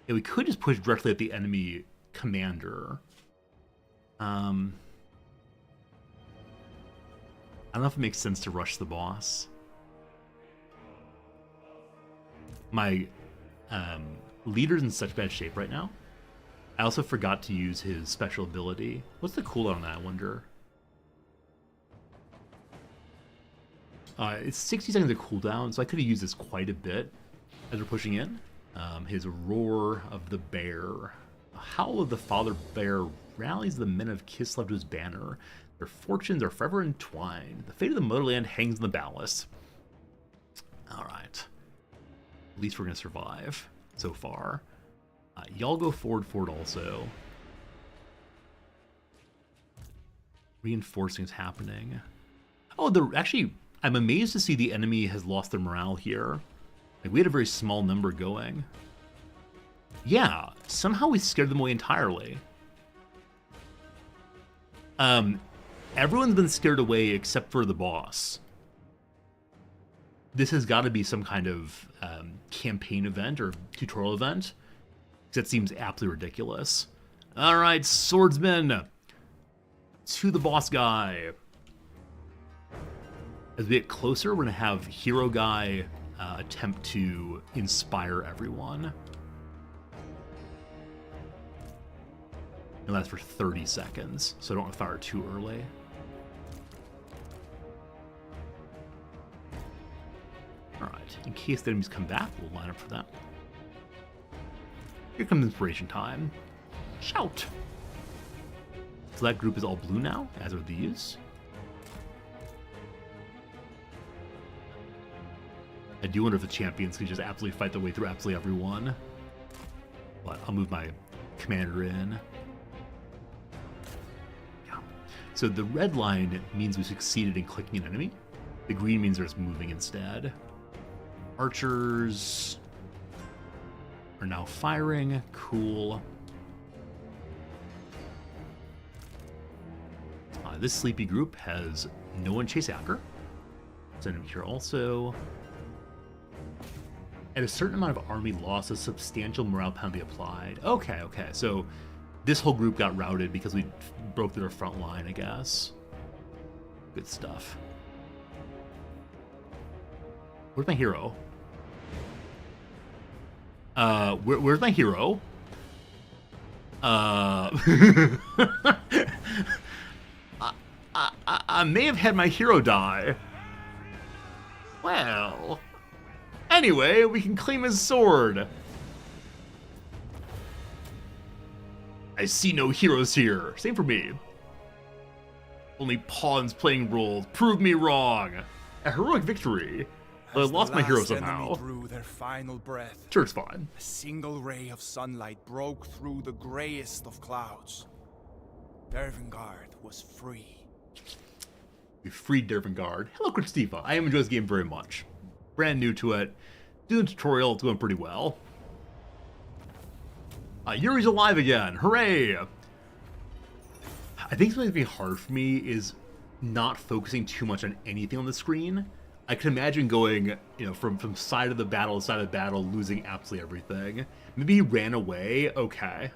Yeah, we could just push directly at the enemy commander. I don't know if it makes sense to rush the boss. My leader's in such bad shape right now. I also forgot to use his special ability. What's the cooldown on that, I wonder? It's 60 seconds of cooldown, so I could have used this quite a bit as we're pushing in. His Roar of the Bear. A howl of the Father Bear rallies the men of Kislev to his banner. Their fortunes are forever entwined. The fate of the motherland hangs in the balance. Alright. At least we're going to survive so far. Y'all go forward also. Reinforcing is happening. Oh, actually, I'm amazed to see the enemy has lost their morale here. Like, we had a very small number going. Yeah, somehow we scared them away entirely. Everyone's been scared away except for the boss. This has got to be some kind of campaign event or tutorial event. That seems absolutely ridiculous. All right, swordsmen, to the boss guy. As we get closer, we're gonna have hero guy attempt to inspire everyone. And that's for 30 seconds, so I don't want to fire too early. All right, in case the enemies come back, we'll line up for that. Here comes inspiration time. Shout! So that group is all blue now, as are these. I do wonder if the champions can just absolutely fight their way through absolutely everyone. But I'll move my commander in. Yeah. So the red line means we succeeded in clicking an enemy. The green means they're just moving instead. Archers are now firing. Cool. This sleepy group has no one chase after. Send him here also. At a certain amount of army loss, a substantial morale penalty applied. Okay. So this whole group got routed because we broke their front line, I guess. Good stuff. Where's my hero? Where's my hero? I may have had my hero die. Well, anyway, we can claim his sword. I see no heroes here. Same for me. Only pawns playing roles. Prove me wrong. A heroic victory. But I lost my hero somehow. Drew their final breath. Sure, it's fine. A single ray of sunlight broke through the grayest of clouds. Dervingard was free. We freed Dervingard. Hello, Christifa. I am enjoying this game very much. Brand new to it. Doing the tutorial, it's going pretty well. Yuri's alive again. Hooray! I think something that's be hard for me is not focusing too much on anything on the screen. I can imagine going, from side of the battle to side of the battle, losing absolutely everything. Maybe he ran away. Okay.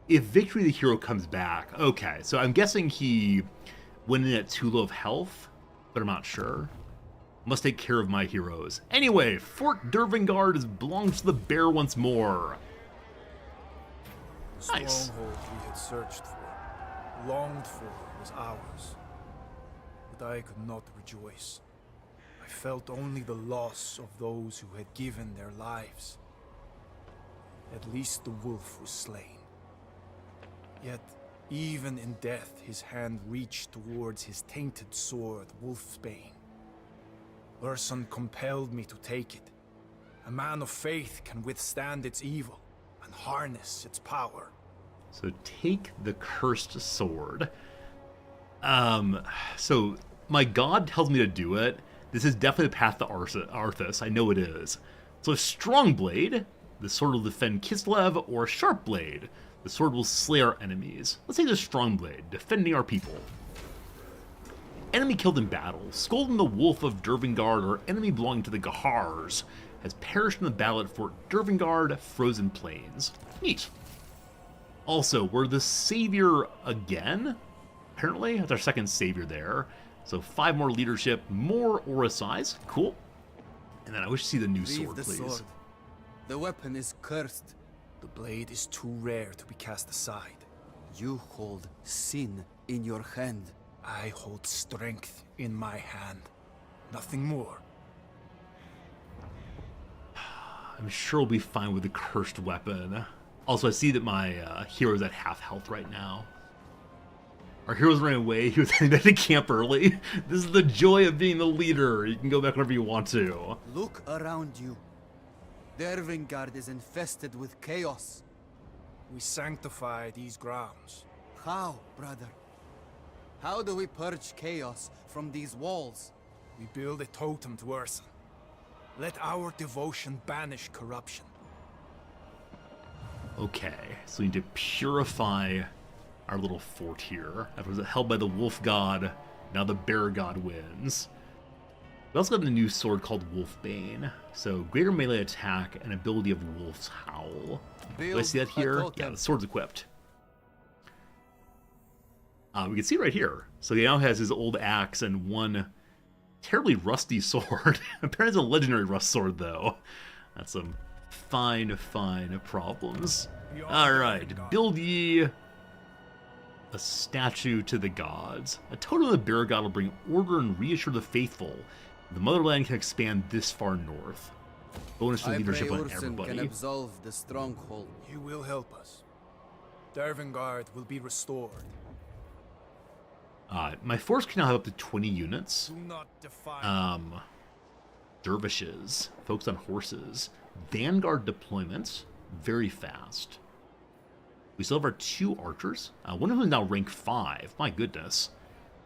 If Victory the hero comes back, okay. So I'm guessing he went in at too low of health, but I'm not sure. Must take care of my heroes. Anyway, Fort Dervingard belongs to the bear once more. The Nice. stronghold we had searched for, longed for, was ours. But I could not rejoice. I felt only the loss of those who had given their lives. At least the wolf was slain. Yet, even in death, his hand reached towards his tainted sword, Wolfsbane. Urson compelled me to take it. A man of faith can withstand its evil and harness its power. So take the cursed sword. So my god tells me to do it. This is definitely the path to Arthas. I know it is. So a strong blade, the sword will defend Kislev, or a sharp blade, the sword will slay our enemies. Let's take the strong blade, defending our people. Enemy killed in battle. Skolden the Wolf of Dervingard, or enemy belonging to the Gahars, has perished in the battle at Fort Dervingard, Frozen Plains. Neat. Also, we're the savior again. Apparently, that's our second savior there. So 5 more leadership, more aura size. Cool. And then I wish to see the new sword, the please. sword. The weapon is cursed. The blade is too rare to be cast aside. You hold sin in your hand. I hold strength in my hand. Nothing more. I'm sure we'll be fine with the cursed weapon. Also, I see that my hero's at half health right now. Our hero's running away. He was heading back to camp early. This is the joy of being the leader. You can go back whenever you want to. Look around you. Dervingard is infested with chaos. We sanctify these grounds. How, brother? How do we purge chaos from these walls? We build a totem to Urson. Let our devotion banish corruption. Okay, so we need to purify our little fort here. That was held by the wolf god. Now the bear god wins. We also got a new sword called Wolfbane. So greater melee attack and ability of Wolf's Howl. Do I see that here? Yeah, the sword's equipped. We can see it right here. So he now has his old axe and one terribly rusty sword. Apparently it's a legendary rust sword, though. That's some fine problems. Alright, build ye a statue to the gods. A totem of the bear god will bring order and reassure the faithful. The motherland can expand this far north. Bonus to leadership on everybody. Can absolve the stronghold. You will help us. Dervingard will be restored. My force can now have up to 20 units. Do not defy Dervishes, folks on horses. Vanguard deployments, very fast. We still have our 2 archers. One of them is now rank 5. My goodness.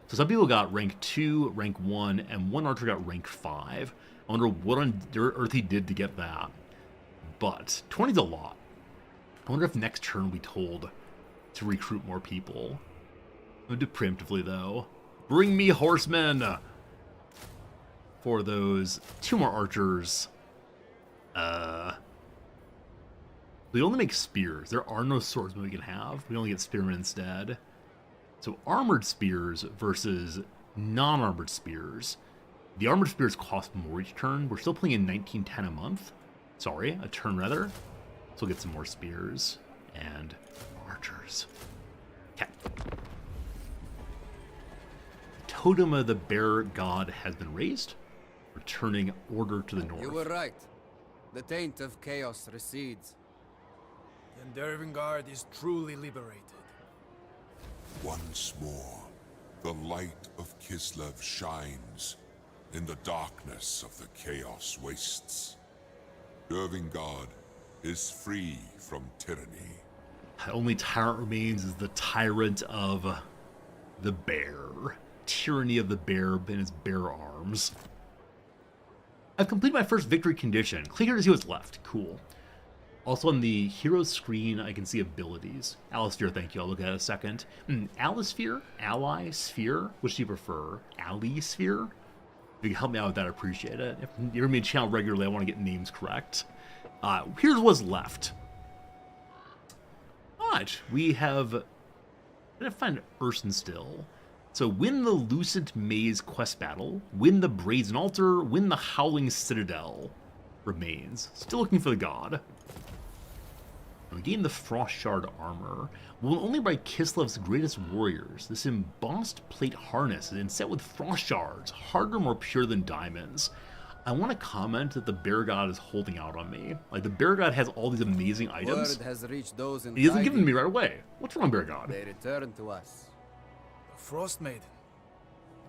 So some people got rank 2, rank 1, and one archer got rank 5. I wonder what on earth he did to get that. But 20's a lot. I wonder if next turn we told to recruit more people. I'm gonna do preemptively, though. Bring me horsemen! For those 2 more archers. We only make spears. There are no swordsmen we can have. We only get spearmen instead. So armored spears versus non-armored spears. The armored spears cost more each turn. We're still playing in 1910 a month. Sorry, a turn rather. So we'll get some more spears and archers. Okay. Totem of the bear god has been raised, returning order to the north. You were right. The taint of chaos recedes. Then Dervingard is truly liberated. Once more, the light of Kislev shines in the darkness of the Chaos Wastes. Dervingard is free from tyranny. The only tyrant remains is the tyrant of the bear. Tyranny of the bear in his bear arms. I've completed my first victory condition. Click here to see what's left. Cool. Also on the hero screen, I can see abilities. Alisphere, thank you. I'll look at it in a second. Alisphere? Ally? Sphere? Which do you prefer? Ally Sphere? If you can help me out with that, I appreciate it. If you're in my channel regularly, I want to get names correct. Here's what's left. Alright, we have... I'm going to find Urson still. So win the Lucent Maze quest battle, win the Brazen Altar, win the Howling Citadel. Remains. Still looking for the god. And we gain the Frost Shard armor. Worn only by Kislev's greatest warriors, this embossed plate harness is inset with frost shards, harder, more pure than diamonds. I want to comment that the Bear God is holding out on me. Like, the Bear God has all these amazing items. Word has reached those in He doesn't give them to hiding. me right away. What's wrong, Bear God? They return to us. The Frost Maiden.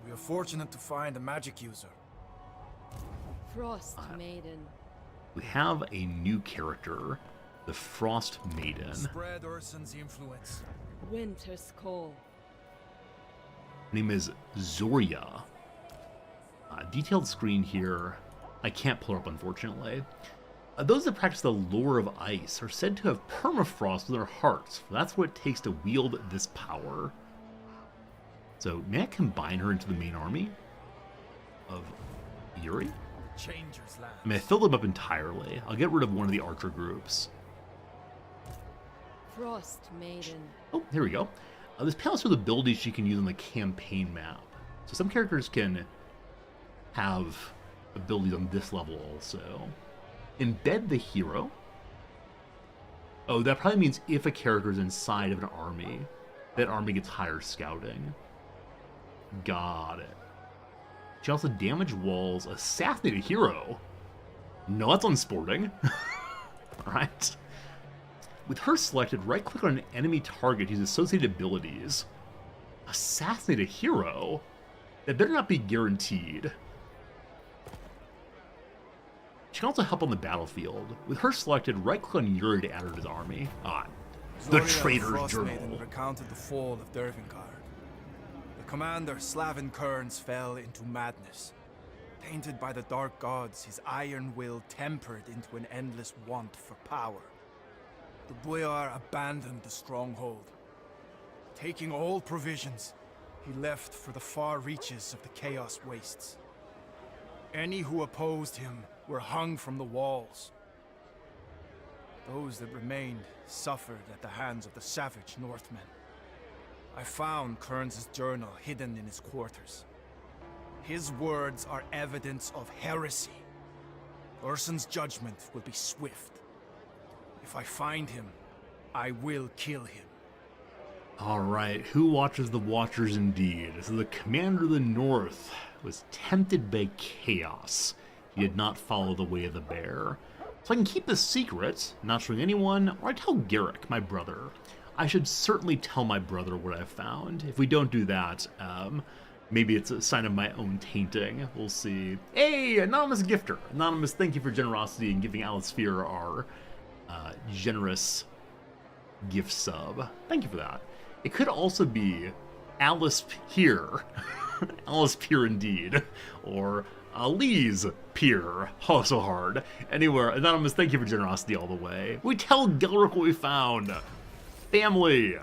We are fortunate to find a magic user. Frost Maiden. We have a new character, the Frost Maiden. Spread Urson's influence. Winter's Call. Her name is Zoria. Detailed screen here. I can't pull her up, unfortunately. Those that practice the lore of ice are said to have permafrost in their hearts, for that's what it takes to wield this power. So, may I combine her into the main army of Yuri? Changer's Land. I mean, I filled them up entirely. I'll get rid of one of the archer groups. Frost Maiden. Oh, here we go. This panel shows abilities you can use on the campaign map. So some characters can have abilities on this level also. Embed the hero. Oh, that probably means if a character is inside of an army, that army gets higher scouting. Got it. She also damage walls, assassinate a hero. No, that's unsporting. Alright. With her selected, right-click on an enemy target, use associated abilities. Assassinate a hero? That better not be guaranteed. She can also help on the battlefield. With her selected, right-click on Yuri to add her to his army. The Zoria Traitor's Frostmaiden Journal. recounted the fall of Dervingard. The commander, Slavin Kearns, fell into madness. Tainted by the dark gods, his iron will tempered into an endless want for power. The boyar abandoned the stronghold. Taking all provisions, he left for the far reaches of the Chaos Wastes. Any who opposed him were hung from the walls. Those that remained suffered at the hands of the savage Northmen. I found Kearns' journal hidden in his quarters. His words are evidence of heresy. Urson's judgment will be swift. If I find him, I will kill him. Alright, who watches the Watchers indeed? So the Commander of the North was tempted by chaos. He did not follow the way of the bear. So I can keep this secret, not showing anyone, or I tell Garrick, my brother. I should certainly tell my brother what I've found. If we don't do that, maybe it's a sign of my own tainting. We'll see. Hey, Anonymous Gifter. Anonymous, thank you for generosity in giving Alice Fear our generous gift sub. Thank you for that. It could also be Alice Peer. Alice Peer indeed. Or Lee's Peer. Oh, so hard. Anywhere, Anonymous, thank you for generosity all the way. We tell Gelrick what we found. Family.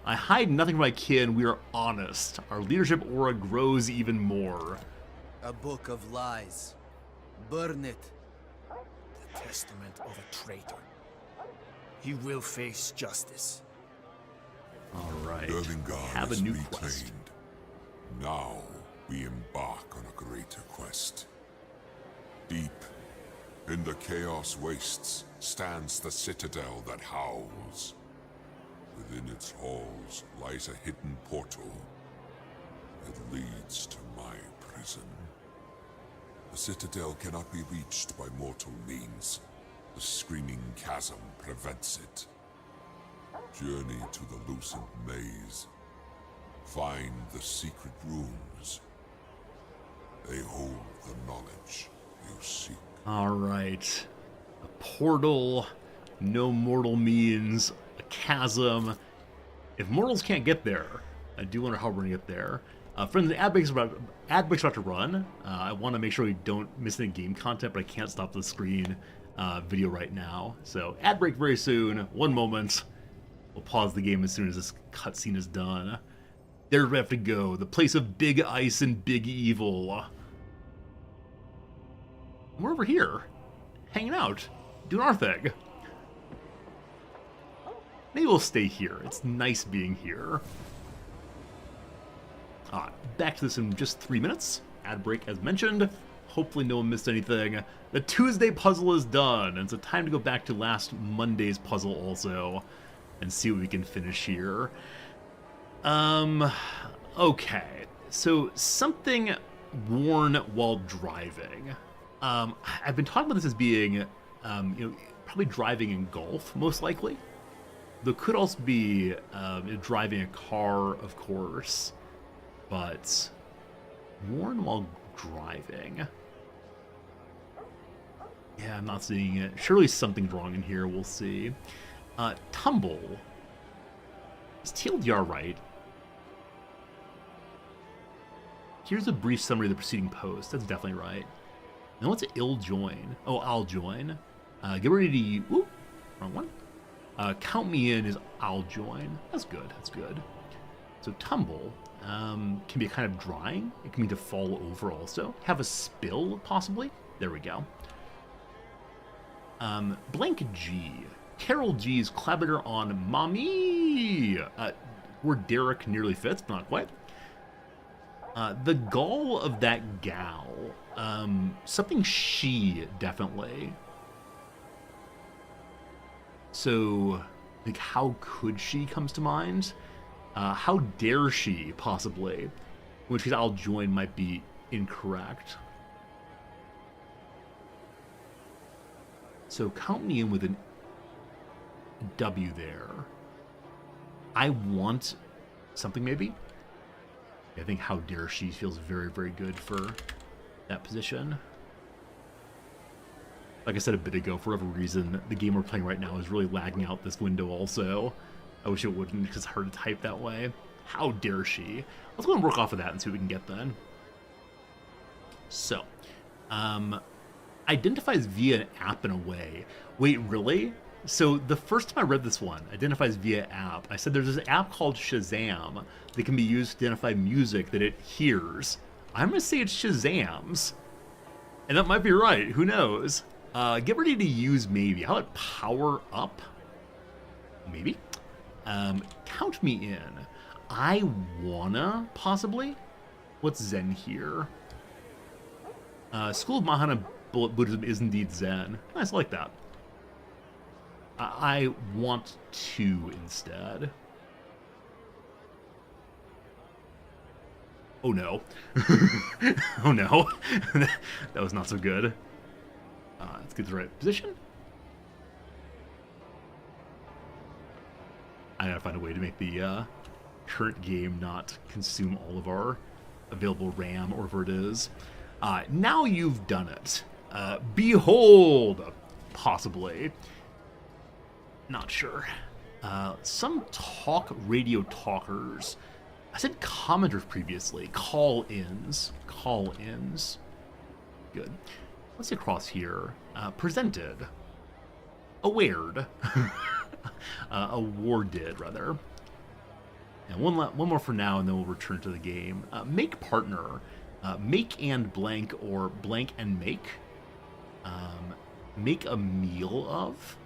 I hide nothing from my kin. We are honest. Our leadership aura grows even more. A book of lies. Burn it. The testament of a traitor. He will face justice. Alright. Dervingard Have a is new reclaimed. quest. Now we embark on a greater quest. Deep in the Chaos Wastes stands the citadel that howls. Within its halls lies a hidden portal. It leads to my prison. The citadel cannot be reached by mortal means. The screaming chasm prevents it. Journey to the lucent maze. Find the secret rooms. They hold the knowledge you seek. Alright. A portal, no mortal means, a chasm. If mortals can't get there, I do wonder how we're gonna get there. Friends, the ad break's about to run. I want to make sure we don't miss any game content, but I can't stop the screen video right now. So, ad break very soon. 1 moment. We'll pause the game as soon as this cutscene is done. There we have to go. The place of big ice and big evil. We're over here, hanging out, doing our thing. Maybe we'll stay here. It's nice being here. Back to this in just 3 minutes. Ad break as mentioned. Hopefully no one missed anything. The Tuesday puzzle is done, and it's time to go back to last Monday's puzzle also and see what we can finish here. Okay. So, something worn while driving. I've been talking about this as being, you know, probably driving in golf, most likely. There could also be driving a car, of course, but warn while driving. Yeah, I'm not seeing it. Surely something's wrong in here. We'll see. Tumble. Is TLDR right? Here's a brief summary of the preceding post. That's definitely right. Now what's ill join? Oh, I'll join. Get ready to... Ooh, wrong one. Count me in is I'll join. That's good. That's good. So tumble can be a kind of drying. It can mean to fall over also. Have a spill, possibly. There we go. Blank G. Carol G's collaborator on Mommy. Where Derek nearly fits, but not quite. The gall of that gal. Something she, definitely. So, like, how could she comes to mind? How dare she, possibly? In which case, I'll join might be incorrect. So, count me in with an W there. I want something, maybe? I think how dare she feels very, very good for that position. Like I said a bit ago, for whatever reason, the game we're playing right now is really lagging out this window also. I wish it wouldn't, because it's hard to type that way. How dare she? Let's go and work off of that and see what we can get then. So, identifies via an app in a way. Wait, really? So the first time I read this one, identifies via app, I said there's this app called Shazam that can be used to identify music that it hears. I'm going to say it's Shazam's. And that might be right. Who knows? Get ready to use maybe. How about power up? Maybe. Count me in. I wanna, possibly? What's Zen here? School of Mahana Buddhism is indeed Zen. Nice, I like that. I want to instead. Oh no. Oh no. That was not so good. Let's get the right position. I gotta find a way to make the current game not consume all of our available RAM, or whatever it is. Now you've done it. Behold! Possibly. Not sure. Some talk radio talkers. I said commenters previously. Call-ins. Call-ins. Good. Let's see across here. Presented. Awared. Awarded, rather. And one more for now, and then we'll return to the game. Make partner. Make and blank, or blank and make. Make a meal of.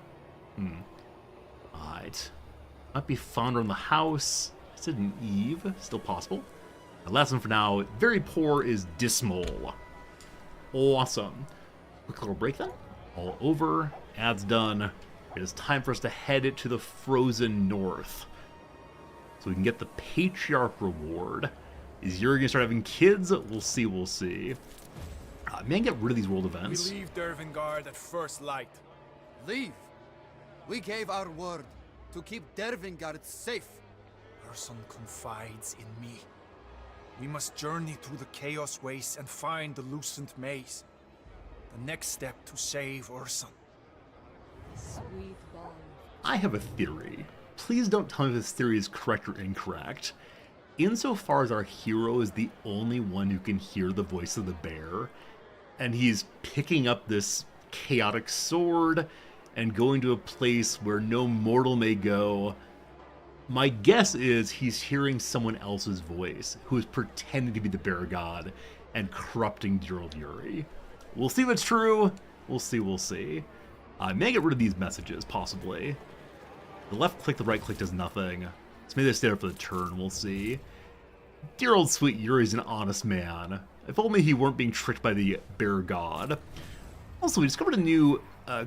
Alright. Might be founder in the house. I said an Eve. Still possible. The last one for now. Very poor is dismal. Awesome. Quick little break then. All over. Ads done. It is time for us to head to the frozen north. So we can get the Patriarch reward. Is Yuri going to start having kids? We'll see, we'll see. Man, get rid of these world events. We leave Dervingard at first light. Leave? We gave our word to keep Dervingard safe. Urson confides in me. We must journey through the Chaos Wastes and find the Lucent Maze. The next step to save Urson. Sweet bond. I have a theory. Please don't tell me if this theory is correct or incorrect. Insofar as our hero is the only one who can hear the voice of the bear, and he's picking up this chaotic sword and going to a place where no mortal may go, my guess is he's hearing someone else's voice who is pretending to be the bear god and corrupting Gerald Yuri. We'll see if it's true. We'll see, we'll see. I may get rid of these messages, possibly. The left click, the right click does nothing. So maybe they stay there for the turn, we'll see. Dear old sweet Yuri's an honest man. If only he weren't being tricked by the bear god. Also, we discovered a new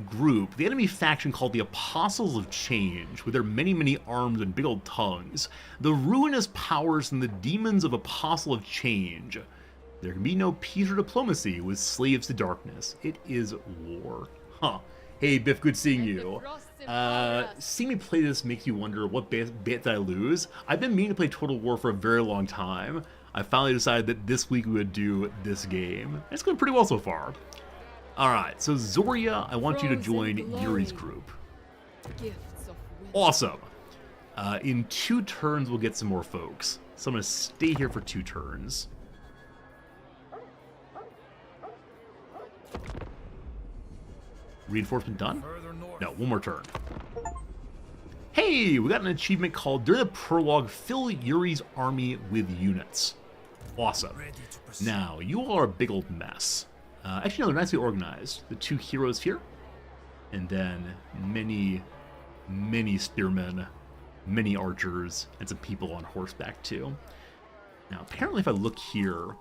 group, the enemy faction called the Apostles of Change, with their many, many arms and big old tongues. The ruinous powers and the demons of Apostle of Change. There can be no peace or diplomacy with slaves to darkness. It is war. Huh. Hey, Biff, good seeing you. Seeing me play this makes you wonder what bit did I lose? I've been meaning to play Total War for a very long time. I finally decided that this week we would do this game. It's going pretty well so far. Alright, so Zoria, I want you to join Yuri's group. Awesome. In 2 turns, we'll get some more folks. So I'm going to stay here for 2 turns. Reinforcement done? No, 1 more turn. Hey, we got an achievement called during the prologue, fill Yuri's army with units. Awesome. Now, you all are a big old mess. Actually, no, they're nicely organized. The 2 heroes here, and then many spearmen, many archers, and some people on horseback too. Now, apparently, if I look here,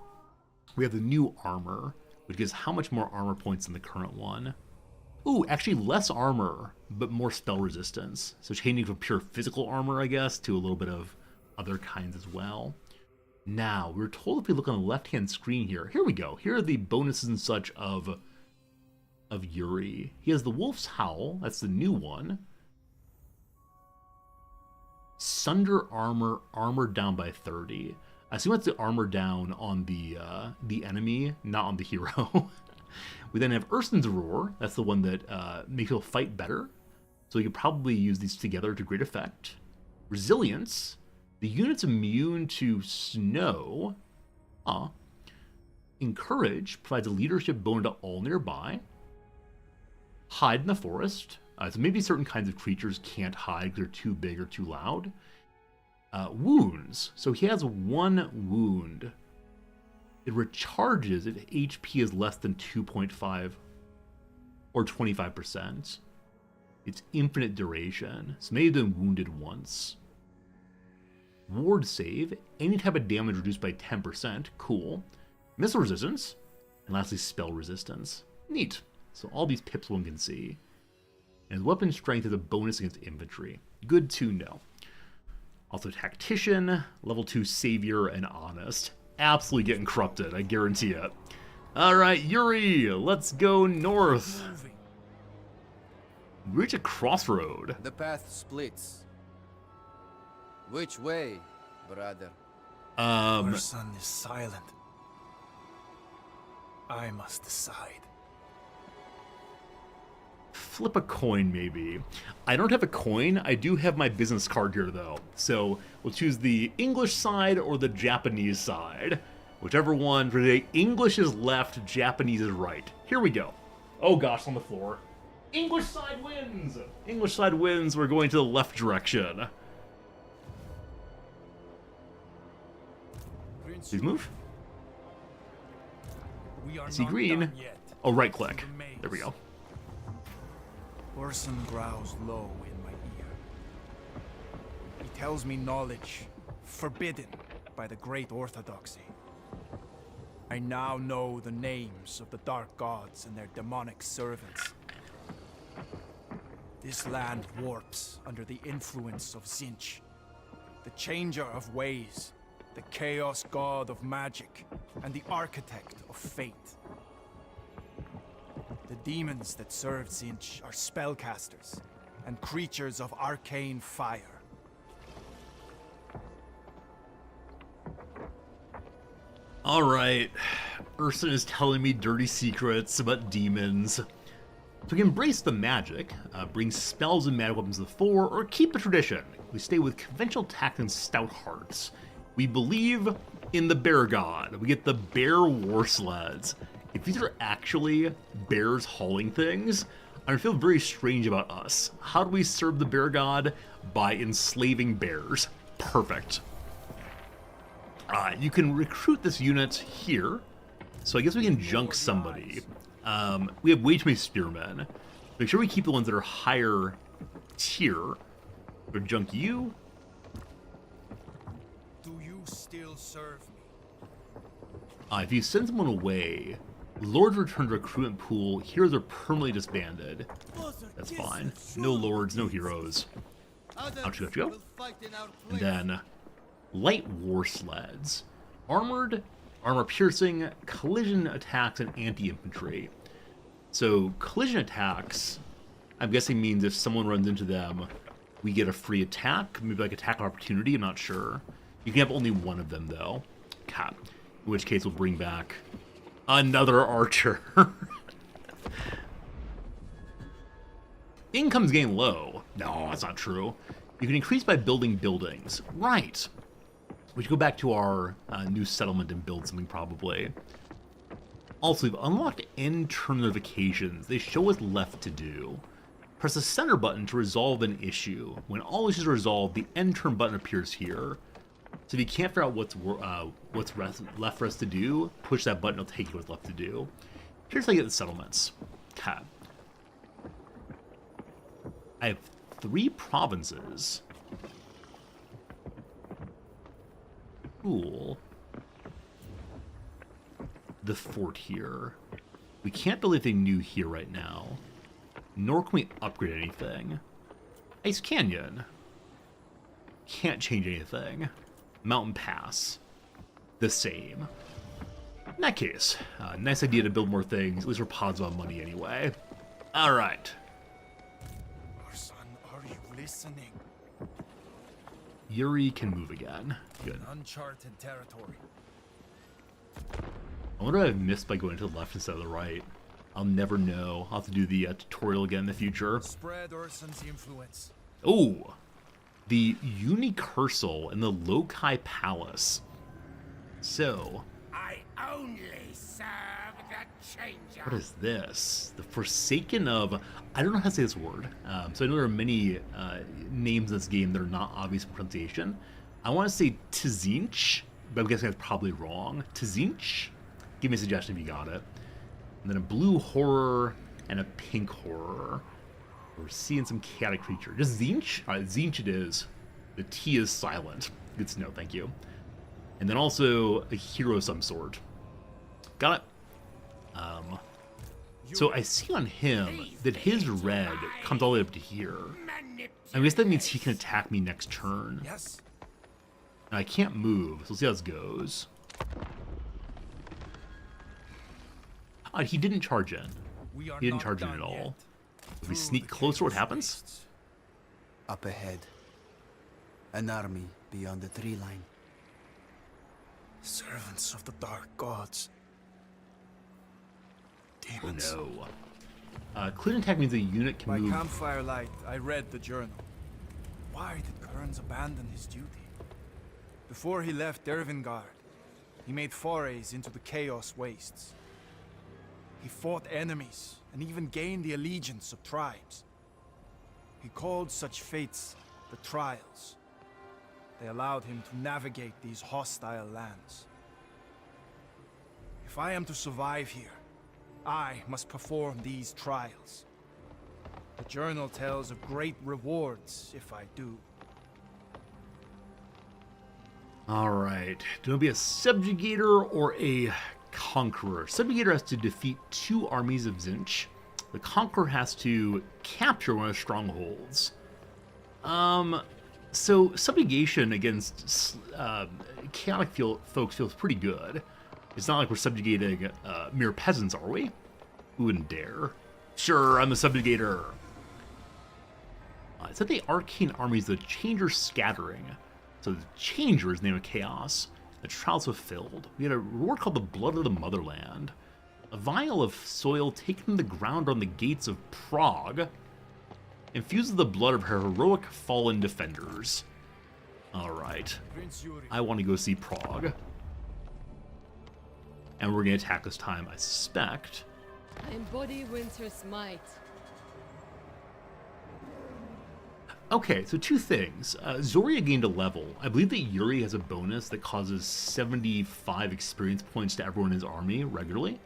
we have the new armor, which gives how much more armor points than the current one. Ooh, actually less armor, but more spell resistance. So changing from pure physical armor, I guess, to a little bit of other kinds as well. Now, we were told if we look on the left-hand screen here, here we go. Here are the bonuses and such of Yuri. He has the Wolf's Howl, that's the new one. Sunder armor, armor down by 30. I assume that's the armor down on the enemy, not on the hero. We then have Ursun's Roar. That's the one that makes people fight better. So you could probably use these together to great effect. Resilience. The unit's immune to snow. Encourage provides a leadership bone to all nearby. Hide in the forest. So maybe certain kinds of creatures can't hide because they're too big or too loud. Wounds. So he has 1 wound. It recharges if HP is less than 2.5 or 25%. It's infinite duration, so maybe been wounded once. Ward save, any type of damage reduced by 10%, cool. Missile resistance, and lastly spell resistance. Neat. So all these pips one can see. And his weapon strength is a bonus against infantry. Good to know. Also Tactician, level 2 Savior, and Honest. Absolutely getting corrupted, I guarantee it. Alright, Yuri, let's go north. We reach a crossroad. The path splits. Which way, brother? Our son is silent. I must decide. Flip a coin, maybe. I don't have a coin. I do have my business card here, though. So we'll choose the English side or the Japanese side. Whichever one. For today, English is left, Japanese is right. Here we go. Oh gosh, on the floor. English side wins! English side wins. We're going to the left direction. Please move. I see green. Oh, right click. There we go. Orson growls low in my ear. He tells me knowledge, forbidden by the great orthodoxy. I now know the names of the dark gods and their demonic servants. This land warps under the influence of Tzeentch, the changer of ways, the chaos god of magic, and the architect of fate. The demons that serve Tzeentch are spellcasters and creatures of arcane fire. Alright, Urson is telling me dirty secrets about demons. So we can embrace the magic, bring spells and magic weapons to the fore, or keep the tradition. We stay with conventional tact and stout hearts. We believe in the bear god. We get the bear war sleds. If these are actually bears hauling things, I feel very strange about us. How do we serve the bear god? By enslaving bears. Perfect. You can recruit this unit here. So I guess we can junk somebody. We have way too many spearmen. Make sure we keep the ones that are higher tier. We'll junk you. Do you still serve me? If you send someone away, Lords return to recruitment pool. Heroes are permanently disbanded. That's fine. No lords, no heroes. Out you go. And then light war sleds. Armored Armor piercing, collision attacks, and anti-infantry. So collision attacks, I'm guessing means if someone runs into them, we get a free attack, maybe like attack opportunity, I'm not sure. You can have only one of them though. Okay. In which case we'll bring back another archer. Income's getting low. No, that's not true. You can increase by building buildings. Right. We should go back to our new settlement and build something probably. Also, we've unlocked end turn notifications. They show us left to do. Press the center button to resolve an issue. When all issues are resolved, the end turn button appears here. So if you can't figure out what's left for us to do, push that button, it'll take you what's left to do. Here's how you get the settlements. Okay. I have 3 provinces. Cool. The fort here. We can't build anything new here right now. Nor can we upgrade anything. Ice Canyon. Can't change anything. Mountain Pass. The same. In that case, nice idea to build more things. At least we're positive on money anyway. Alright. Son, are you listening? Yuri can move again. Good. Uncharted territory. I wonder what I've missed by going to the left instead of the right. I'll never know. I'll have to do the tutorial again in the future. Spread Urson's influence. Oh! The Unicursal in the Lokai Palace. So... I only serve the changer. What is this? The Forsaken of... I don't know how to say this word. So I know there are many names in this game that are not obvious pronunciation. I want to say Tzinch, but I'm guessing that's probably wrong. Tzinch? Give me a suggestion if you got it. And then a blue horror and a pink horror. We're seeing some chaotic creature. Just Zinch? Alright, Zinch it is. The T is silent. Good to know, thank you. And then also a hero of some sort. Got it. So I see on him that his red comes all the way up to here. I guess that means he can attack me next turn. Yes. And I can't move, so we'll see how this goes. He didn't charge in. He didn't charge in at all. If we sneak closer, what happens? Up ahead. An army beyond the tree line. Servants of the dark gods. Demons. Oh no. Clear attack means a unit can By move. campfire light, I read the journal. Why did Kearns abandon his duty? Before he left Dervingard, he made forays into the Chaos Wastes. He fought enemies and even gained the allegiance of tribes. He called such fates the Trials. They allowed him to navigate these hostile lands. If I am to survive here, I must perform these trials. The journal tells of great rewards if I do. Alright. Do you want to be a subjugator or a conqueror? Subjugator has to defeat 2 armies of Zinch. The conqueror has to capture one of the strongholds. So subjugation against chaotic folks feels pretty good. It's not like we're subjugating mere peasants, are we? Who wouldn't dare? Sure, I'm a subjugator. It said the arcane armies, the Changer Scattering. So the Changer is the name of chaos. The trials fulfilled. We had a reward called the Blood of the Motherland. A vial of soil taken from the ground on the gates of Prague infuses the blood of her heroic fallen defenders. Alright. I want to go see Prague. And we're going to attack this time, I suspect. I embody winter's might. Okay, so 2 things. Zoria gained a level. I believe that Yuri has a bonus that causes 75 experience points to everyone in his army regularly.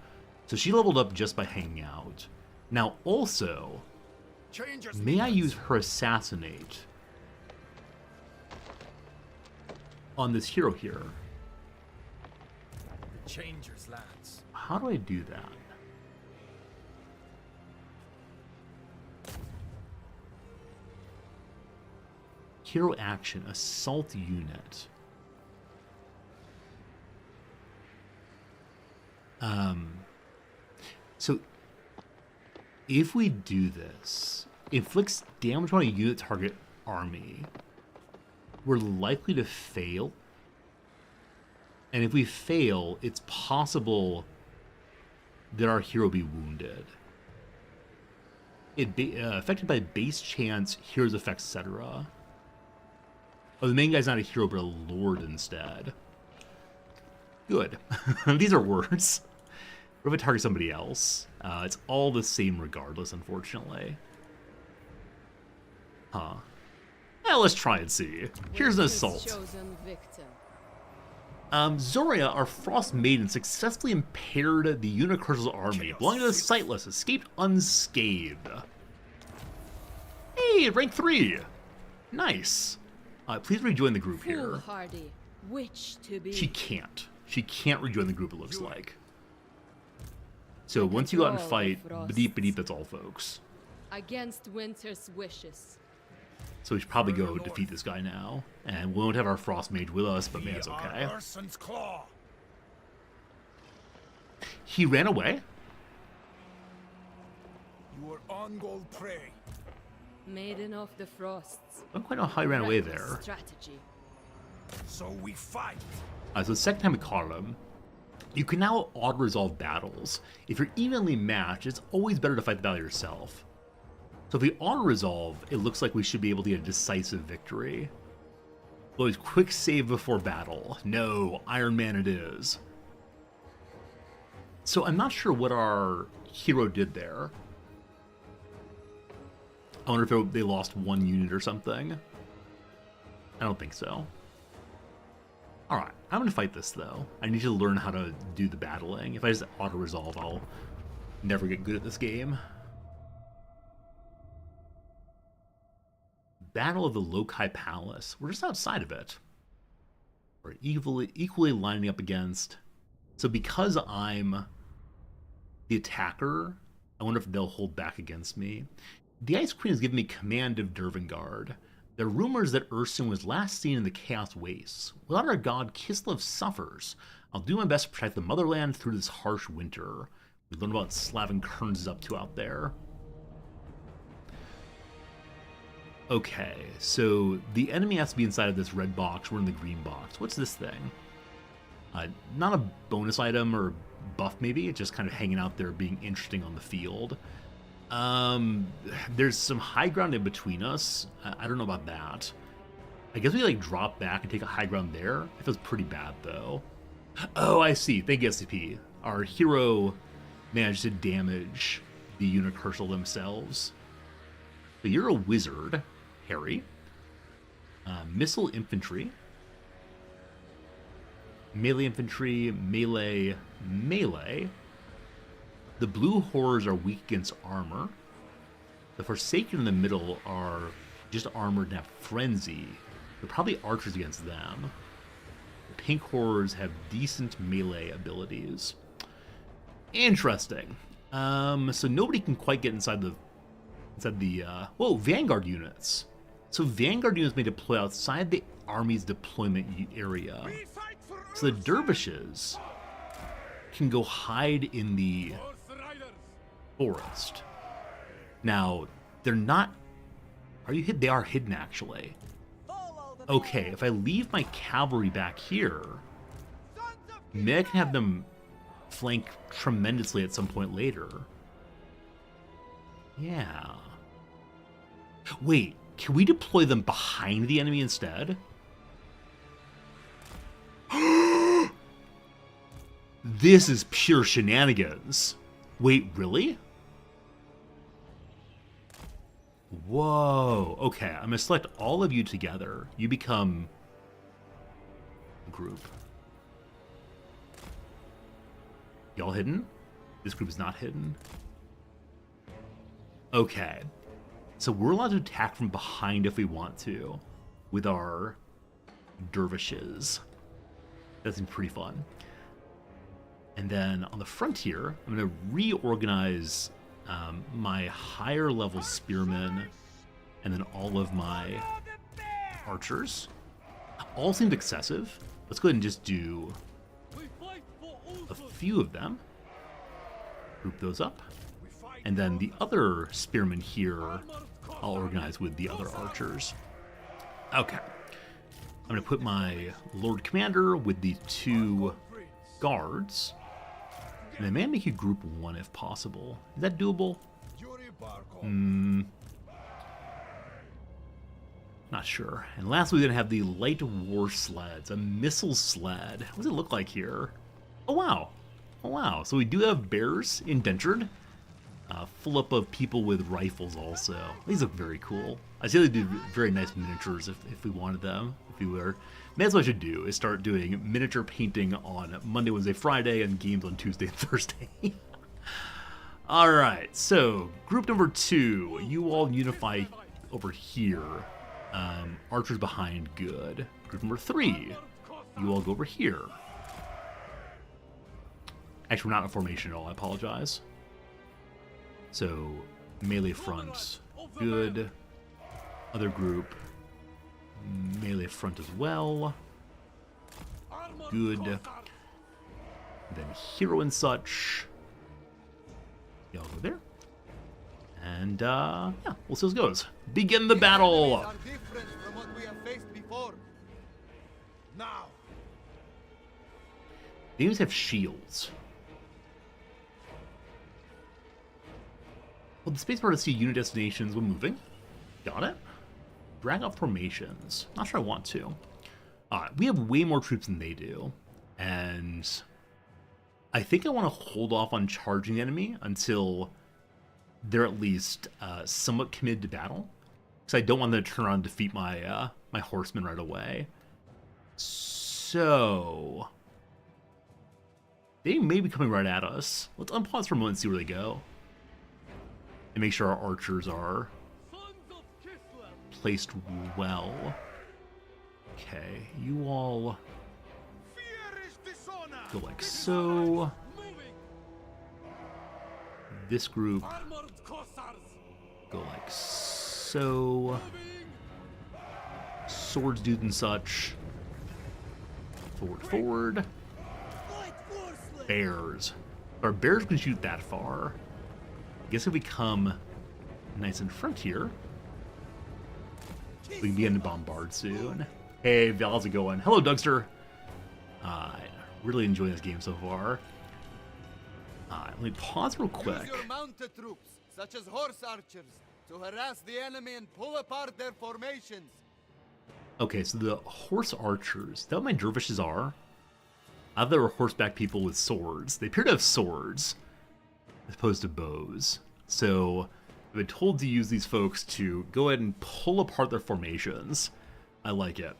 So she leveled up just by hanging out. Now also, may I use her Assassinate on this hero here? The Changer's lands. How do I do that? Hero action, assault unit. So if we do this, inflicts damage on a unit target army, we're likely to fail. And if we fail, it's possible that our hero be wounded. It be affected by base chance, hero's effects, etc. Oh, the main guy's not a hero, but a lord instead. Good. These are words. What if I target somebody else? It's all the same regardless, unfortunately. Huh. Well, let's try and see. Here's an assault. Zoria, our Frost Maiden, successfully impaired the Unicursal's army, belonging to the Sightless, escaped unscathed. Hey, rank 3! Nice. Please rejoin the group here. Foolhardy. Which to be? She can't. She can't rejoin the group, it looks like. So once you go out and fight, bedeep, that's all, folks. Against winter's wishes. So we should probably go defeat this guy now. And we won't have our Frost Mage with us, but man, it's okay. He ran away? You are on gold prey. Maiden of the Frosts. I don't quite know how he ran away there. Strategy. So we fight. So the second time we caught him, you can now auto-resolve battles. If you're evenly matched, it's always better to fight the battle yourself. So if we auto-resolve, it looks like we should be able to get a decisive victory. Always quick save before battle. No, Iron Man it is. So I'm not sure what our hero did there. I wonder if they lost one unit or something. I don't think so. Alright, I'm gonna fight this though. I need to learn how to do the battling. If I just auto-resolve, I'll never get good at this game. Battle of the Lokai Palace. We're just outside of it. We're equally lining up against. So because I'm the attacker, I wonder if they'll hold back against me. The Ice Queen has given me command of Dervingard. There are rumors that Ursun was last seen in the Chaos Wastes. Without our god, Kislev suffers. I'll do my best to protect the motherland through this harsh winter. We learn about what Slavin Kearns is up to out there. Okay, so the enemy has to be inside of this red box. We're in the green box. What's this thing? Not a bonus item or buff, maybe. It's just kind of hanging out there, being interesting on the field. There's some high ground in between us. I don't know about that. I guess we like drop back and take a high ground there. It feels pretty bad though. Oh, I see. Thank you, SCP. Our hero managed to damage the Unicursal themselves. So you're a wizard, Harry. Missile infantry. Melee infantry, melee, melee. The blue horrors are weak against armor. The Forsaken in the middle are just armored and have frenzy. They're probably archers against them. The pink horrors have decent melee abilities. Interesting. So nobody can quite get inside the whoa, Vanguard units. So Vanguard units may deploy outside the army's deployment area. So the dervishes can go hide in the forest. Now, they're not... Are you hidden? They are hidden, actually. Okay, if I leave my cavalry back here, maybe I can have them flank tremendously at some point later. Yeah. Wait, can we deploy them behind the enemy instead? This is pure shenanigans. Wait, really? Whoa. Okay, I'm going to select all of you together. You become a group. Y'all hidden? This group is not hidden. Okay. So we're allowed to attack from behind if we want to with our dervishes. That seems pretty fun. And then on the frontier, I'm going to reorganize my higher level spearmen and then all of my archers. All seemed excessive. Let's go ahead and just do a few of them. Group those up. And then the other spearmen here, I'll organize with the other archers. Okay. I'm going to put my Lord Commander with the 2 guards. And I may make you group 1 if possible. Is that doable? Not sure. And lastly, we're going to have the light war sleds, a missile sled. What does it look like here? Oh, wow. Oh, wow. So we do have bears indentured, full up of people with rifles also. These look very cool. I see they do very nice miniatures if we wanted them. If we were. Maybe that's what I should do, is start doing miniature painting on Monday, Wednesday, Friday, and games on Tuesday and Thursday. Alright, so group number 2, you all unify over here. Archers behind, good. Group number 3, you all go over here. Actually, we're not in formation at all, I apologize. So, melee front, good. Other group, melee front as well. Good. Then hero and such. Y'all go there. And, yeah, we'll see how this goes. Begin the battle! Are different from what we have faced before. Now, They always have shields. Well, the spacebar to see unit destinations when moving. Got it. Drag out formations. Not sure I want to. We have way more troops than they do. And I think I want to hold off on charging the enemy until they're at least somewhat committed to battle. Because I don't want them to turn around and defeat my, my horsemen right away. So they may be coming right at us. Let's unpause for a moment and see where they go. And make sure our archers are placed well. Okay, you all go like so. This group go like so. Swords, dudes, and such. Forward, forward. Bears. Our bears can shoot that far. I guess if we come nice in front here, we can begin to bombard soon. Hey, Val, how's it going? Hello, Dougster. Really enjoying this game so far. Let me pause real quick. Use your mounted troops, such as horse archers, to harass the enemy and pull apart their formations. Okay, so the horse archers, is that what my dervishes are? I thought they were horseback people with swords. They appear to have swords, as opposed to bows. So I've been told to use these folks to go ahead and pull apart their formations. I like it.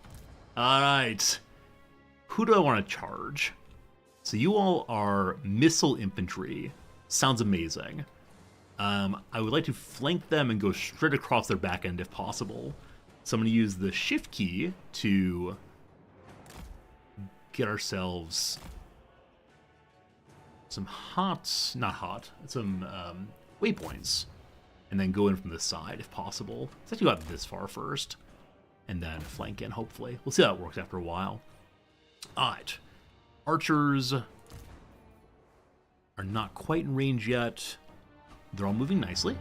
Alright. Who do I want to charge? So you all are missile infantry. Sounds amazing. I would like to flank them and go straight across their back end if possible. So I'm going to use the shift key to get ourselves some some waypoints. And then go in from the side if possible. Let's actually go out this far first. And then flank in, hopefully. We'll see how it works after a while. Alright. Archers are not quite in range yet. They're all moving nicely.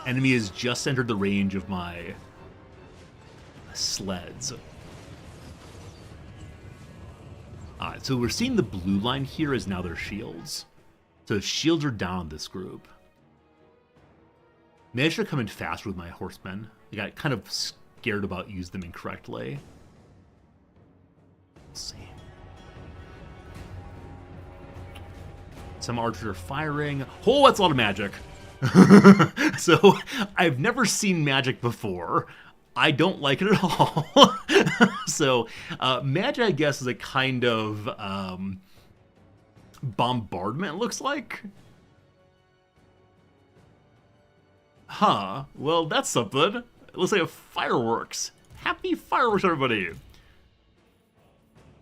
Enemy has just entered the range of my sleds. Alright, so we're seeing the blue line here is now their shields. So shields are down on this group. Maybe I should have come in faster with my horsemen. I got kind of scared about using them incorrectly. Let's see. Some archers are firing. Oh, that's a lot of magic. So, I've never seen magic before. I don't like it at all. So, magic, I guess, is a kind of bombardment, it looks like. Huh. Well, that's something. It looks like a fireworks. Happy fireworks, everybody.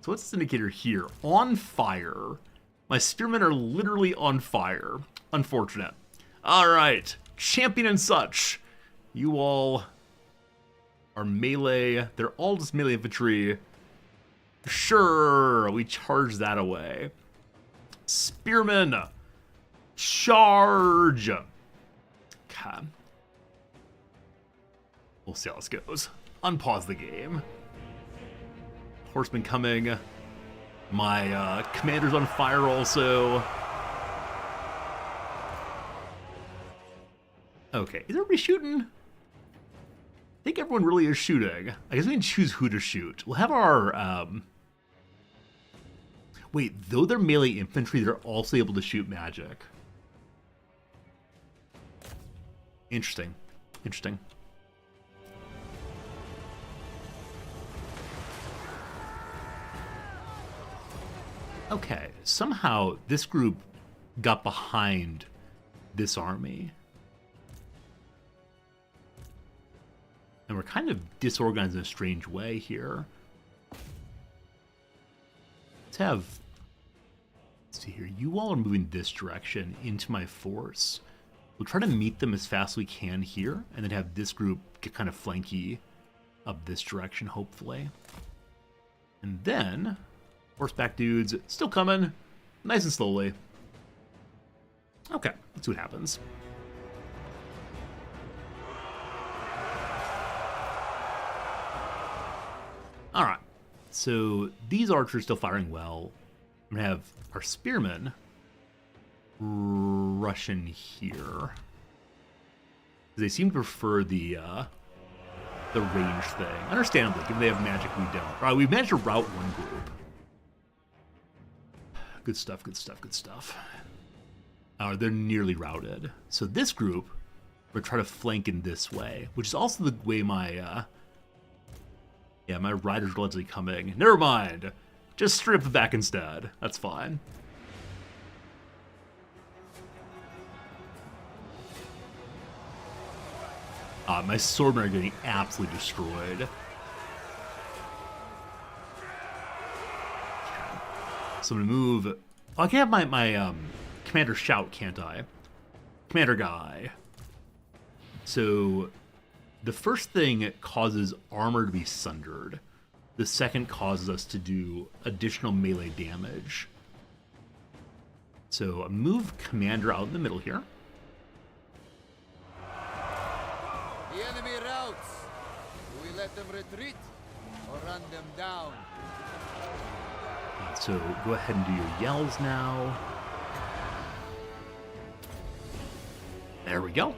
So what's this indicator here? On fire. My spearmen are literally on fire. Unfortunate. Alright. Champion and such. You all are melee. They're all just melee infantry. Sure, we charge that away. Spearmen, charge. Okay. We'll see how this goes. Unpause the game. Horseman coming. My commander's on fire also. Okay, is everybody shooting? I think everyone really is shooting. I guess we can choose who to shoot. We'll have our... Wait, though they're melee infantry, they're also able to shoot magic. Interesting. Interesting. Okay, somehow this group got behind this army. And we're kind of disorganized in a strange way here. Let's see here. You all are moving this direction into my force. We'll try to meet them as fast as we can here, and then have this group get kind of flanky up this direction, hopefully. And then, horseback dudes still coming, nice and slowly. Okay, let's see what happens. All right, so these archers still firing well. I'm gonna have our spearmen rush in here. They seem to prefer the range thing. Understandably, given they have magic, we don't. All right, we've managed to rout one group. Good stuff, good stuff, good stuff. They're nearly routed. So this group, we're trying to flank in this way, which is also the way my my rider's allegedly coming. Never mind. Just strip the back instead. That's fine. My swordmen are getting absolutely destroyed. Okay. So I'm gonna move. Oh, I can have my commander shout, can't I? Commander guy. So the first thing causes armor to be sundered. The second causes us to do additional melee damage. So move commander out in the middle here. The enemy routes. Do we let them retreat or run them down? So go ahead and do your yells now. There we go.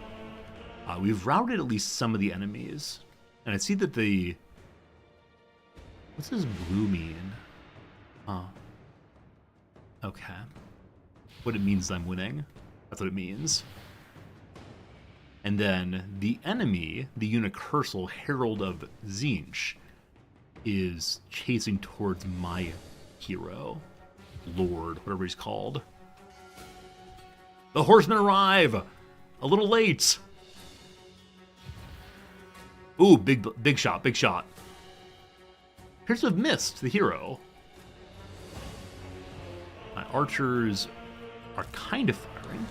We've routed at least some of the enemies. And I see that the... What's this blue mean? Okay. What it means is I'm winning. That's what it means. And then the enemy, the Unicursal Herald of Tzeentch, is chasing towards my hero. Lord, whatever he's called. The horsemen arrive! A little late! Ooh, big shot, big shot. Appears to have missed the hero. My archers are kind of firing.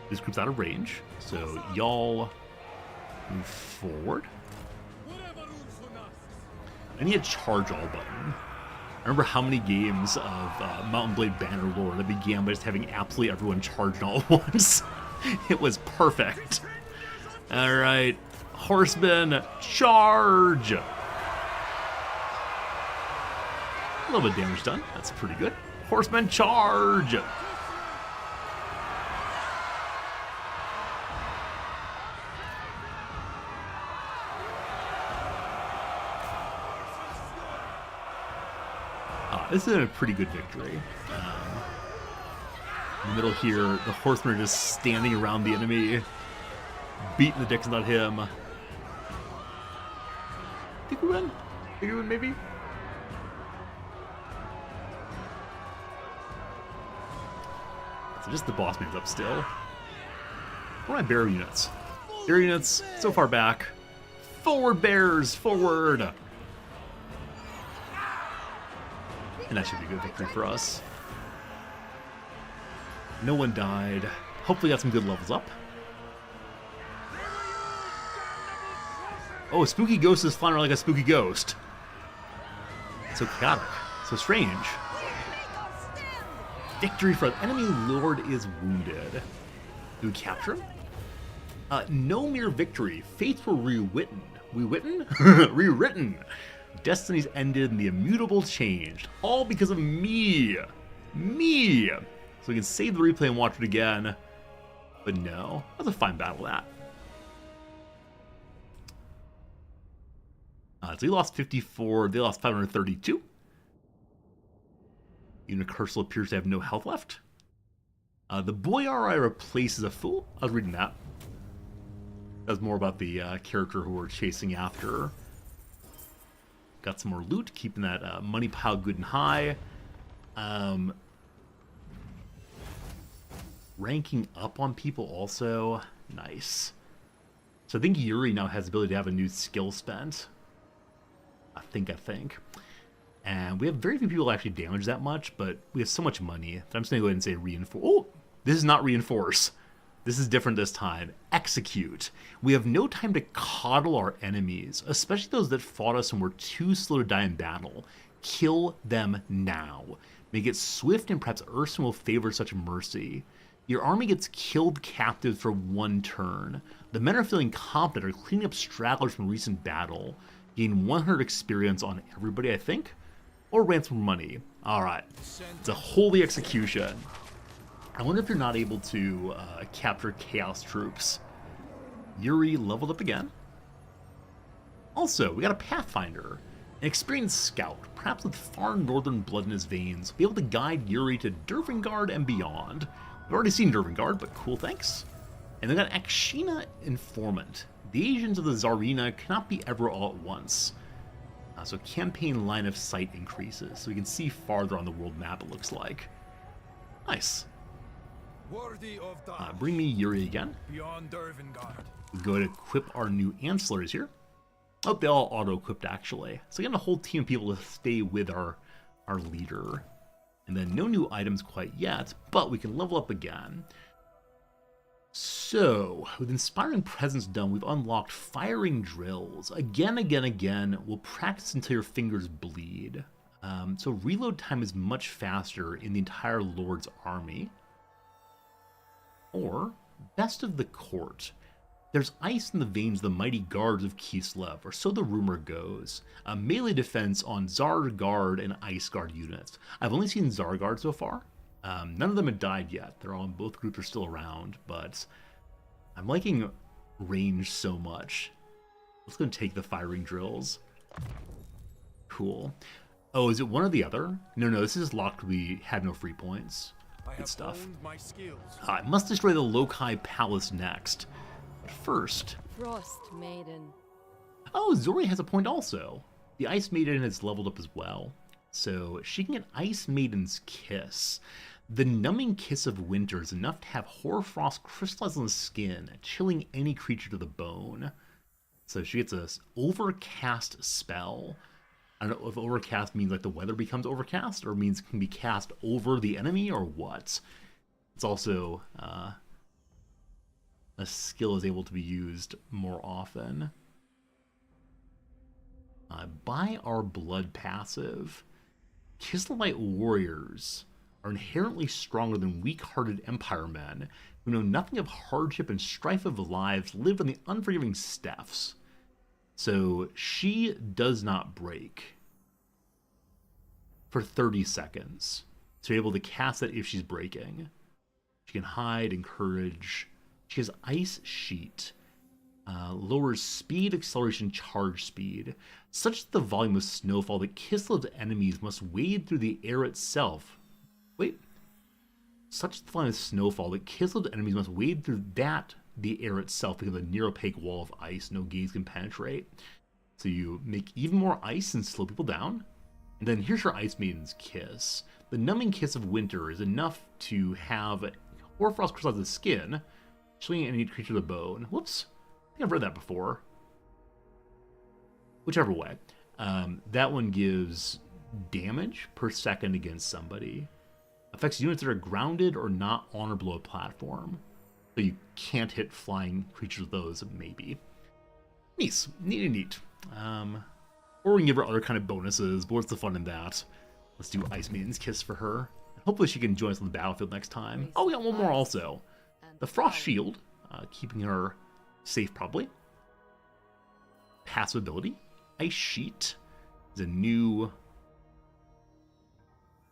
This group's out of range, so y'all move forward. I need a charge all button. I remember how many games of Mount & Blade Bannerlord that began by just having absolutely everyone charged all at once. It was perfect. All right, horsemen, charge! A little bit of damage done. That's pretty good. Horsemen, charge! This is a pretty good victory. In the middle here, the horsemen are just standing around the enemy, beating the dicks out of him. Think we win? Think we win, maybe? So just the boss man's up still. What are my bear units? Bear units, so far back. Forward, bears, forward! And that should be a good victory for us. No one died. Hopefully got some good levels up. Oh, a spooky ghost is flying around like a spooky ghost. So chaotic. So strange. Victory for enemy lord is wounded. Do we capture him? No mere victory. Fates were rewritten. Rewritten. Destinies ended and the immutable changed. All because of me. Me. So we can save the replay and watch it again. But no. That was a fine battle, that. So he lost 54. They lost 532. Unicursal appears to have no health left. The Boyar I replace as a fool. I was reading that. That was more about the character who we're chasing after. Got some more loot, keeping that money pile good and high. Ranking up on people also. Nice. So I think Yuri now has the ability to have a new skill spent. I think. And we have very few people actually damage that much, but we have so much money that I'm just going to go ahead and say reinforce. Oh, this is not reinforce. This is different this time. Execute. We have no time to coddle our enemies, especially those that fought us and were too slow to die in battle. Kill them now. Make it swift, and perhaps Urson will favor such mercy. Your army gets killed captive for one turn. The men are feeling confident, are cleaning up stragglers from recent battle. Gain 100 experience on everybody, I think. Or ransom money. Alright. It's a holy execution. I wonder if you're not able to capture Chaos troops. Yuri leveled up again. Also, we got a Pathfinder. An experienced scout, perhaps with far northern blood in his veins, will be able to guide Yuri to Dervingard and beyond. We've already seen Dervingard, but cool, thanks. And then got Akshina Informant. The agents of the Tsarina cannot be ever all at once. So campaign line of sight increases, so we can see farther on the world map, it looks like. Nice. Bring me Yuri again. Beyond Dervingard. We go to equip our new ancillaries here. Oh, they all auto-equipped actually. So again, a whole team of people to stay with our leader. And then no new items quite yet, but we can level up again. So, with Inspiring Presence done, we've unlocked Firing Drills. Again. We'll practice until your fingers bleed. So reload time is much faster in the entire Lord's army. Or, Best of the Court. There's ice in the veins of the mighty guards of Kislev, or so the rumor goes. A melee defense on Zargard and Ice Guard units. I've only seen Zargard so far. None of them have died yet. They're all, both groups are still around, but I'm liking range so much. Let's go take the Firing Drills. Cool. Oh, is it one or the other? No, this is locked. We have no free points. Good stuff. I must destroy the Lokai Palace next. But first... Frost Maiden. Oh, Zori has a point also. The Ice Maiden has leveled up as well. So she can get Ice Maiden's Kiss. The numbing kiss of winter is enough to have hoarfrost crystallize on the skin, chilling any creature to the bone. So she gets a overcast spell. I don't know if overcast means like the weather becomes overcast, or means it can be cast over the enemy, or what. It's also a skill is able to be used more often. By our blood passive, Kislevite warriors are inherently stronger than weak-hearted Empire men who know nothing of hardship and strife of lives, live in the unforgiving steppes. So she does not break for 30 seconds. So you're able to cast that if she's breaking. She can hide, encourage. She has Ice Sheet. Lowers speed, acceleration, charge speed. Such is the volume of snowfall that Kislev's enemies must wade through the air itself. Such is the volume of snowfall that Kislev's enemies must wade through the air itself because of the near opaque wall of ice no gaze can penetrate. So you make even more ice and slow people down. And then here's your Ice Maiden's Kiss. The numbing kiss of winter is enough to have hoarfrost crystallize the skin, chilling any creature to the bone. Whoops. I think I've read that before. Whichever way. That one gives damage per second against somebody. Affects units that are grounded or not on or below a platform. So you can't hit flying creatures with those, maybe. Neat. Or we can give her other kind of bonuses, but what's the fun in that? Let's do Ice Maiden's Kiss for her. Hopefully she can join us on the battlefield next time. Oh, we got one more also. The Frost Shield, keeping her safe probably. Passive ability. Ice Sheet is a new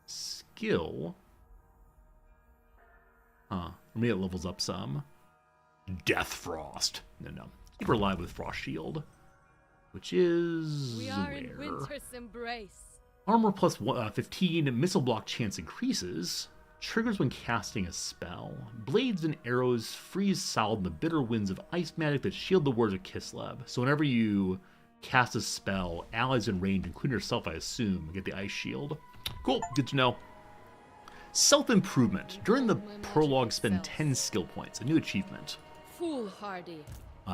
skill. Huh. Maybe it levels up some. Death Frost. No. Keep her alive with Frost Shield. Which is... We are where? in winter's embrace. Armor plus 15, missile block chance increases. Triggers when casting a spell. Blades and arrows freeze solid in the bitter winds of ice magic that shield the wards of Kislev. So whenever you cast a spell, allies in range, including yourself, I assume, get the ice shield. Cool, good to know. Self-improvement. During the prologue, spend 10 skill points. A new achievement. Foolhardy.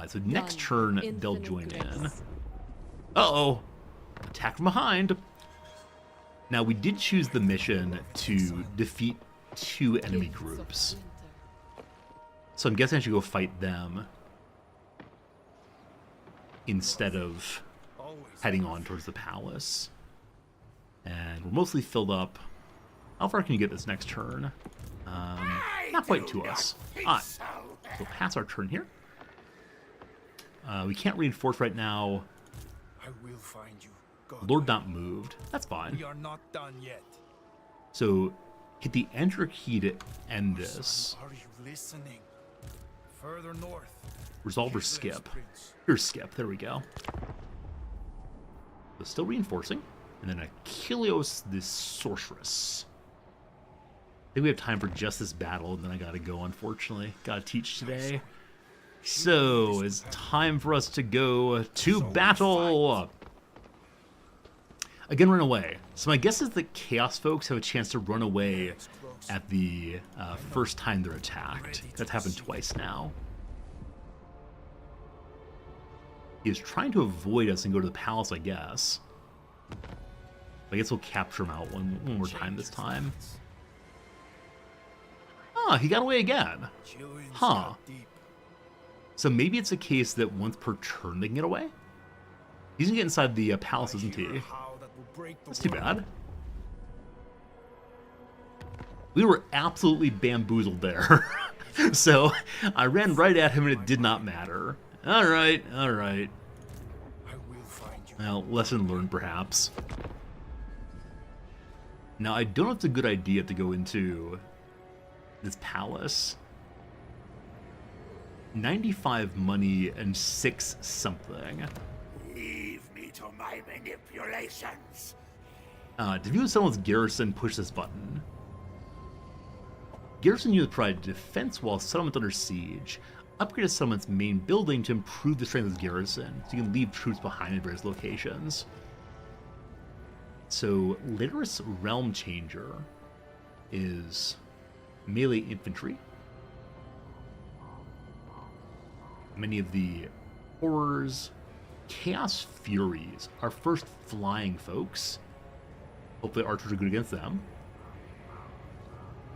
So next turn, they'll join in. Uh-oh. Attack from behind. Now, we did choose the mission to defeat 2 enemy groups. So I'm guessing I should go fight them instead of heading on towards the palace. And we're mostly filled up. How far can you get this next turn? Not quite to us. Alright, so we'll pass our turn here. We can't reinforce right now. I will find you. Lord not moved. That's fine. We are not done yet. So hit the enter key to end this. Are you listening? Further north. Resolve or skip. Here's skip. There we go. So still reinforcing. And then Achilleos the Sorceress. I think we have time for just this battle, and then I gotta go, unfortunately. Gotta teach today. So, it's time for us to go to battle! Again, run away. So my guess is that Chaos folks have a chance to run away at the first time they're attacked. That's happened twice now. He is trying to avoid us and go to the palace, I guess. I guess we'll capture him out one more time this time. Ah, he got away again. Huh. So maybe it's a case that once per turn they can get away? He's gonna get inside the palace, isn't he? That's too bad. We were absolutely bamboozled there. So I ran right at him and it did not matter. Alright. Well, lesson learned perhaps. Now I don't know if it's a good idea to go into this palace. 95 money and 6 something. Leave me to my manipulations. To view someone's garrison, push this button. Garrison units provide defense while settlement under siege. Upgrade a settlement's main building to improve the strength of the garrison, so you can leave troops behind in various locations. So, Litterus Realm Changer is melee infantry. Many of the horrors, Chaos Furies, our first flying folks. Hopefully archers are good against them.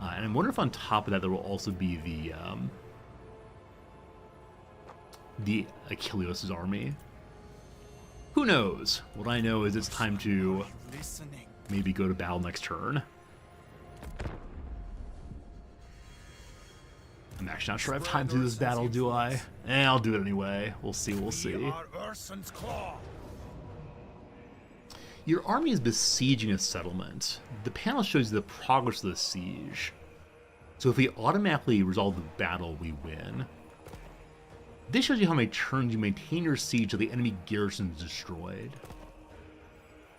And I wonder if on top of that there will also be the Achilleos' army. Who knows? What I know is it's time to maybe go to battle next turn. I'm actually not sure I have time to do this battle, do I? I'll do it anyway. We'll see. Your army is besieging a settlement. The panel shows you the progress of the siege. So if we automatically resolve the battle, we win. This shows you how many turns you maintain your siege till the enemy garrison is destroyed.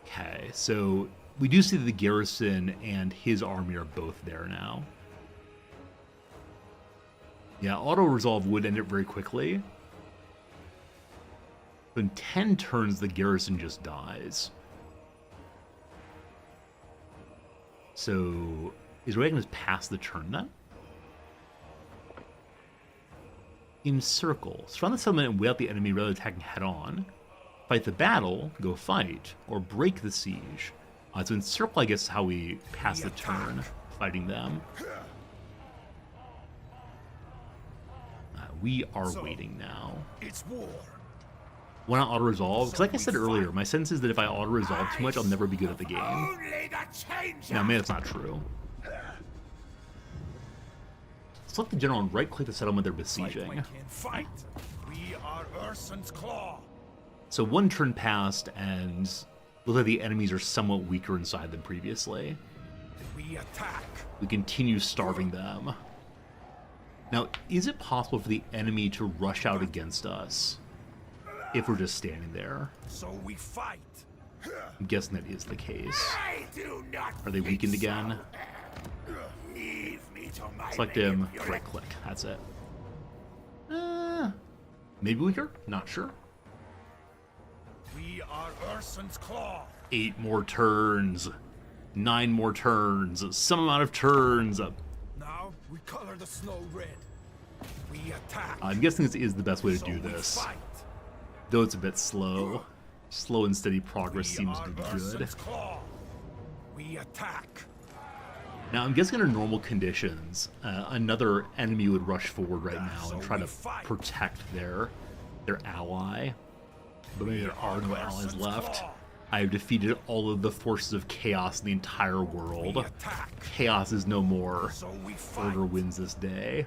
Okay, so we do see that the garrison and his army are both there now. Yeah, auto-resolve would end it very quickly. But in 10 turns, the garrison just dies. So, is Reagan just pass the turn then? Encircle. Surround the settlement and wait out the enemy rather than attacking head-on. Fight the battle, go fight, or break the siege. So encircle, I guess, is how we pass the turn, fighting them. We are waiting now. It's war. Why not auto-resolve? Because like I said earlier, my sense is that if I auto-resolve too much, I'll never be good at the game. Now, maybe that's not true. Select the general and right-click the settlement they're besieging. Fight! We are Urson's Claw. So one turn passed, and look like the enemies are somewhat weaker inside than previously. We attack. We continue starving them. Now, is it possible for the enemy to rush out against us if we're just standing there? So we fight. I'm guessing that is the case. I do not Are they weakened again? leave me to my Select him, right-click. That's it. Maybe weaker? Not sure. We are Urson's Claw. 8 more turns. 9 more turns. Some amount of turns. Now we color the snow red. We attack. I'm guessing this is the best way to do So we this. fight. Though it's a bit slow. Slow and steady progress We seems are to be good. Urson's Claw. We attack. Now, I'm guessing under normal conditions, another enemy would rush forward right now and try to protect their ally. But maybe there are no allies left. I have defeated all of the forces of chaos in the entire world. Chaos is no more. Order wins this day.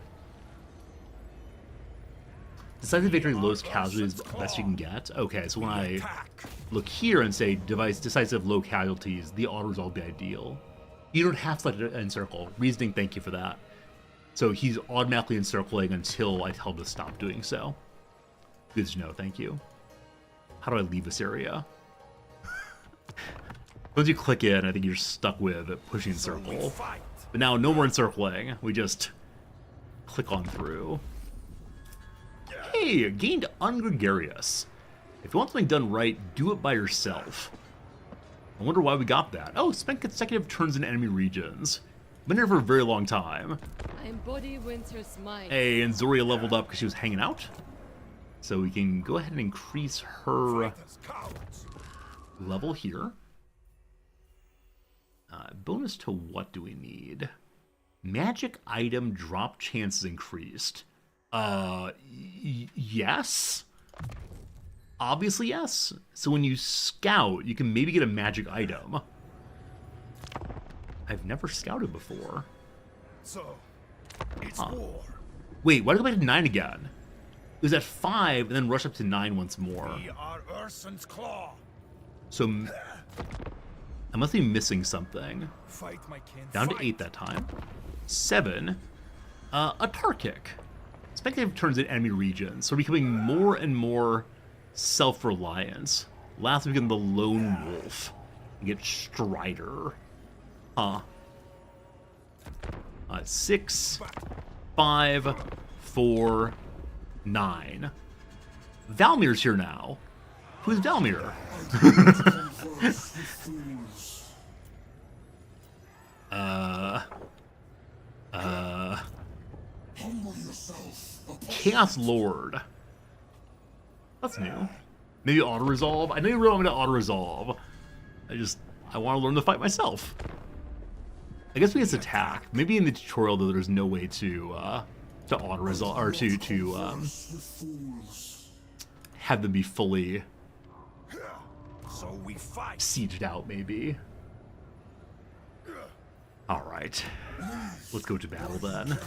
Decisive victory, lowest casualties, best you can get. Okay, so when I look here and say device decisive low casualties, the auto-resolve would be ideal. You don't have to select it encircle. Reasoning, thank you for that. So he's automatically encircling until I tell him to stop doing so. Good to know, thank you. How do I leave this area? Once you click in, I think you're stuck with pushing encircle. But now, no more encircling. We just click on through. Hey, gained ungregarious. If you want something done right, do it by yourself. I wonder why we got that. Oh, spent consecutive turns in enemy regions. Been here for a very long time. I embody winter's mind. Hey, and Zoria leveled up because she was hanging out. So we can go ahead and increase her level here. Bonus to what do we need? Magic item drop chances increased. Yes. Obviously, yes. So when you scout, you can maybe get a magic item. I've never scouted before. So, it's war. Wait, why did I go back to 9 again? It was at 5 and then rush up to 9 once more. We are Urson's Claw. So I must be missing something. Fight, my kin. Down to 8 that time. 7. A tar kick. Spectative turns in enemy regions, so we're becoming more and more self-reliant. Last we become the lone wolf. You get Strider. 6, 5, 4, 9. Valmir's here now. Who's Valmir? Chaos Lord. That's new. Maybe auto-resolve? I know you really want me to auto-resolve. I want to learn to fight myself. I guess we get attack. Maybe in the tutorial, though, there's no way to auto-resolve, or to have them be fully sieged out, maybe. Alright. Let's go to battle, then.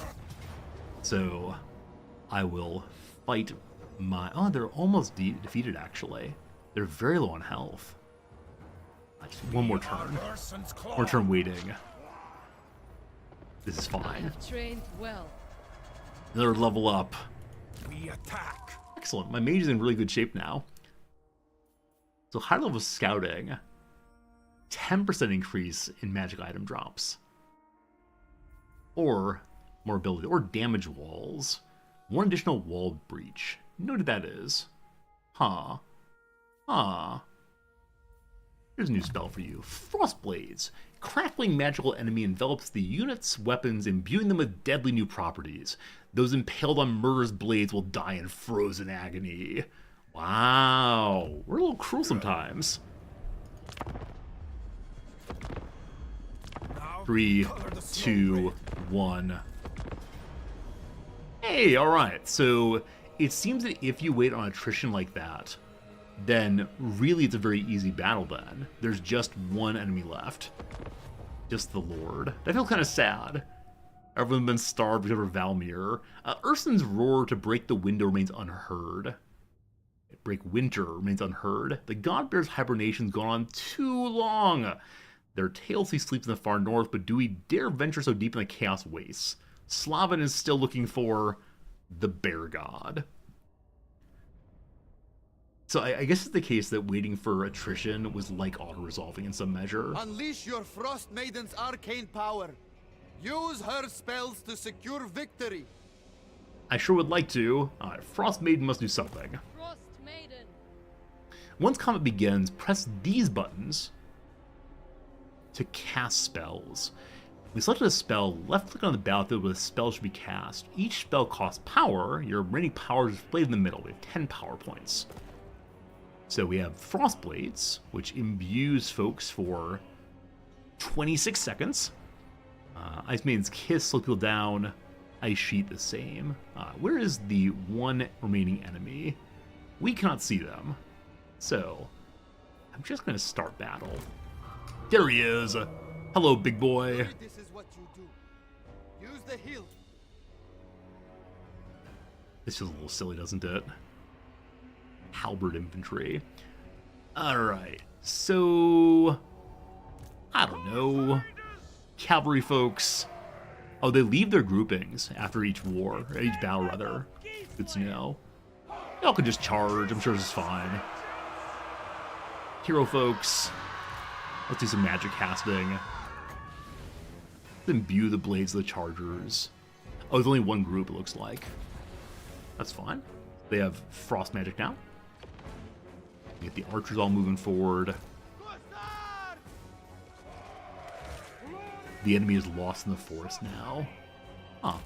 So, I will fight my... Oh, they're almost defeated, actually. They're very low on health. Just one more turn. One more turn waiting. This is I fine. have trained well. Another level up. We attack. Excellent. My mage is in really good shape now. So high level scouting. 10% increase in magic item drops. Or more ability. Or damage walls. 1 additional wall breach. You know what that is. Huh. Here's a new spell for you. Frostblades. Crackling magical enemy envelops the unit's weapons, imbuing them with deadly new properties. Those impaled on murderous blades will die in frozen agony. Wow. We're a little cruel sometimes. 3, 2, 1. Hey, alright. So it seems that if you wait on attrition like that, then really it's a very easy battle then. There's just one enemy left. Just the Lord. I feel kind of sad. Everyone's been starved because of Valmir. Urson's roar to break the window remains unheard. Break winter remains unheard. The God Bear's hibernation's gone on too long. Their Tailsy sleeps in the far north, but do we dare venture so deep in the Chaos Wastes? Slavin is still looking for the Bear God. So I guess it's the case that waiting for attrition was like auto-resolving in some measure. Unleash your Frost Maiden's arcane power. Use her spells to secure victory. I sure would like to. Frost Maiden must do something. Frost Maiden. Once combat begins, press these buttons to cast spells. We selected a spell, left click on the battlefield where the spell should be cast. Each spell costs power. Your remaining power is displayed in the middle. We have 10 power points. So we have Frostblades, which imbues folks for 26 seconds. Ice Maiden's Kiss, slow people down. Ice Sheet the same. Where is the one remaining enemy? We cannot see them. So, I'm just going to start battle. There he is. Hello, big boy. This is what you do. Use the hilt. This feels a little silly, doesn't it? Halberd infantry. Alright, so... I don't know. Cavalry folks. Oh, they leave their groupings after each war, or each battle rather. Good to know. Y'all can just charge, I'm sure this is fine. Hero folks. Let's do some magic casting. Imbue the blades of the chargers. Oh, there's only one group, it looks like. That's fine. They have frost magic now. Get the archers all moving forward. The enemy is lost in the forest now. Huh.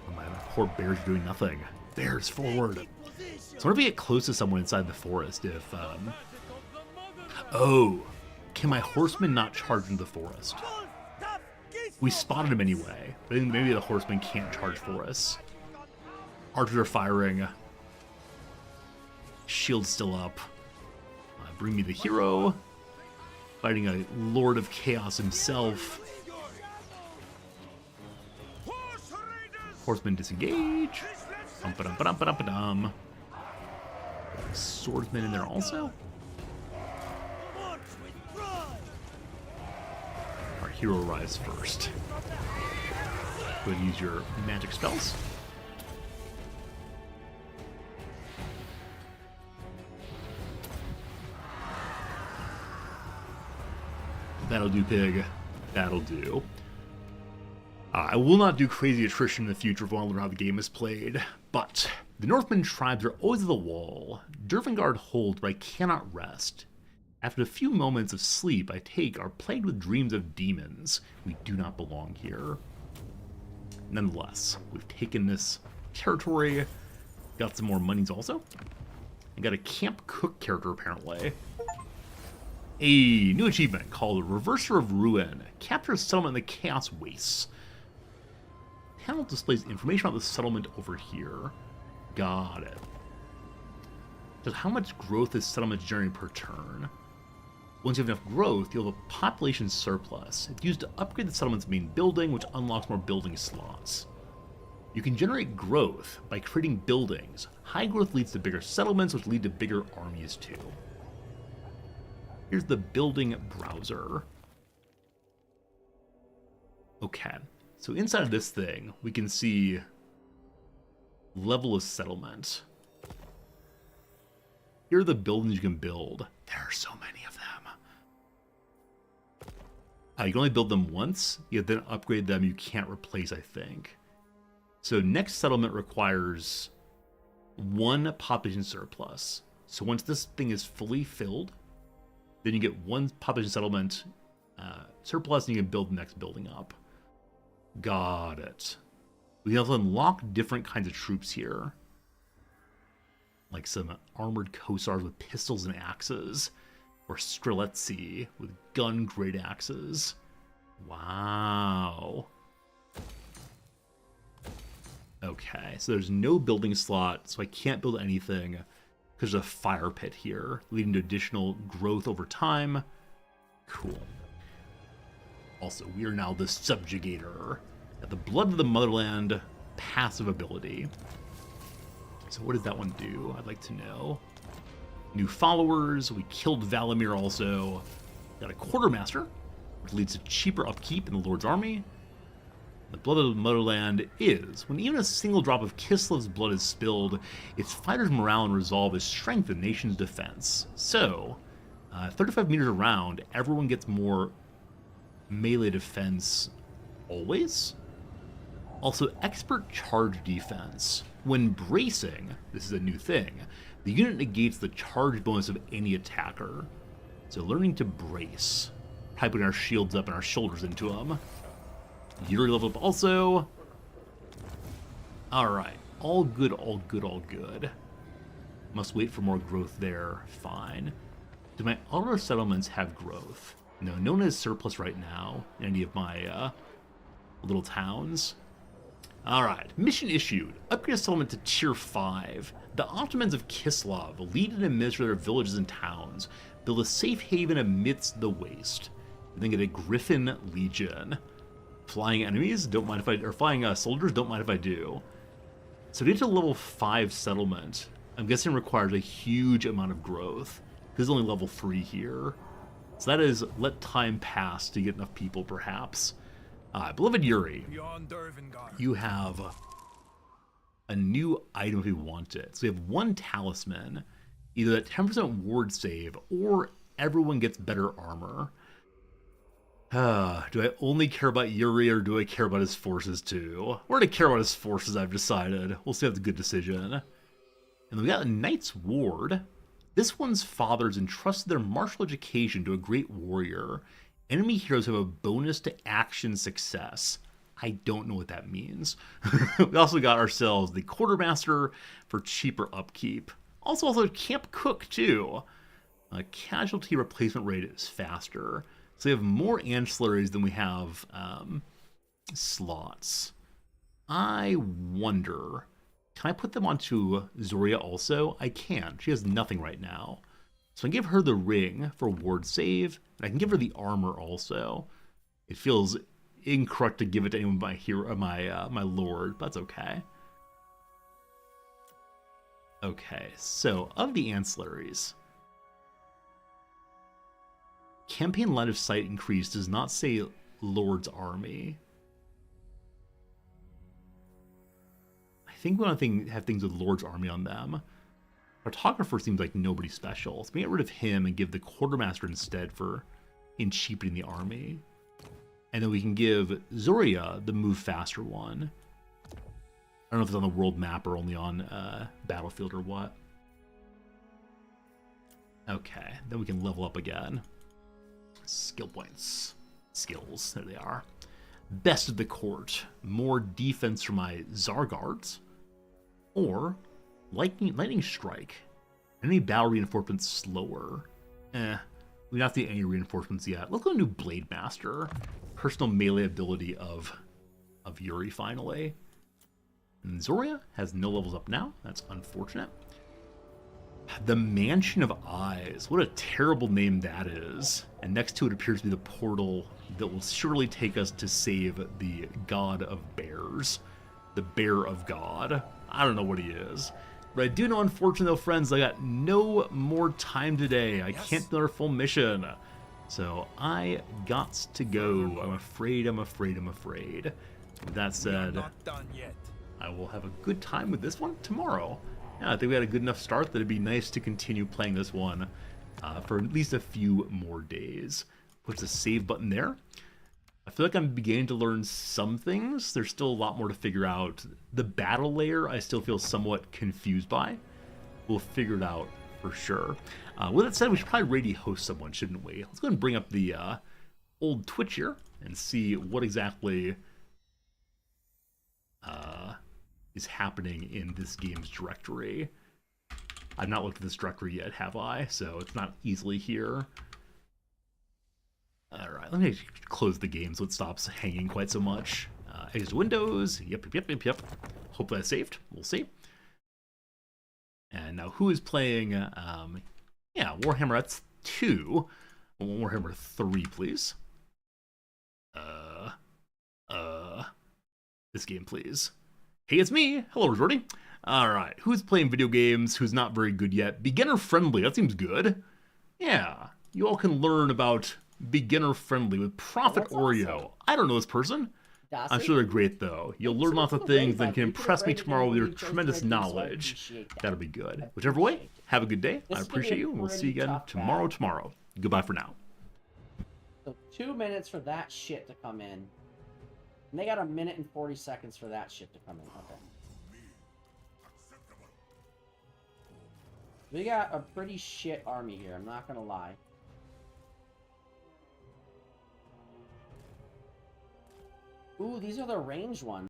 Oh man, poor bears are doing nothing. Bears forward. So what if we get close to someone inside the forest if, Oh, can my horseman not charge into the forest? We spotted him anyway, but maybe the horseman can't charge for us. Archers are firing. Shield's still up. Bring me the hero. Fighting a Lord of Chaos himself. Horsemen disengage. Bum-ba-dum-ba-dum-ba-dum-ba-dum. Swordsman in there also. Our hero arrives first. Go ahead and use your magic spells. That'll do, pig. That'll do. I will not do crazy attrition in the future if I want to learn how the game is played, but the Northman tribes are always at the wall. Dervingard holds, but I cannot rest. After a few moments of sleep I take are plagued with dreams of demons. We do not belong here. Nonetheless, we've taken this territory, got some more monies also, and got a camp cook character apparently. A new achievement called Reverser of Ruin. Capture a settlement in the Chaos Wastes. Panel displays information about the settlement over here. Got it. Just how much growth this settlement generating per turn. Once you have enough growth, you'll have a population surplus. It's used to upgrade the settlement's main building, which unlocks more building slots. You can generate growth by creating buildings. High growth leads to bigger settlements, which lead to bigger armies too. Here's the building browser. Okay, so inside of this thing, we can see level of settlement. Here are the buildings you can build. There are so many of them. You can only build them once, yet then upgrade them you can't replace, I think. So next settlement requires 1 population surplus. So once this thing is fully filled, then you get 1 population settlement surplus and you can build the next building up. Got it. We can also unlock different kinds of troops here. Like some armored Kossars with pistols and axes. Or Streletsy with gun great axes. Wow. Okay, so there's no building slot, so I can't build anything because there's a fire pit here, leading to additional growth over time. Cool. Also, we are now the Subjugator. Got the Blood of the Motherland passive ability. So what does that one do? I'd like to know. New followers. We killed Valamir also. Got a Quartermaster, which leads to cheaper upkeep in the Lord's army. The Blood of the Motherland is, when even a single drop of Kislev's blood is spilled, its fighters' morale and resolve is strengthened the nation's defense. So, 35 meters around, everyone gets more melee defense always. Also, expert charge defense. When bracing, this is a new thing, the unit negates the charge bonus of any attacker. So learning to brace. Probably putting our shields up and our shoulders into them. Yuri level up also. Alright. All good, all good, all good. Must wait for more growth there. Fine. Do my other settlements have growth? No, no one has surplus right now in any of my little towns. Alright, mission issued. Upgrade a settlement to tier 5. The Ottomans of Kislev lead and administer their villages and towns. Build a safe haven amidst the waste. And then get a Griffin Legion. Flying enemies, don't mind if I... Or flying soldiers, don't mind if I do. So to get to level 5 settlement, I'm guessing requires a huge amount of growth. Because it's only level 3 here. So that is let time pass to get enough people, perhaps. Beloved Yuri, you have a new item if you want it. So you have one talisman, either that 10% ward save, or everyone gets better armor. Do I only care about Yuri, or do I care about his forces too? We're gonna care about his forces, I've decided. We'll see if that's a good decision. And then we got a Knight's Ward. This one's fathers entrusted their martial education to a great warrior. Enemy heroes have a bonus to action success. I don't know what that means. We also got ourselves the Quartermaster for cheaper upkeep. Also Camp Cook too. Casualty replacement rate is faster. So we have more ancillaries than we have slots. I wonder, can I put them onto Zoria also? I can. She has nothing right now. So I can give her the ring for ward save, and I can give her the armor also. It feels incorrect to give it to anyone by hero, my lord, but that's okay. Okay, so of the ancillaries, campaign line of sight increase does not say Lord's army. I think we want to have things with Lord's army on them. Cartographer seems like nobody special, so we get rid of him and give the Quartermaster instead in cheapening the army. And then we can give Zoria the move faster one. I don't know if it's on the world map or only on Battlefield or what. Okay, then we can level up again. Skill points. Skills, there they are. Best of the Court. More defense for my Zargards. Or Lightning Strike. Enemy battle reinforcements slower. We don't have to get any reinforcements yet. Let's go to Blade Master. Personal melee ability of Yuri, finally. And Zoria has no levels up now. That's unfortunate. The Mansion of Eyes. What a terrible name that is. And next to it appears to be the portal that will surely take us to save the God of Bears. The Bear of God. I don't know what he is. But I do know, unfortunately, though, friends, I got no more time today. I can't do our full mission. So I got to go. I'm afraid. With that said, Not done yet. I will have a good time with this one tomorrow. Yeah, I think we had a good enough start that it'd be nice to continue playing this one for at least a few more days. Push the save button there. I feel like I'm beginning to learn some things. There's still a lot more to figure out. The battle layer I still feel somewhat confused by. We'll figure it out for sure. With that said, we should probably ready host someone, shouldn't we? Let's go ahead and bring up the old Twitch here and see what exactly is happening in this game's directory. I've not looked at this directory yet, have I? So it's not easily here. Alright, let me close the game so it stops hanging quite so much. Exit Windows, yep. hopefully I saved. We'll see. And now who is playing, yeah, Warhammer, that's 2. Warhammer 3, please. This game, please. Hey, it's me. Hello, Resorty. Alright, who's playing video games, who's not very good yet? Beginner friendly, that seems good. Yeah, you all can learn about beginner friendly with Prophet Oreo. Awesome. I don't know this person. I'm sure they're great, though. You'll learn lots of things and can impress me tomorrow with your tremendous knowledge. That'll be good. Whichever way, have a good day. I appreciate you, and we'll see you again tomorrow. Goodbye for now. So 2 minutes for that shit to come in. And they got 1 minute and 40 seconds for that shit to come in. Okay. We got a pretty shit army here, I'm not gonna lie. Ooh, these are the ranged ones.